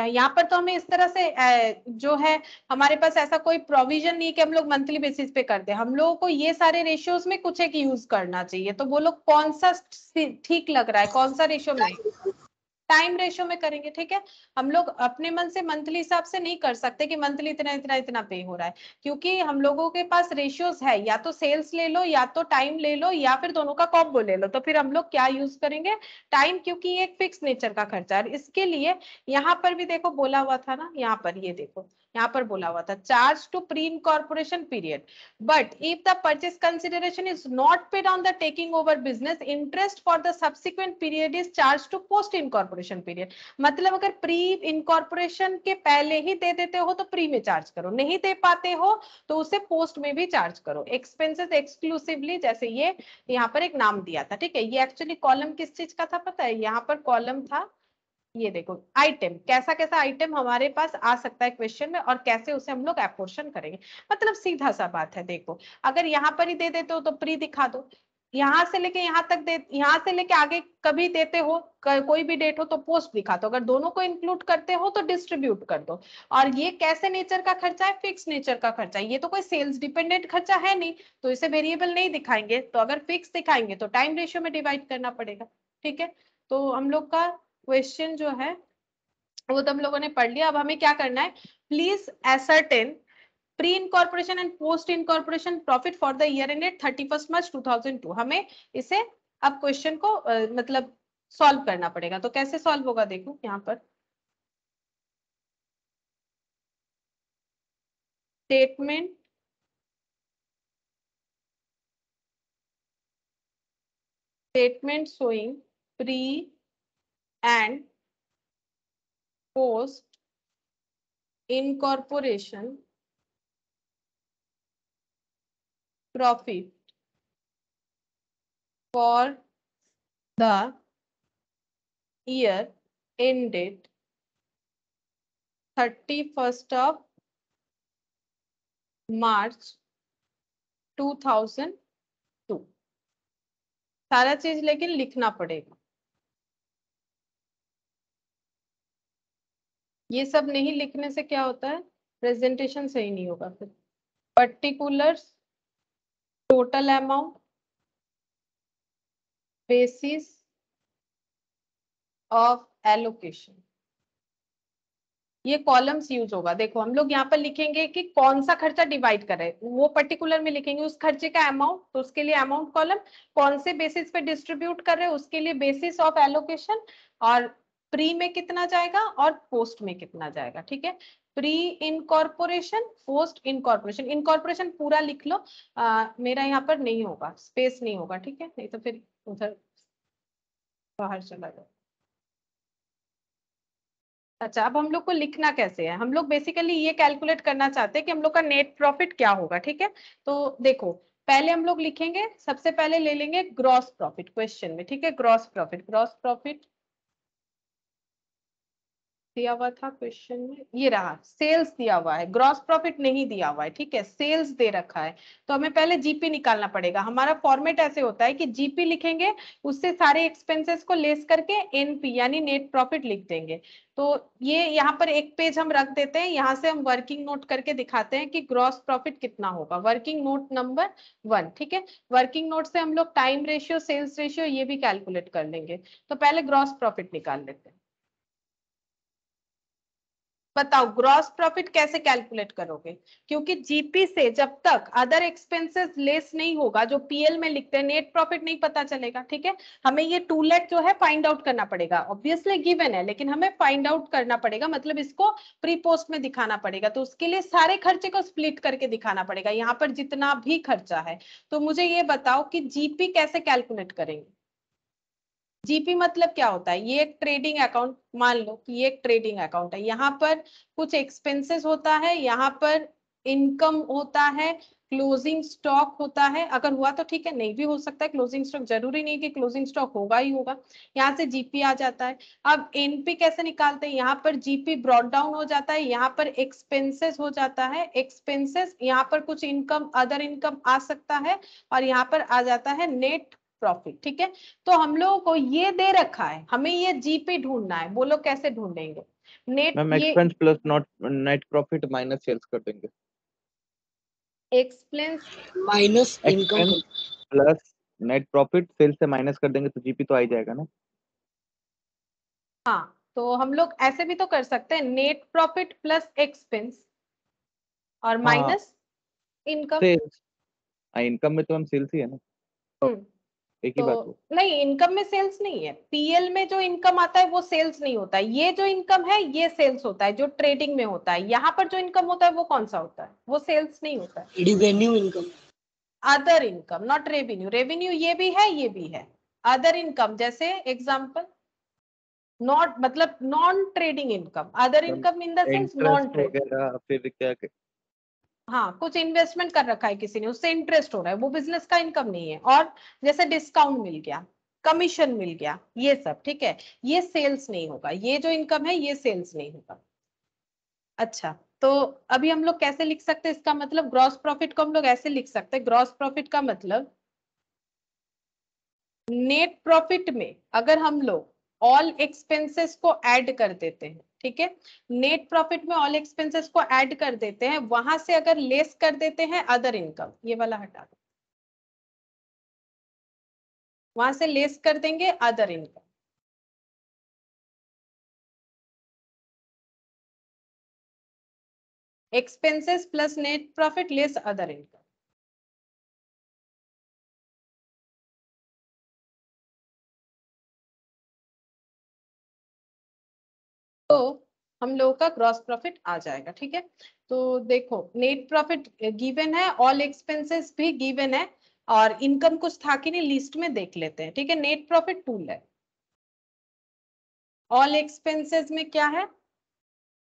S1: यहाँ पर तो हमें इस तरह से जो है, हमारे पास ऐसा कोई प्रोविजन नहीं कि हम लोग मंथली बेसिस पे करते हैं। हम लोगों को ये सारे रेशियोज में कुछ एक यूज करना चाहिए, तो बोलो कौन सा ठीक लग रहा है, कौन सा रेशियो में? टाइम रेशियो में करेंगे, ठीक है। हम लोग अपने मन से मंथली हिसाब से नहीं कर सकते कि मंथली इतना इतना इतना पे हो रहा है, क्योंकि हम लोगों के पास रेशियोज है, या तो सेल्स ले लो या तो टाइम ले लो या फिर दोनों का कॉम्बो ले लो। तो फिर हम लोग क्या यूज करेंगे? टाइम, क्योंकि ये एक फिक्स नेचर का खर्चा है। इसके लिए यहाँ पर भी देखो बोला हुआ था ना, यहाँ पर ये देखो, यहाँ पर बोला हुआ था charge to pre incorporation period, but if the purchase consideration is not paid on the taking over business, interest for the subsequent period is charged to post incorporation period। मतलब अगर प्री इनकॉर्पोरेशन के पहले ही दे देते हो तो pre में charge करो, नहीं दे पाते हो तो उसे पोस्ट में भी चार्ज करो। एक्सपेंसेस एक्सक्लूसिवली, जैसे ये यहाँ पर एक नाम दिया था, ठीक है। ये एक्चुअली कॉलम किस चीज का था पता है? यहाँ पर कॉलम था, ये देखो आइटम, कैसा कैसा आइटम हमारे पास आ सकता है क्वेश्चन में और कैसे उसे हम लोग एपोर्शन करेंगे। मतलब सीधा सा बात है, देखो अगर यहाँ पर ही दे देते हो तो प्री दिखा दो, यहाँ से लेके यहाँ तक दे, यहाँ से लेके आगे कभी देते हो कोई भी डेट हो तो पोस्ट दिखा दो, अगर दोनों को इंक्लूड करते हो तो डिस्ट्रीब्यूट कर दो। और ये कैसे नेचर का खर्चा है? फिक्स नेचर का खर्चा है, ये तो कोई सेल्स डिपेंडेंट खर्चा है नहीं, तो इसे वेरिएबल नहीं दिखाएंगे। तो अगर फिक्स दिखाएंगे तो टाइम रेशियो में डिवाइड करना पड़ेगा, ठीक है। तो हम लोग का क्वेश्चन जो है वो तो हम लोगों ने पढ़ लिया। अब हमें क्या करना है, please ascertain pre incorporation and post incorporation profit for the year ended 31 March 2002। हमें इसे अब क्वेश्चन को मतलब सॉल्व करना पड़ेगा। तो कैसे सॉल्व होगा देखो यहाँ पर, statement showing pre and post incorporation profit for the year ended 31st of March 2002। सारा चीज लेकिन लिखना पड़ेगा, ये सब नहीं लिखने से क्या होता है, प्रेजेंटेशन सही नहीं होगा। फिर particulars, total amount, basis of allocation, ये कॉलम्स यूज होगा। देखो हम लोग यहाँ पर लिखेंगे कि कौन सा खर्चा डिवाइड कर रहे हैं, वो पर्टिकुलर में लिखेंगे उस खर्चे का अमाउंट, तो उसके लिए अमाउंट कॉलम, कौन से बेसिस पे डिस्ट्रीब्यूट कर रहे हैं उसके लिए बेसिस ऑफ एलोकेशन, और प्री में कितना जाएगा और पोस्ट में कितना जाएगा। ठीक है, pre incorporation, post incorporation. Incorporation पूरा लिख लो, मेरा यहाँ पर नहीं होगा, स्पेस नहीं होगा, ठीक है, नहीं तो फिर उधर बाहर चला जाए। अच्छा, अब हम लोग को लिखना कैसे है, हम लोग बेसिकली ये कैलकुलेट करना चाहते हैं कि हम लोग का नेट प्रॉफिट क्या होगा। ठीक है, तो देखो पहले हम लोग लिखेंगे, सबसे पहले ले लेंगे ग्रॉस प्रॉफिट क्वेश्चन में। ठीक है, ग्रॉस प्रॉफिट, ग्रॉस प्रॉफिट दिया हुआ था क्वेश्चन में, ये रहा, सेल्स दिया हुआ है, ग्रॉस प्रॉफिट नहीं दिया हुआ है। ठीक है, सेल्स दे रखा है, तो हमें पहले जीपी निकालना पड़ेगा। हमारा फॉर्मेट ऐसे होता है कि जीपी लिखेंगे, उससे सारे एक्सपेंसेस को लेस करके एनपी यानी नेट प्रॉफिट लिख देंगे। तो ये यहाँ पर एक पेज हम रख देते हैं, यहाँ से हम वर्किंग नोट करके दिखाते हैं कि ग्रॉस प्रॉफिट कितना होगा। Working note number 1। ठीक है, वर्किंग नोट से हम लोग टाइम रेशियो, सेल्स रेशियो ये भी कैलकुलेट कर लेंगे। तो पहले ग्रॉस प्रॉफिट निकाल लेते हैं। बताओ ग्रॉस प्रॉफिट कैसे कैलकुलेट करोगे, क्योंकि जीपी से जब तक अदर एक्सपेंसेस लेस नहीं होगा, जो पीएल में लिखते हैं, नेट प्रॉफिट नहीं पता चलेगा। ठीक है, हमें ये 2 लाख जो है फाइंड आउट करना पड़ेगा, ऑब्वियसली गिवन है, लेकिन हमें फाइंड आउट करना पड़ेगा, मतलब इसको प्री पोस्ट में दिखाना पड़ेगा। तो उसके लिए सारे खर्चे को स्प्लिट करके दिखाना पड़ेगा, यहाँ पर जितना भी खर्चा है। तो मुझे ये बताओ कि जीपी कैसे कैलकुलेट करेंगे। जीपी मतलब क्या होता है, ये एक ट्रेडिंग अकाउंट, मान लो कि ये एक ट्रेडिंग अकाउंट है, यहाँ पर कुछ एक्सपेंसेस होता है, यहाँ पर इनकम होता है, क्लोजिंग स्टॉक होता है, अगर हुआ तो ठीक है, नहीं भी हो सकता है क्लोजिंग स्टॉक, जरूरी नहीं कि क्लोजिंग स्टॉक होगा ही होगा। यहाँ से जीपी आ जाता है। अब एनपी कैसे निकालते हैं, यहाँ पर जीपी ब्रॉट डाउन हो जाता है, यहाँ पर एक्सपेंसेस हो जाता है, एक्सपेंसेस, यहाँ पर कुछ इनकम, अदर इनकम आ सकता है, और यहाँ पर आ जाता है नेट प्रॉफिट। ठीक है, तो हम लोगों को ये दे रखा है, हमें ये जीपी ढूंढना है, बोलो कैसे ढूंढेंगे। नेट,
S3: मैम
S1: ये
S3: expense plus not net profit minus sales कर देंगे।
S1: Expense
S2: minus income
S3: expense plus net profit sales से माइनस कर देंगे तो जीपी तो आ ही जाएगा ना।
S1: हाँ, तो हम लोग ऐसे भी तो कर सकते हैं, नेट प्रॉफिट प्लस एक्सपेंस और
S3: हाँ
S1: माइनस इनकम।
S3: सेल्स, इनकम में तो हम सेल्स ही है ना, तो एक ही
S1: तो
S3: बात हुआ।
S1: नहीं, इनकम में सेल्स नहीं है, पीएल में जो इनकम आता है वो सेल्स नहीं होता है, ये जो इनकम है ये सेल्स होता है, जो ट्रेडिंग में होता है। यहाँ पर जो इनकम होता है वो कौन सा होता है, वो सेल्स नहीं होता है,
S2: revenue income.
S1: Other income, not revenue. Revenue ये भी है, ये भी है। अदर इनकम जैसे एग्जांपल, नॉट मतलब non trading income, other income in the sense non
S3: interest
S1: trading.
S3: वगैरह फिर क्या
S1: हाँ, कुछ इन्वेस्टमेंट कर रखा है किसी ने, उससे इंटरेस्ट हो रहा है, वो बिजनेस का इनकम नहीं है। और जैसे डिस्काउंट मिल गया, कमीशन मिल गया, ये सब। ठीक है, ये सेल्स नहीं होगा, ये जो इनकम है ये सेल्स नहीं होगा। अच्छा, तो अभी हम लोग कैसे लिख सकते हैं इसका मतलब, ग्रॉस प्रॉफिट को हम लोग ऐसे लिख सकते हैं, ग्रॉस प्रॉफिट का मतलब नेट प्रॉफिट में अगर हम लोग ऑल एक्सपेंसेस को ऐड कर देते हैं, ठीक है, नेट प्रॉफिट में ऑल एक्सपेंसेस को ऐड कर देते हैं, वहां से अगर लेस कर देते हैं अदर इनकम, ये वाला हटा दो, वहां से लेस कर देंगे other income, expenses plus net profit less other income. तो हम लोगों का ग्रॉस प्रॉफिट आ जाएगा। ठीक है, तो देखो नेट प्रॉफिट गिवन है, ऑल एक्सपेंसेस भी गिवन है, और इनकम कुछ था कि नहीं लिस्ट में देख लेते हैं। ठीक है, नेट प्रॉफिट 2 है, ऑल एक्सपेंसेस में क्या है,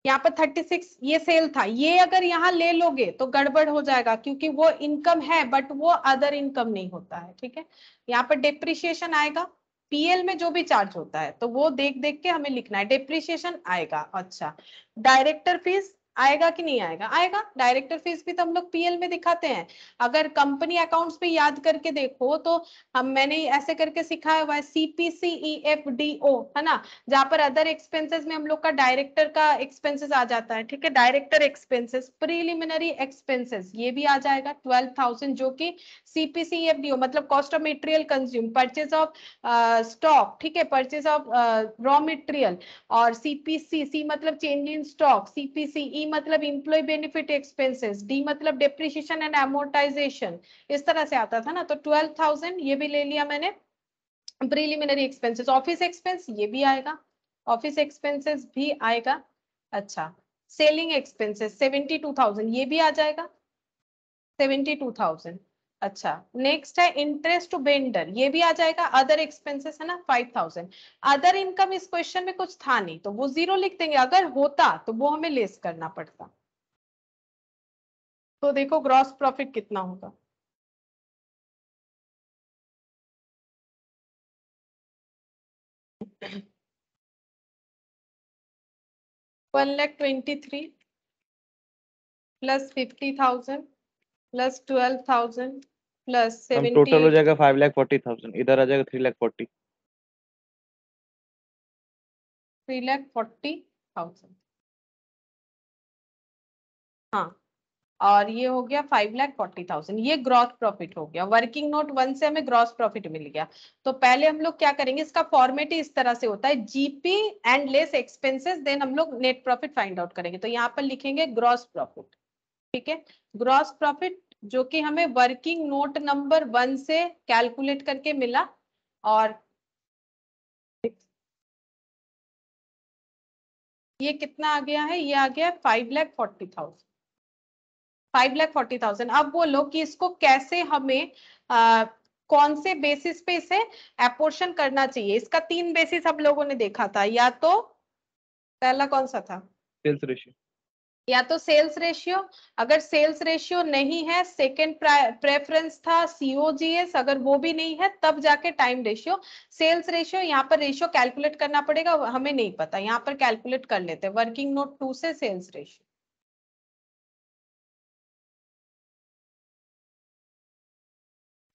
S1: यहाँ पर 36 ये सेल था, ये अगर यहाँ ले लोगे तो गड़बड़ हो जाएगा, क्योंकि वो इनकम है बट वो अदर इनकम नहीं होता है। ठीक है, यहाँ पर डेप्रिसिएशन आएगा, पीएल में जो भी चार्ज होता है तो वो देख देख के हमें लिखना है। डेप्रिसिएशन आएगा। अच्छा, डायरेक्टर फीस आएगा कि नहीं आएगा? आएगा। डायरेक्टर फीस भी तो हम लोग पीएल में दिखाते हैं। अगर कंपनी अकाउंट्स पे याद करके देखो तो मैंने ऐसे करके सिखाया हुआ है, CPCEFDO, है ना, जहां पर अदर एक्सपेंसेस में हम लोग का डायरेक्टर का एक्सपेंसेस आ जाता है। ठीक है, डायरेक्टर एक्सपेंसेस, प्रीलिमिनरी एक्सपेंसेस ये भी आ जाएगा 12,000, जो कि CPCEFDO मतलब cost of material consume, purchase of stock, ठीक है, परचेज ऑफ रॉ मटेरियल, और CPC मतलब चेंज इन स्टॉक, CPCE मतलब इंप्लॉय बेनिफिट एक्सपेंसेस, डी मतलब डेप्रिसिएशन एंड एमोर्टाइजेशन, इस तरह से आता था ना। तो 12,000 ये भी ले लिया मैंने। प्रीलिमिनरी एक्सपेंसेस, ऑफिस एक्सपेंस ये भी आएगा, ऑफिस एक्सपेंसेस भी आएगा। अच्छा, सेलिंग एक्सपेंसेस 72,000 ये भी आ जाएगा, 72,000। अच्छा, नेक्स्ट है इंटरेस्ट टू वेंडर, ये भी आ जाएगा। अदर एक्सपेंसेस है ना 5,000। अदर इनकम इस क्वेश्चन में कुछ था नहीं तो वो जीरो लिख देंगे, अगर होता तो वो हमें लेस करना पड़ता। तो देखो ग्रॉस प्रॉफिट कितना होगा। 1,23,000 प्लस 50,000 प्लस 12,000 प्लस
S3: हम टोटल हो
S1: 78,
S3: जाएगा 5,40,000, इधर आ जाएगा 3,40,000।
S1: 3,40,000। हाँ, और ये हो गया 5,40,000, ये ग्रॉस प्रॉफिट हो गया। वर्किंग नोट 1 से हमें ग्रॉस प्रॉफिट मिल गया। तो पहले हम लोग क्या करेंगे, इसका फॉर्मेट ही इस तरह से होता है, GP and less expenses, then हम लोग नेट प्रॉफिट फाइंड आउट करेंगे। तो यहाँ पर लिखेंगे ग्रॉस प्रॉफिट। ठीक है, ग्रॉस प्रॉफिट जो कि हमें वर्किंग नोट नंबर 1 से कैलकुलेट करके मिला, और ये कितना आ गया है, ये आ गया 5,40,000। 5,40,000। अब बोलो कि इसको कैसे हमें कौन से बेसिस पे इसे एपोर्शन करना चाहिए। इसका 3 बेसिस हम लोगों ने देखा था, या तो पहला कौन सा था,
S3: सेल्स रेशियो,
S1: या तो सेल्स रेशियो, अगर सेल्स रेशियो नहीं है सेकंड प्रेफरेंस था COGS, अगर वो भी नहीं है तब जाके टाइम रेशियो। सेल्स रेशियो, यहाँ पर रेशियो कैलकुलेट करना पड़ेगा, हमें नहीं पता, यहाँ पर कैलकुलेट कर लेते हैं वर्किंग नोट 2 से सेल्स रेशियो।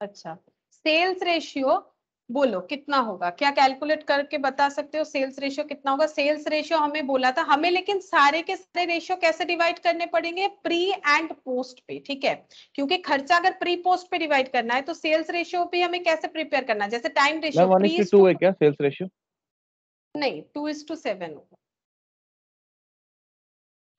S1: अच्छा, सेल्स रेशियो बोलो कितना होगा, क्या कैलकुलेट करके बता सकते हो सेल्स रेशियो कितना होगा? सेल्स रेशियो हमें बोला था हमें, लेकिन सारे के सारे रेशियो कैसे डिवाइड करने पड़ेंगे, प्री एंड पोस्ट पे। ठीक है, क्योंकि खर्चा अगर प्री पोस्ट पे डिवाइड करना है तो सेल्स रेशियो भी हमें कैसे प्रिपेयर करना है, जैसे टाइम रेशियो
S3: मैम
S1: प्री
S3: 1:2 है क्या सेल्स रेशियो?
S1: नहीं, 2:7 होगा।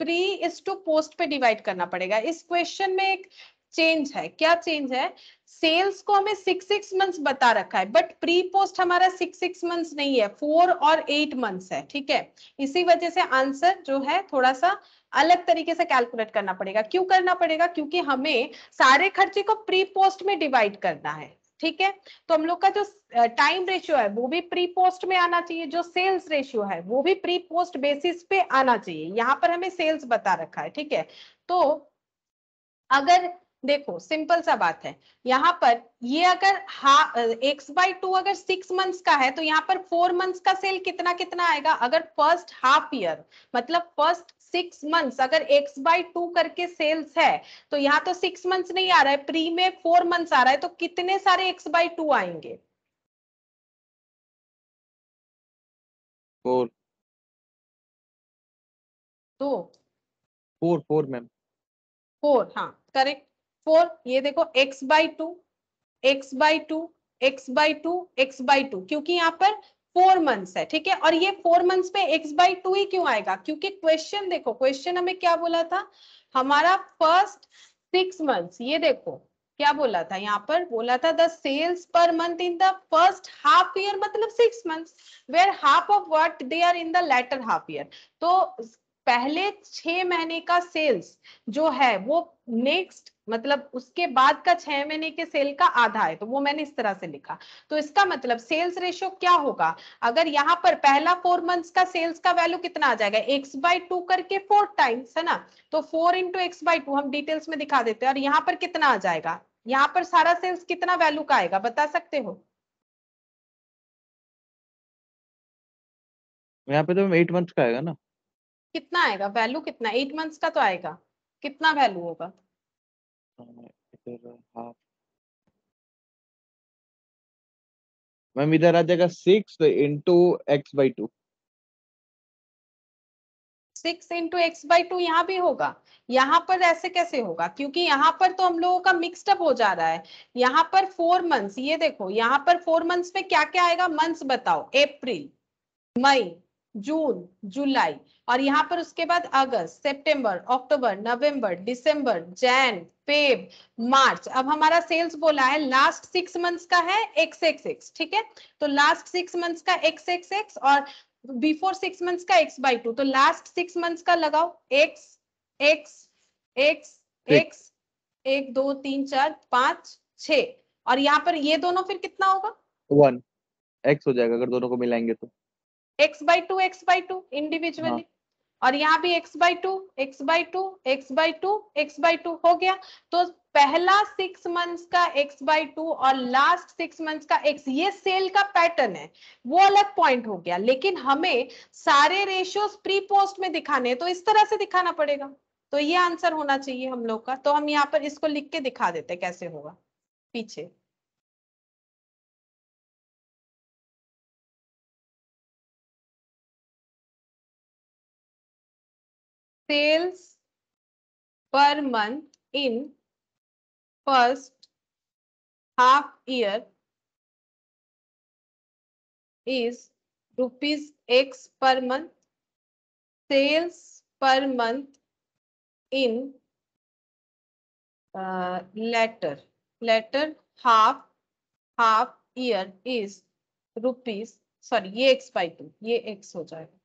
S1: प्री इज टू पोस्ट पे डिवाइड करना पड़ेगा। इस क्वेश्चन में एक चेंज है, क्या चेंज है, सेल्स को हमें 6 मंथ्स बता रखा है, बट प्री पोस्ट हमारा 6 मंथ्स नहीं है, 4 और 8 मंथ्स है। ठीक है, इसी वजह से आंसर जो है थोड़ा सा अलग तरीके से कैलकुलेट करना पड़ेगा। क्यों करना पड़ेगा, क्योंकि हमें सारे खर्चे को प्री पोस्ट में डिवाइड करना है। ठीक है, तो हम लोग का जो टाइम रेशियो है वो भी प्री पोस्ट में आना चाहिए, जो सेल्स रेशियो है वो भी प्री पोस्ट बेसिस पे आना चाहिए। यहाँ पर हमें सेल्स बता रखा है। ठीक है, तो अगर देखो सिंपल सा बात है, यहाँ पर ये अगर x/2 अगर 6 मंथ्स का है तो यहाँ पर 4 मंथ्स का सेल कितना कितना आएगा, अगर फर्स्ट हाफ ईयर मतलब फर्स्ट 6 मंथ्स अगर x/2 करके सेल्स है तो यहाँ तो 6 मंथ्स नहीं आ रहा है, प्री में 4 मंथ्स आ रहा है, तो कितने सारे x/2 आएंगे?
S3: 4
S1: तो
S3: 4 मैम।
S1: 4, हाँ करेक्ट, 4। ये देखो x/2 x/2 x/2 x/2, क्योंकि यहाँ पर 4 मंथ्स है। ठीक है, और ये 4 मंथ्स पे x/2 ही क्यों आएगा, क्योंकि क्वेश्चन देखो, क्वेश्चन हमें क्या बोला था, हमारा फर्स्ट 6 मंथ्स, ये देखो क्या बोला था, यहाँ पर बोला था the sales per month in the first half year मतलब 6 months, were half of what they are in the latter half year. तो पहले 6 महीने का सेल्स जो है वो नेक्स्ट मतलब उसके बाद का 6 महीने के सेल का आधा है, तो वो मैंने इस तरह से लिखा। तो इसका मतलब सेल्स रेशियो क्या होगा, अगर यहाँ पर पहला 4 मंथ्स का सेल्स का वैल्यू कितना आ जाएगा, x/2 करके 4 टाइम्स, है ना, तो 4 इंटू x/2 हम डिटेल्स में दिखा देते हैं। और यहाँ पर कितना आ जाएगा, यहाँ पर सारा सेल्स कितना वैल्यू का आएगा बता सकते हो?
S3: यहाँ पे तो 8 मंथ्स का आएगा ना।
S1: कितना आएगा वैल्यू, कितना 8 मंथ्स का तो आएगा, कितना वैल्यू होगा?
S3: इधर हाफ मैम, इधर आ जाएगा 6 इंटू x/2।
S1: 6 × x/2 यहाँ भी होगा, यहाँ पर ऐसे कैसे होगा? क्योंकि यहाँ पर तो हम लोगों का मिक्सड अप हो जा रहा है। यहाँ पर 4 मंथ्स, ये देखो यहाँ पर 4 मंथ्स में क्या क्या आएगा, मंथ्स बताओ। अप्रैल, मई, जून, जुलाई, और यहाँ पर उसके बाद अगस्त, सितंबर, अक्टूबर, नवंबर, दिसंबर, जैन, फेब, मार्च। अब हमारा सेल्स बोला है लास्ट 6 मंथ्स का है x, ठीक है? तो लास्ट 6 मंथ्स का x और बिफोर 6 मंथ्स का x/2। तो लास्ट 6 मंथ्स का लगाओ x x x x, 1 2 3 4 5 6, और यहाँ पर ये दोनों फिर कितना होगा?
S3: 1 x हो जाएगा अगर दोनों को मिलाएंगे तो।
S1: x/2 इंडिविजुअली, और यहाँ भी x/2 x/2 x/2 x/2 हो गया। तो पहला 6 मंथ्स का x/2 और लास्ट 6 मंथ्स का x, ये सेल का पैटर्न है, वो अलग पॉइंट हो गया। लेकिन हमें सारे रेशियोज प्री पोस्ट में दिखाने हैं, तो इस तरह से दिखाना पड़ेगा। तो ये आंसर होना चाहिए हम लोग का। तो हम यहाँ पर इसको लिख के दिखा देते कैसे होगा पीछे। Sales per month in first half year is ₹X per month. Sales per month in latter half year is rupees, sorry ये x/2, ये x हो जाएगा,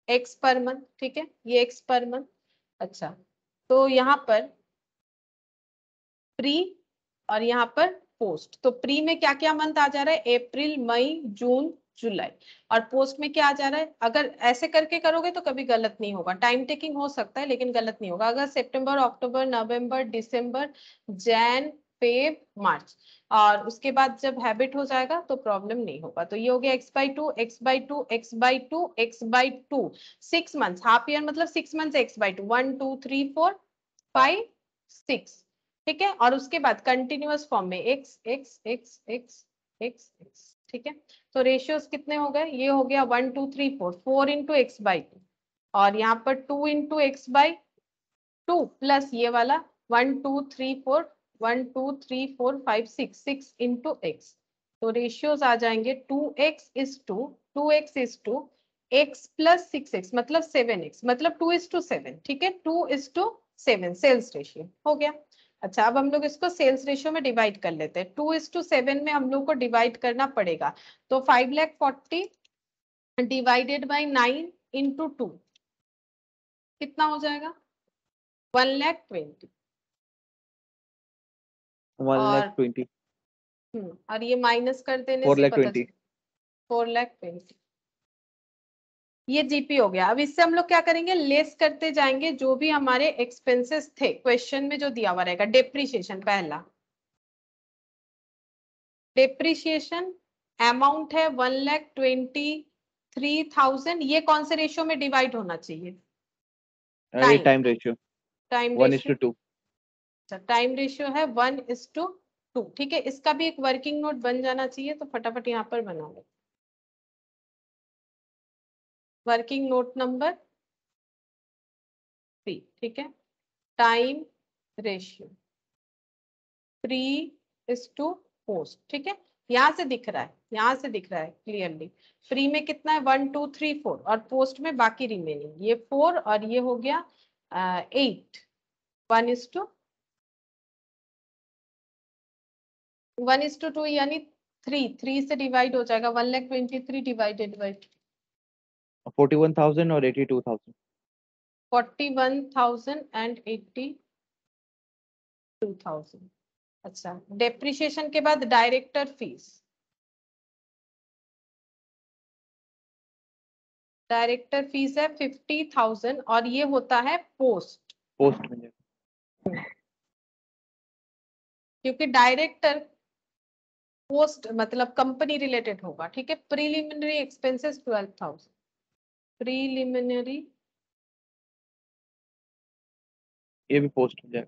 S1: x पर मंथ, ठीक है? ये x पर मंथ। अच्छा, तो यहाँ पर प्री और यहाँ पर पोस्ट। तो प्री में क्या क्या मंथ आ जा रहा है? अप्रैल, मई, जून, जुलाई। और पोस्ट में क्या आ जा रहा है? अगर ऐसे करके करोगे तो कभी गलत नहीं होगा, टाइम टेकिंग हो सकता है लेकिन गलत नहीं होगा। अगर सितंबर, अक्टूबर, नवंबर, दिसंबर, जैन, फेब, मार्च, और उसके बाद जब हैबिट हो जाएगा तो प्रॉब्लम नहीं होगा। तो ये हो गया x/2 x/2 x/2 x/2, 6 months, half year मतलब 6 मंथ्स x/2, 1 2 3 4 5 6, ठीक है? और उसके बाद कंटिन्यूअस फॉर्म में x x x x x x, ठीक है? तो रेशियोज कितने हो गए? ये हो गया 1 2 3 4, 4 इंटू x/2, और यहाँ पर 2 इंटू x/2 प्लस ये वाला 1 2 3 4, 1 2 3 4 5 6, 6 इंटू x। तो रेशियोज आ जाएंगे 2x x प्लस 6x मतलब 7x, मतलब 2:7, ठीक है? 2:7 सेल्स रेशियो हो गया। अच्छा, अब हम लोग इसको सेल्स रेशियो में डिवाइड कर लेते हैं। 2:7 में हम लोग को डिवाइड करना पड़ेगा। तो 5,40,000 डिवाइडेड बाई 9 इंटू 2 कितना हो जाएगा? 1,20,000।
S3: 1,20,000
S1: और ये माइनस कर देने से पता
S3: 4,20,000।
S1: चल 4,20,000। ये जीपी हो गया। अब इससे हम लोग क्या करेंगे? लेस करते जाएंगे जो भी हमारे एक्सपेंसेस थे, क्वेश्चन में जो दिया हुआ रहेगा। डेप्रीशिएशन, पहला डेप्रीशिएशन अमाउंट है 1,23,000। ये कौन से रेशियो में डिवाइड होना चाहिए?
S3: ये time ratio
S1: time
S3: 1:2।
S1: Time ratio है 1:2, ठीक है? इसका भी एक वर्किंग नोट बन जाना चाहिए, तो फटाफट यहाँ पर बना लो। वर्किंग नोट नंबर 3, ठीक है? टाइम रेशियो 3:पोस्ट, ठीक है? यहाँ से दिख रहा है, यहाँ से दिख रहा है क्लियरली। फ्री में कितना है? 1 2 3 4, और पोस्ट में बाकी रिमेनिंग ये 4, और ये हो गया 8। 1:2 यानी 3 से डिवाइड हो जाएगा। 1,23,000 डिवाइडेड बाई
S3: 41,000 और 82,000।
S1: 41,000 एंड 82,000। अच्छा, डेप्रिसिएशन के बाद डायरेक्टर फीस। डायरेक्टर फीस है 50,000, और ये होता है पोस्ट
S3: में
S1: क्योंकि डायरेक्टर पोस्ट मतलब कंपनी रिलेटेड होगा, ठीक है। प्रीलिमिनरी एक्सपेंसेस 12,000, प्रीलिमिनरी
S3: ये भी पोस्ट हो जाएगा।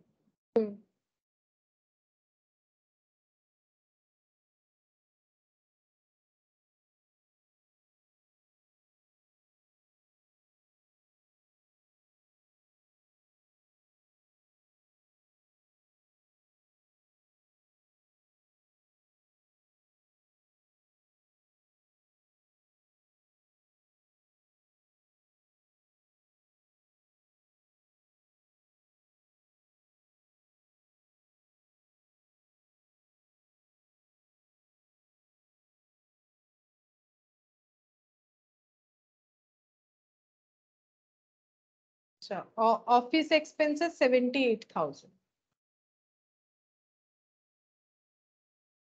S1: अच्छा, ऑफिस एक्सपेंसेस 78,000,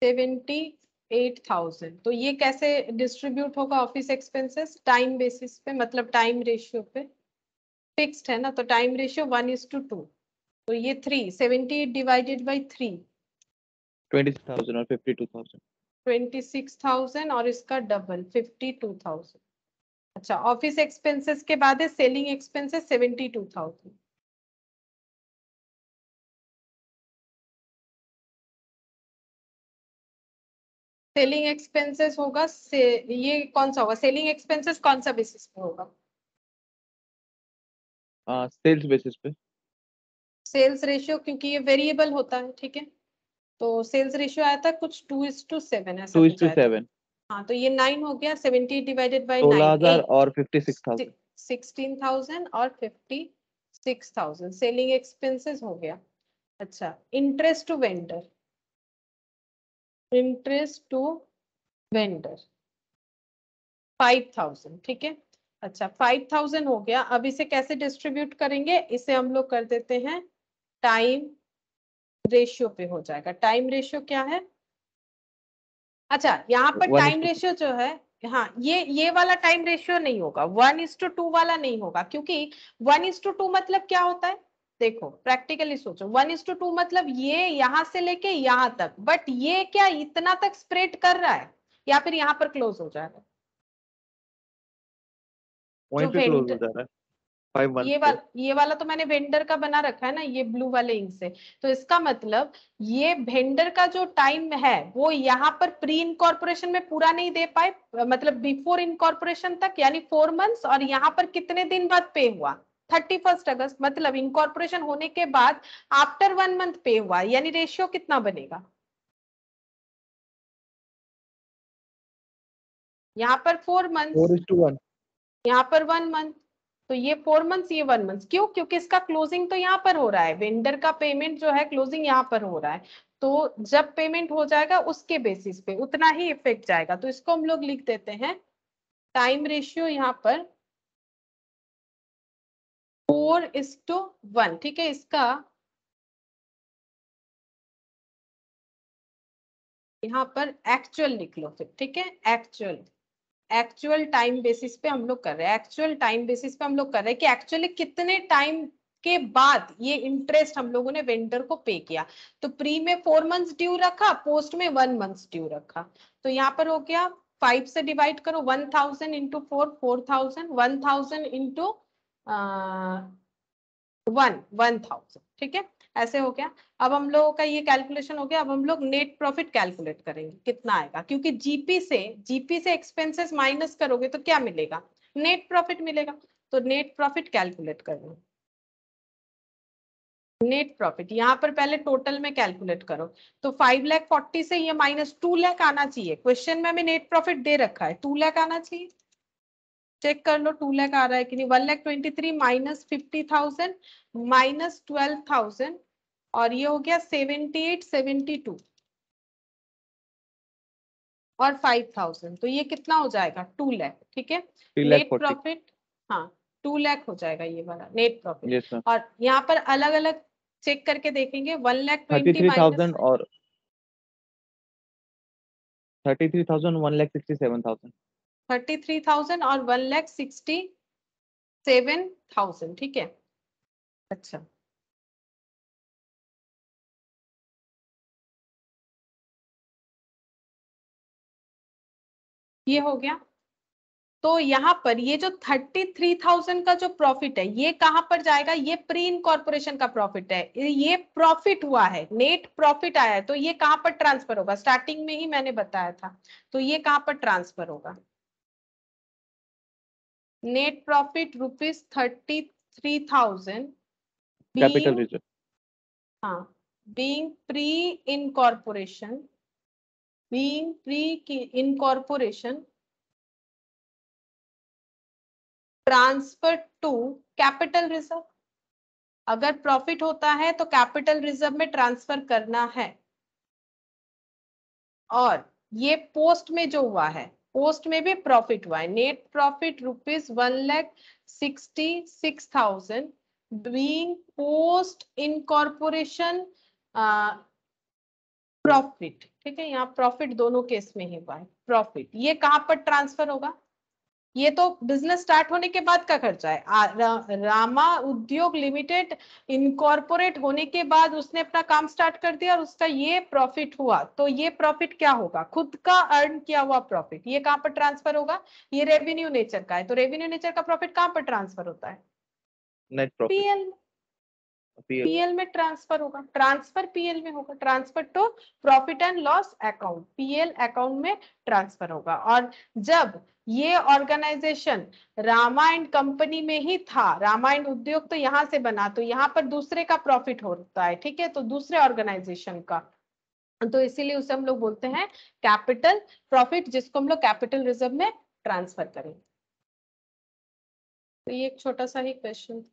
S1: 78,000। तो ये कैसे डिस्ट्रीब्यूट होगा ऑफिस एक्सपेंसेस? टाइम बेसिस पे, मतलब टाइम रेशियो पे। फिक्स्ड है ना, तो टाइम रेशियो 1:2। तो ये 78 डिवाइडेड बाई 3,
S3: 26,000 और 52,000।
S1: 26,000 और इसका डबल 52,000। अच्छा, ऑफिस एक्सपेंसेस के बाद है सेलिंग एक्सपेंसेस 72,000। सेलिंग एक्सपेंसेस होगा से, ये कौन सा होगा? सेलिंग एक्सपेंसेस कौन सा बेसिस पे होगा?
S3: सेल्स बेसिस पे।
S1: सेल्स रेशियो, क्योंकि ये वेरिएबल होता है, ठीक है। तो सेल्स रेशियो आया था कुछ 2:7, ऐसा कुछ आया था।
S3: 2:7।
S1: हाँ, तो ये 9 हो गया, 70 डिवाइडेड बाई 9,
S3: 16,000
S1: 8,
S3: और 56,000।
S1: 16,000 और 56,000 सेलिंग एक्सपेंसेस हो गया। अच्छा, interest to vendor, interest to vendor 5,000, ठीक है। अच्छा, 5,000 हो गया। अब इसे कैसे डिस्ट्रीब्यूट करेंगे? इसे हम लोग कर देते हैं टाइम रेशियो पे हो जाएगा। टाइम रेशियो क्या है? अच्छा, यहाँ पर टाइम
S3: 1:2।
S1: रेशियो जो है, हाँ, ये वाला टाइम रेशियो नहीं होगा, 1:2 वाला नहीं होगा, क्योंकि 1:2 मतलब क्या होता है? देखो, प्रैक्टिकली सोचो, 1:2 मतलब ये यहां से लेके यहां तक, बट ये क्या इतना तक स्प्रेड कर रहा है या फिर यहां पर क्लोज हो जाएगा? जो
S3: वहीं पे क्लोज हो
S1: वेंडर,
S3: जा रहा है 5 मंथ पे।
S1: ये वाला तो मैंने वेंडर का बना रखा है ना, ये ब्लू वाले इंक से। तो इसका मतलब ये वेंडर का जो टाइम है वो यहाँ पर प्री इनकॉर्पोरेशन में पूरा नहीं दे पाए, मतलब बिफोर इनकॉर्पोरेशन तक, यानी 4 मंथ्स, और यहाँ पर कितने दिन बाद पे हुआ? 31 अगस्त, मतलब इनकॉर्पोरेशन होने के बाद आफ्टर 1 मंथ पे हुआ, यानी रेशियो कितना बनेगा? यहाँ पर 4 मंथ्स,
S3: 4:1।
S1: यहाँ पर 1 मंथ। तो ये 4 मंथ्स, ये 1 मंथ, क्यों? क्योंकि इसका क्लोजिंग तो यहाँ पर हो रहा है, वेंडर का पेमेंट जो है क्लोजिंग यहाँ पर हो रहा है। तो जब पेमेंट हो जाएगा उसके बेसिस पे उतना ही इफेक्ट जाएगा। तो इसको हम लोग लिख देते हैं टाइम रेशियो यहाँ पर 4:1, ठीक है। इसका यहाँ पर एक्चुअल लिख लो फिर, ठीक है। एक्चुअल, एक्चुअल टाइम बेसिस पे हम लोग कर रहे हैं, एक्चुअल टाइम बेसिस पे हम लोग कर रहे हैं कि एक्चुअली कितने टाइम के बाद ये इंटरेस्ट हम लोगों ने वेंडर को पे किया। तो प्री में 4 मंथ्स ड्यू रखा, पोस्ट में 1 मंथ ड्यू रखा। तो यहाँ पर हो गया 5 से डिवाइड करो, 1,000 इंटू 4, 4,000, 1,000 इंटू 1,000, ठीक है। ऐसे हो गया। अब हम लोगों का ये कैलकुलेशन हो गया। अब हम लोग नेट प्रॉफिट कैलकुलेट करेंगे कितना आएगा, क्योंकि जीपी से एक्सपेंसेस माइनस करोगे तो क्या मिलेगा? नेट प्रॉफिट मिलेगा। तो नेट प्रॉफिट कैलकुलेट करना, नेट प्रॉफिट यहाँ पर पहले टोटल में कैलकुलेट करो। तो 5,40,000 से ये माइनस 2 लाख आना चाहिए। क्वेश्चन में हमें नेट प्रॉफिट दे रखा है, 2 लाख आना चाहिए। चेक कर लो 2 लाख आ रहा है कि नहीं। 1,23,000 माइनस 50,000 माइनस 12,000, और ये हो गया 78, 72 और 5,000। तो ये कितना हो जाएगा? 2 लाख, ठीक है। नेट
S3: 3,40,000।
S1: प्रॉफिट, हाँ, 2 लाख हो जाएगा ये वाला नेट प्रॉफिट।
S3: Yes ma'am.
S1: और यहाँ पर अलग अलग चेक करके देखेंगे। 1,20,000 माइनस
S3: 33,000 और 33,000, 1,67,000।
S1: 33,000 और 1,67,000, ठीक है। अच्छा, ये हो गया। तो यहाँ पर ये जो 33,000 का जो प्रॉफिट है ये कहां पर जाएगा, ये प्री इनकॉर्पोरेशन का प्रॉफिट है, ये प्रॉफिट हुआ है, नेट प्रॉफिट आया है, तो ये कहां पर ट्रांसफर होगा, स्टार्टिंग में ही मैंने बताया था, तो ये कहां पर ट्रांसफर होगा, net profit ₹33,000
S3: capital
S1: being,
S3: reserve.
S1: हाँ, being pre-incorporation, being pre-incorporation transfer to capital reserve. अगर प्रॉफिट होता है तो कैपिटल रिजर्व में ट्रांसफर करना है, और ये पोस्ट में जो हुआ है, पोस्ट में भी प्रॉफिट हुआ है, net profit ₹1,66,000 being post incorporation profit. ठीक है, यहाँ प्रॉफिट दोनों केस में ही हुआ है प्रॉफिट। ये कहां पर ट्रांसफर होगा, ये तो बिजनेस स्टार्ट होने के बाद का खर्चा है। रामा उद्योग लिमिटेड इनकॉर्पोरेट होने के बाद उसने अपना काम स्टार्ट कर दिया और उसका ये प्रॉफिट हुआ, तो ये प्रॉफिट क्या होगा, खुद का अर्न किया हुआ प्रॉफिट। ये कहां पर ट्रांसफर होगा, ये रेवेन्यू नेचर का है, तो रेवेन्यू नेचर का प्रॉफिट कहां पर ट्रांसफर होता है,
S3: net profit
S1: PL,
S3: PL.
S1: PL में ट्रांसफर होगा, ट्रांसफर पीएल में होगा, transfer to profit and loss account, PL account में ट्रांसफर होगा। और जब ये ऑर्गेनाइजेशन रामा एंड कंपनी में ही था, रामा एंड उद्योग तो यहां से बना, तो यहाँ पर दूसरे का प्रॉफिट होता है, ठीक है, तो दूसरे ऑर्गेनाइजेशन का, तो इसीलिए उसे हम लोग बोलते हैं कैपिटल प्रॉफिट, जिसको हम लोग कैपिटल रिजर्व में ट्रांसफर करेंगे। तो ये एक छोटा सा ही क्वेश्चन।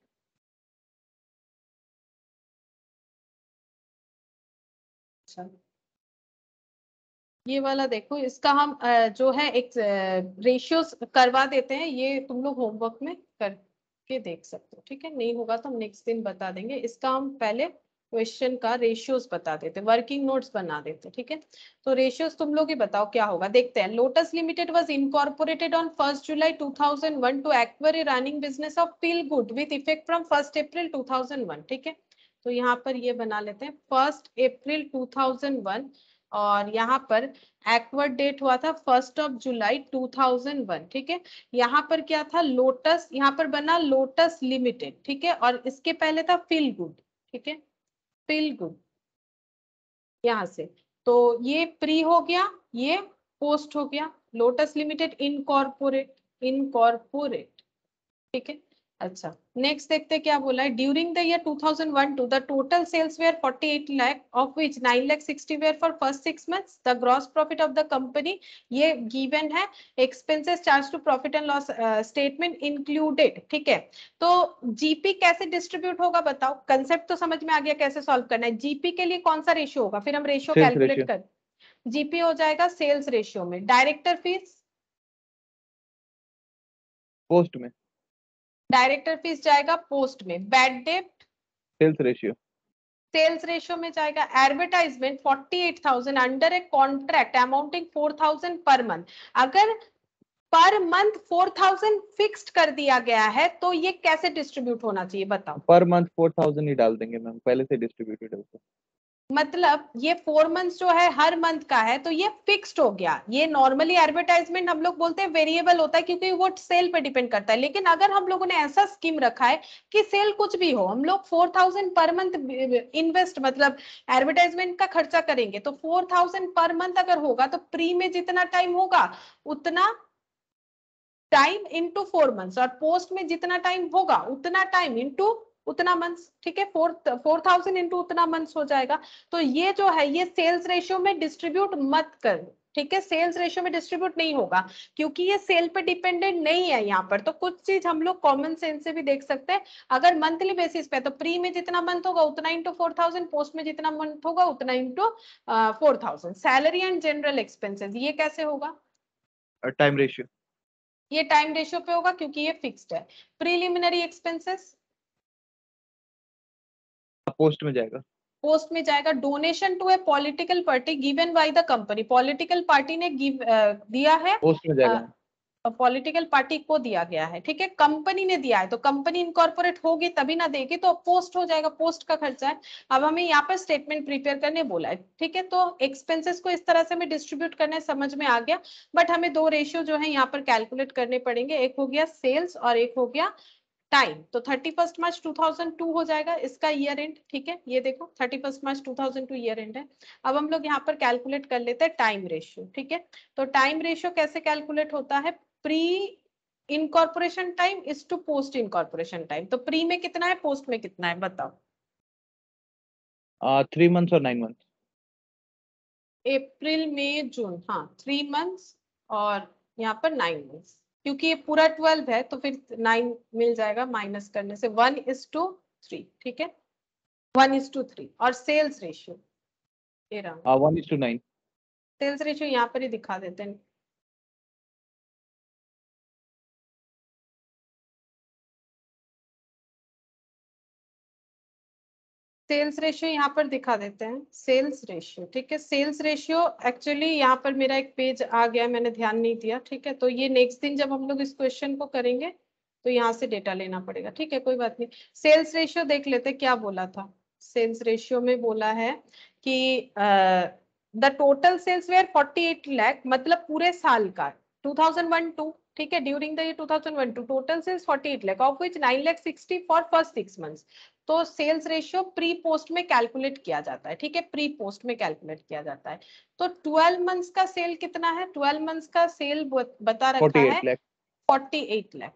S1: अच्छा, ये वाला देखो, इसका हम जो है एक रेशियोज करवा देते हैं, ये तुम लोग होमवर्क में करके देख सकते हो, ठीक है, नहीं होगा तो हम नेक्स्ट दिन बता देंगे। इसका हम पहले क्वेश्चन का रेशियोज बता देते, वर्किंग नोट्स बना देते, ठीक है। तो रेशियोज तुम लोग ही बताओ क्या होगा, देखते हैं। Lotus Limited was incorporated on 1 July 2001 to acquire a running business of feel good with effect from 1 अप्रैल 2001, ठीक है। तो यहाँ पर ये बना लेते हैं 1 अप्रैल 2001, और यहाँ पर एक्वायर्ड डेट हुआ था 1 जुलाई 2001, ठीक है। यहाँ पर क्या था, लोटस, यहाँ पर बना लोटस लिमिटेड, ठीक है, और इसके पहले था फील गुड, ठीक है, फील गुड यहाँ से। तो ये प्री हो गया, ये पोस्ट हो गया, लोटस लिमिटेड इनकॉर्पोरेट, इनकॉर्पोरेट, ठीक है। अच्छा, नेक्स्ट देखते हैं क्या बोला है। During the year 2001 to the total sales were 48 lakh, of which 9,60,000 were for first 6 months. The gross profit of the company, ये गिवन है, expenses charge to profit and loss statement included, ठीक है। तो जीपी कैसे डिस्ट्रीब्यूट होगा बताओ, concept तो समझ में आ गया कैसे सॉल्व करना है। जीपी के लिए कौन सा रेशियो होगा, फिर हम रेशियो
S3: सेल्स
S1: कैलकुलेट
S3: रेशियो।
S1: कर, जीपी हो जाएगा सेल्स रेशियो में। डायरेक्टर फीस,
S3: पोस्ट में।
S1: डायरेक्टर फीस जाएगा पोस्ट में। Bad debt
S3: sales ratio.
S1: Sales ratio में जाएगा। Advertisement 48,000 under a contract amounting 4,000 per month. अगर पर मंथ 4,000 फिक्स्ड कर दिया गया है तो ये कैसे डिस्ट्रीब्यूट होना चाहिए बताओ।
S3: पर मंथ 4,000 ही डाल देंगे मैम, पहले से डिस्ट्रीब्यूटेड है उसको।
S1: मतलब ये 4 मंथ्स जो है हर मंथ का है, तो ये फिक्स्ड हो गया। ये नॉर्मली एडवर्टाइजमेंट हम लोग बोलते हैं वेरिएबल होता है, क्योंकि वो सेल पे डिपेंड करता है। लेकिन अगर हम लोगों ने ऐसा स्कीम रखा है कि सेल कुछ भी हो, हम लोग 4,000 पर मंथ इन्वेस्ट, मतलब एडवर्टाइजमेंट का खर्चा करेंगे, तो 4,000 पर मंथ अगर होगा तो प्री में जितना टाइम होगा उतना टाइम इंटू 4 मंथ्स, और पोस्ट में जितना टाइम होगा उतना टाइम इंटू उतना मंथ्स, ठीक है। 4,000 इंटू उतना मंथ्स हो जाएगा। तो ये जो है ये सेल्स रेशियो में डिस्ट्रीब्यूट मत कर, ठीक है, सेल्स रेशियो में डिस्ट्रीब्यूट नहीं होगा, क्योंकि ये सेल पे डिपेंडेंट नहीं है यहाँ पर। तो कुछ चीज हम लोग कॉमन सेंस से भी देख सकते हैं। अगर मंथली बेसिस पे तो प्री में जितना मंथ होगा उतना इंटू 4,000, पोस्ट में जितना मंथ होगा उतना into 4,000। Salary and general expenses, ये कैसे होगा,
S3: टाइम रेशियो।
S1: ये टाइम रेशियो पे होगा क्योंकि ये फिक्स्ड है। प्रीलिमिनरी एक्सपेंसेस
S3: पोस्ट में जाएगा।
S1: पोस्ट में जाएगा। Donation to a political party given by the company, political party ने दिया है,
S3: पोस्ट में जाएगा।
S1: पॉलिटिकल पार्टी को दिया गया है, ठीक है, कंपनी ने दिया है, तो कंपनी इनकॉर्पोरेट होगी तभी ना देगी, तो पोस्ट हो जाएगा, पोस्ट का खर्चा है। अब हमें यहाँ पर स्टेटमेंट प्रिपेयर करने बोला है, ठीक है, तो एक्सपेंसेस को इस तरह से हमें डिस्ट्रीब्यूट करने समझ में आ गया, बट हमें दो रेशियो जो है यहाँ पर कैलकुलेट करने पड़ेंगे, एक हो गया सेल्स और एक हो गया टाइम। तो 31 मार्च 2002 हो जाएगा इसका ईयर एंड, ठीक है, ये देखो 31 मार्च 2002 ईयर एंड है। अब हम लोग यहाँ पर कैलकुलेट कर लेते हैं टाइम रेशियो, ठीक है। तो टाइम रेशियो कैसे कैलकुलेट होता है, pre incorporation time is to post incorporation time. तो प्री में कितना है, पोस्ट में कितना है, बताओ।
S3: 3 months और 9 months।
S1: अप्रैल मई जून, हाँ 3 मंथ्स और यहाँ पर 9 मंथ्स, क्योंकि ये पूरा 12 है तो फिर 9 मिल जाएगा माइनस करने से, 1:3, ठीक है, 1:3। और सेल्स रेशियो ये रहा,
S3: 1:9।
S1: सेल्स रेशियो यहाँ पर ही दिखा देते हैं। सेल्स रेशियो यहाँ पर दिखा देते हैं, सेल्स रेशियो, ठीक है। सेल्स रेशियो एक्चुअली यहाँ पर मेरा एक पेज आ गया, मैंने ध्यान नहीं दिया, ठीक है, तो ये नेक्स्ट दिन जब हम लोग इस क्वेश्चन को करेंगे तो यहाँ से डेटा लेना पड़ेगा, ठीक है, कोई बात नहीं। सेल्स रेशियो देख लेते क्या बोला था। सेल्स रेशियो में बोला है कि the total sales were 48 lakh, मतलब पूरे साल का 2001-2, ठीक है, during the year 2001-2 total sales 48 lakh, of which 9,60,000 for first 6 months. तो सेल्स रेशियो प्री पोस्ट में कैलकुलेट किया जाता है, ठीक है, प्री पोस्ट में कैलकुलेट किया जाता है। तो 12 मंथ्स का सेल कितना है, 12 मंथ्स का सेल बता रखा है
S3: 48 लाख।
S1: 48 लाख,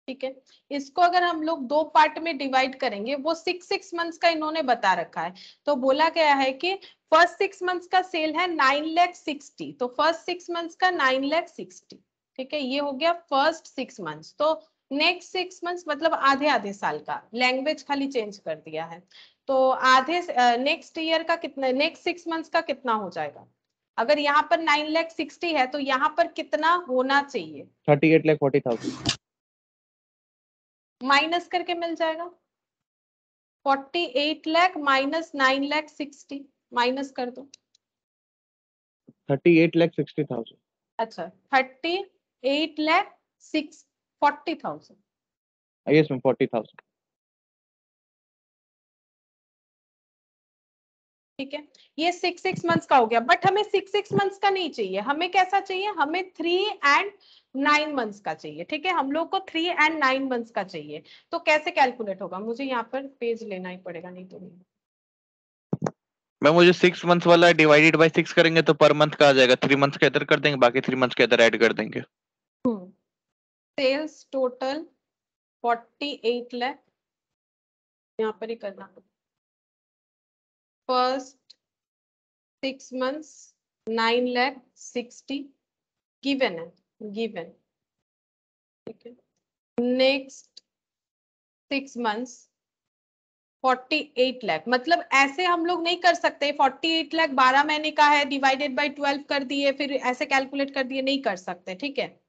S1: ठीक है। इसको अगर हम लोग दो पार्ट में डिवाइड करेंगे, वो 6 मंथ्स का इन्होंने बता रखा है, तो बोला गया है कि फर्स्ट 6 मंथ्स का सेल है 9,60,000, तो फर्स्ट 6 मंथ्स का 9,60,000, ठीक है, ये हो गया फर्स्ट 6 मंथ्स। तो नेक्स्ट 6 मंथ्स मतलब आधे आधे साल का, लैंग्वेज खाली चेंज कर दिया है। तो आधे नेक्स्ट ईयर का कितना, नेक्स्ट 6 मंथ्स का कितना हो जाएगा, अगर यहाँ पर 9,60,000 है तो यहाँ पर कितना होना चाहिए,
S3: 38,40,000।
S1: माइनस करके मिल जाएगा, 48 लाख माइनस 9,60,000, माइनस कर दो।
S3: 38,60,000।
S1: अच्छा 38,40,000,
S3: यस मैम, 40,000।
S1: ठीक है, ये 6 मंथ्स का हो गया, बट हमें 6 मंथ्स का नहीं चाहिए, हमें कैसा चाहिए, हमें 3 and 9 मंथ्स का चाहिए, ठीक है, हम लोग को 3 and 9 मंथ्स का चाहिए। तो कैसे कैलकुलेट होगा, मुझे यहाँ पर पेज लेना ही पड़ेगा, नहीं तो नहीं।
S3: मैं मुझे 6 मंथ्स वाला डिवाइडेड बाय 6 करेंगे तो पर मंथ का आ जाएगा, 3 मंथ्स के इधर कर देंगे, बाकी 3 मंथ्स के इधर ऐड कर देंगे।
S1: सेल्स टोटल 48 लाख, यहाँ पर ही करना, फर्स्ट 6 months 9,60,000 गिवन है, गिवन, ठीक है। नेक्स्ट 6 months 48 लाख, मतलब ऐसे हम लोग नहीं कर सकते, 48 लाख 12 महीने का है, डिवाइडेड बाय 12 कर दिए, फिर ऐसे कैलकुलेट कर दिए, नहीं कर सकते, ठीक है,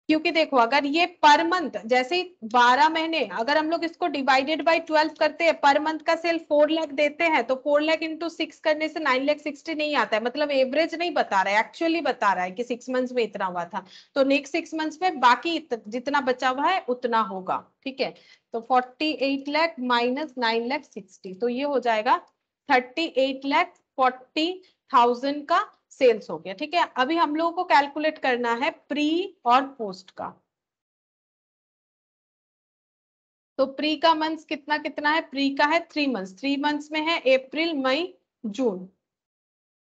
S1: क्योंकि देखो अगर ये पर मंथ जैसे 12 महीने, अगर हम लोग इसको डिवाइडेड बाय 12 करते हैं, पर मंथ का सेल 4 लाख देते हैं, तो 4 लाख इंटू 6 करने से 9,60,000 नहीं आता है, मतलब एवरेज नहीं बता रहा है, एक्चुअली बता रहा है कि 6 मंथ्स में इतना हुआ था, तो नेक्स्ट 6 मंथ्स में बाकी जितना बचा हुआ है उतना होगा, ठीक है। तो 48 लाख माइनस 9,60,000, तो ये हो जाएगा 38,40,000 का सेल्स हो गया, ठीक है। अभी हम लोगों को कैलकुलेट करना है प्री और पोस्ट का। तो प्री का मंथ्स कितना कितना है, प्री का है 3 मंथ्स, 3 मंथ्स में है अप्रैल मई जून,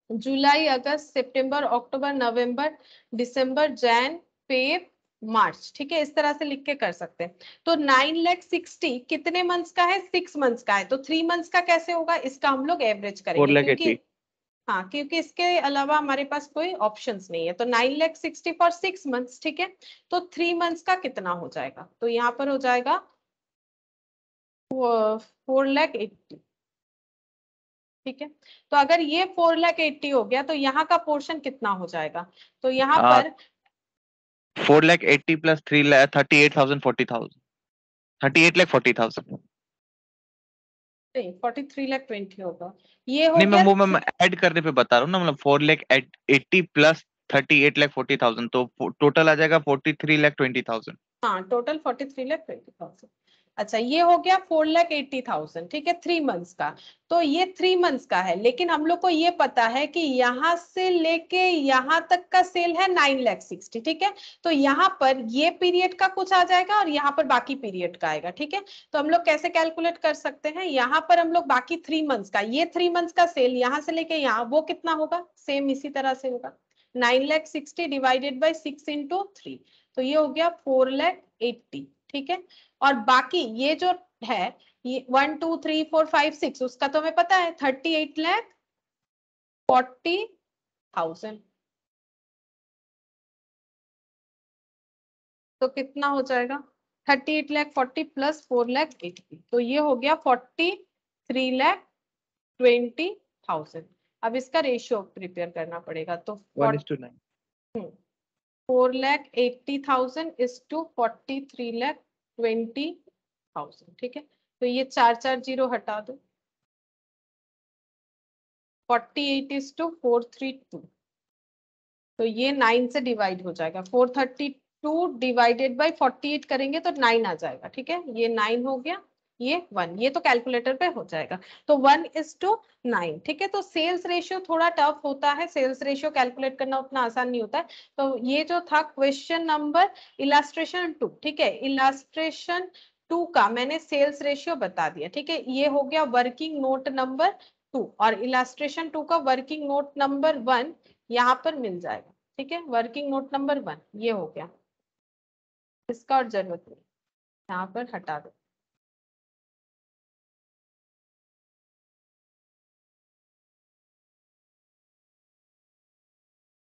S1: जुलाई अगस्त सितंबर अक्टूबर नवंबर दिसंबर जैन फेब मार्च, ठीक है, इस तरह से लिख के कर सकते हैं। तो 9,60,000 कितने मंथ्स का है, 6 मंथ्स का है, तो 3 मंथ्स का कैसे होगा, इसका हम लोग एवरेज करेंगे, क्योंकि
S3: 4,80,000।
S1: हाँ, क्योंकि इसके अलावा हमारे पास कोई ऑप्शंस नहीं है। तो 9,60,000 फॉर 6 मंथ्स, ठीक है। तो 3 मंथ्स का कितना हो जाएगा, तो यहाँ पर हो जाएगा 4,80,000, ठीक है। तो अगर ये 4,80,000 हो गया तो यहाँ का पोर्शन कितना हो जाएगा, तो यहाँ पर
S3: 4,80,000 प्लस 38,40,000, 38,40,000।
S1: नहीं 43,20,000 होगा, ये हो
S3: नहीं
S1: गया।
S3: मैं ऐड करने पे बता रहा हूँ ना, मतलब 4,80,000 प्लस 38,40,000, तो टोटल आ जाएगा 43,20,000।
S1: हाँ टोटल 43,20,000। अच्छा ये हो गया 4,80,000, ठीक है 3 मंथ्स का। तो ये 3 मंथ्स का है, लेकिन हम लोग को ये पता है कि यहाँ से लेके यहाँ तक का सेल है 9,60,000, ठीक है। तो यहाँ पर ये पीरियड का कुछ आ जाएगा और यहाँ पर बाकी पीरियड का आएगा, ठीक है। तो हम लोग कैसे कैलकुलेट कर सकते हैं, यहाँ पर हम लोग बाकी 3 मंथ्स का, ये 3 मंथ्स का सेल यहाँ से लेके यहाँ, वो कितना होगा, सेम इसी तरह से होगा 9,60,000 डिवाइडेड बाई 6 इंटू 3, तो ये हो गया 4,80,000, ठीक है। और बाकी ये जो है ये 1 2 3 4 5 6, उसका तो हमें पता है 38,40,000। तो कितना हो जाएगा 38,40,000 प्लस 4,80,000, तो ये हो गया 43,20,000। अब इसका रेशियो प्रिपेयर करना पड़ेगा, तो
S3: 1:9।
S1: 4,80,000 इज टू 43,20,000, ठीक है। तो ये 4 0 हटा दो, 48 इज टू 432, तो ये 9 से डिवाइड हो जाएगा, 432 डिवाइडेड बाई 48 करेंगे तो 9 आ जाएगा, ठीक है। ये 9 हो गया, ये 1, ये तो कैलकुलेटर पे हो जाएगा, तो 1:9, ठीक है। तो सेल्स रेशियो थोड़ा टफ होता है, सेल्स रेशियो कैलकुलेट करना उतना आसान नहीं होता है। तो ये जो था क्वेश्चन नंबर इलास्ट्रेशन 2, ठीक है, इलास्ट्रेशन 2 का मैंने सेल्स रेशियो बता दिया, ठीक है। ये हो गया वर्किंग नोट नंबर 2, और इलास्ट्रेशन 2 का वर्किंग नोट नंबर 1 यहाँ पर मिल जाएगा, ठीक है। वर्किंग नोट नंबर 1 ये हो गया, इसका और जरूरत नहीं, यहाँ पर हटा दो।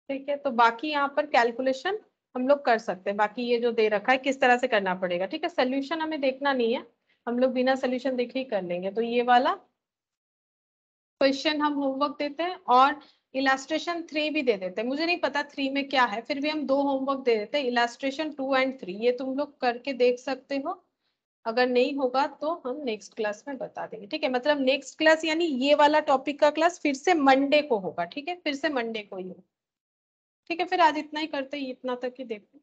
S1: ठीक है, तो बाकी यहाँ पर कैलकुलेशन हम लोग कर सकते हैं, बाकी ये जो दे रखा है किस तरह से करना पड़ेगा, ठीक है। सोल्यूशन हमें देखना नहीं है, हम लोग बिना सोल्यूशन देखे ही कर लेंगे। तो ये वाला क्वेश्चन हम होमवर्क देते हैं, और इलास्ट्रेशन 3 भी दे देते हैं, मुझे नहीं पता 3 में क्या है, फिर भी हम 2 होमवर्क दे देते हैं, इलास्ट्रेशन 2 एंड 3, ये तुम लोग करके देख सकते हो। अगर नहीं होगा तो हम नेक्स्ट क्लास में बता देंगे, ठीक है। मतलब नेक्स्ट क्लास यानी ये वाला टॉपिक का क्लास फिर से मंडे को होगा, ठीक है, फिर से मंडे को ही होगा, ठीक है। फिर आज इतना ही करते हैं, इतना तक ही देखो।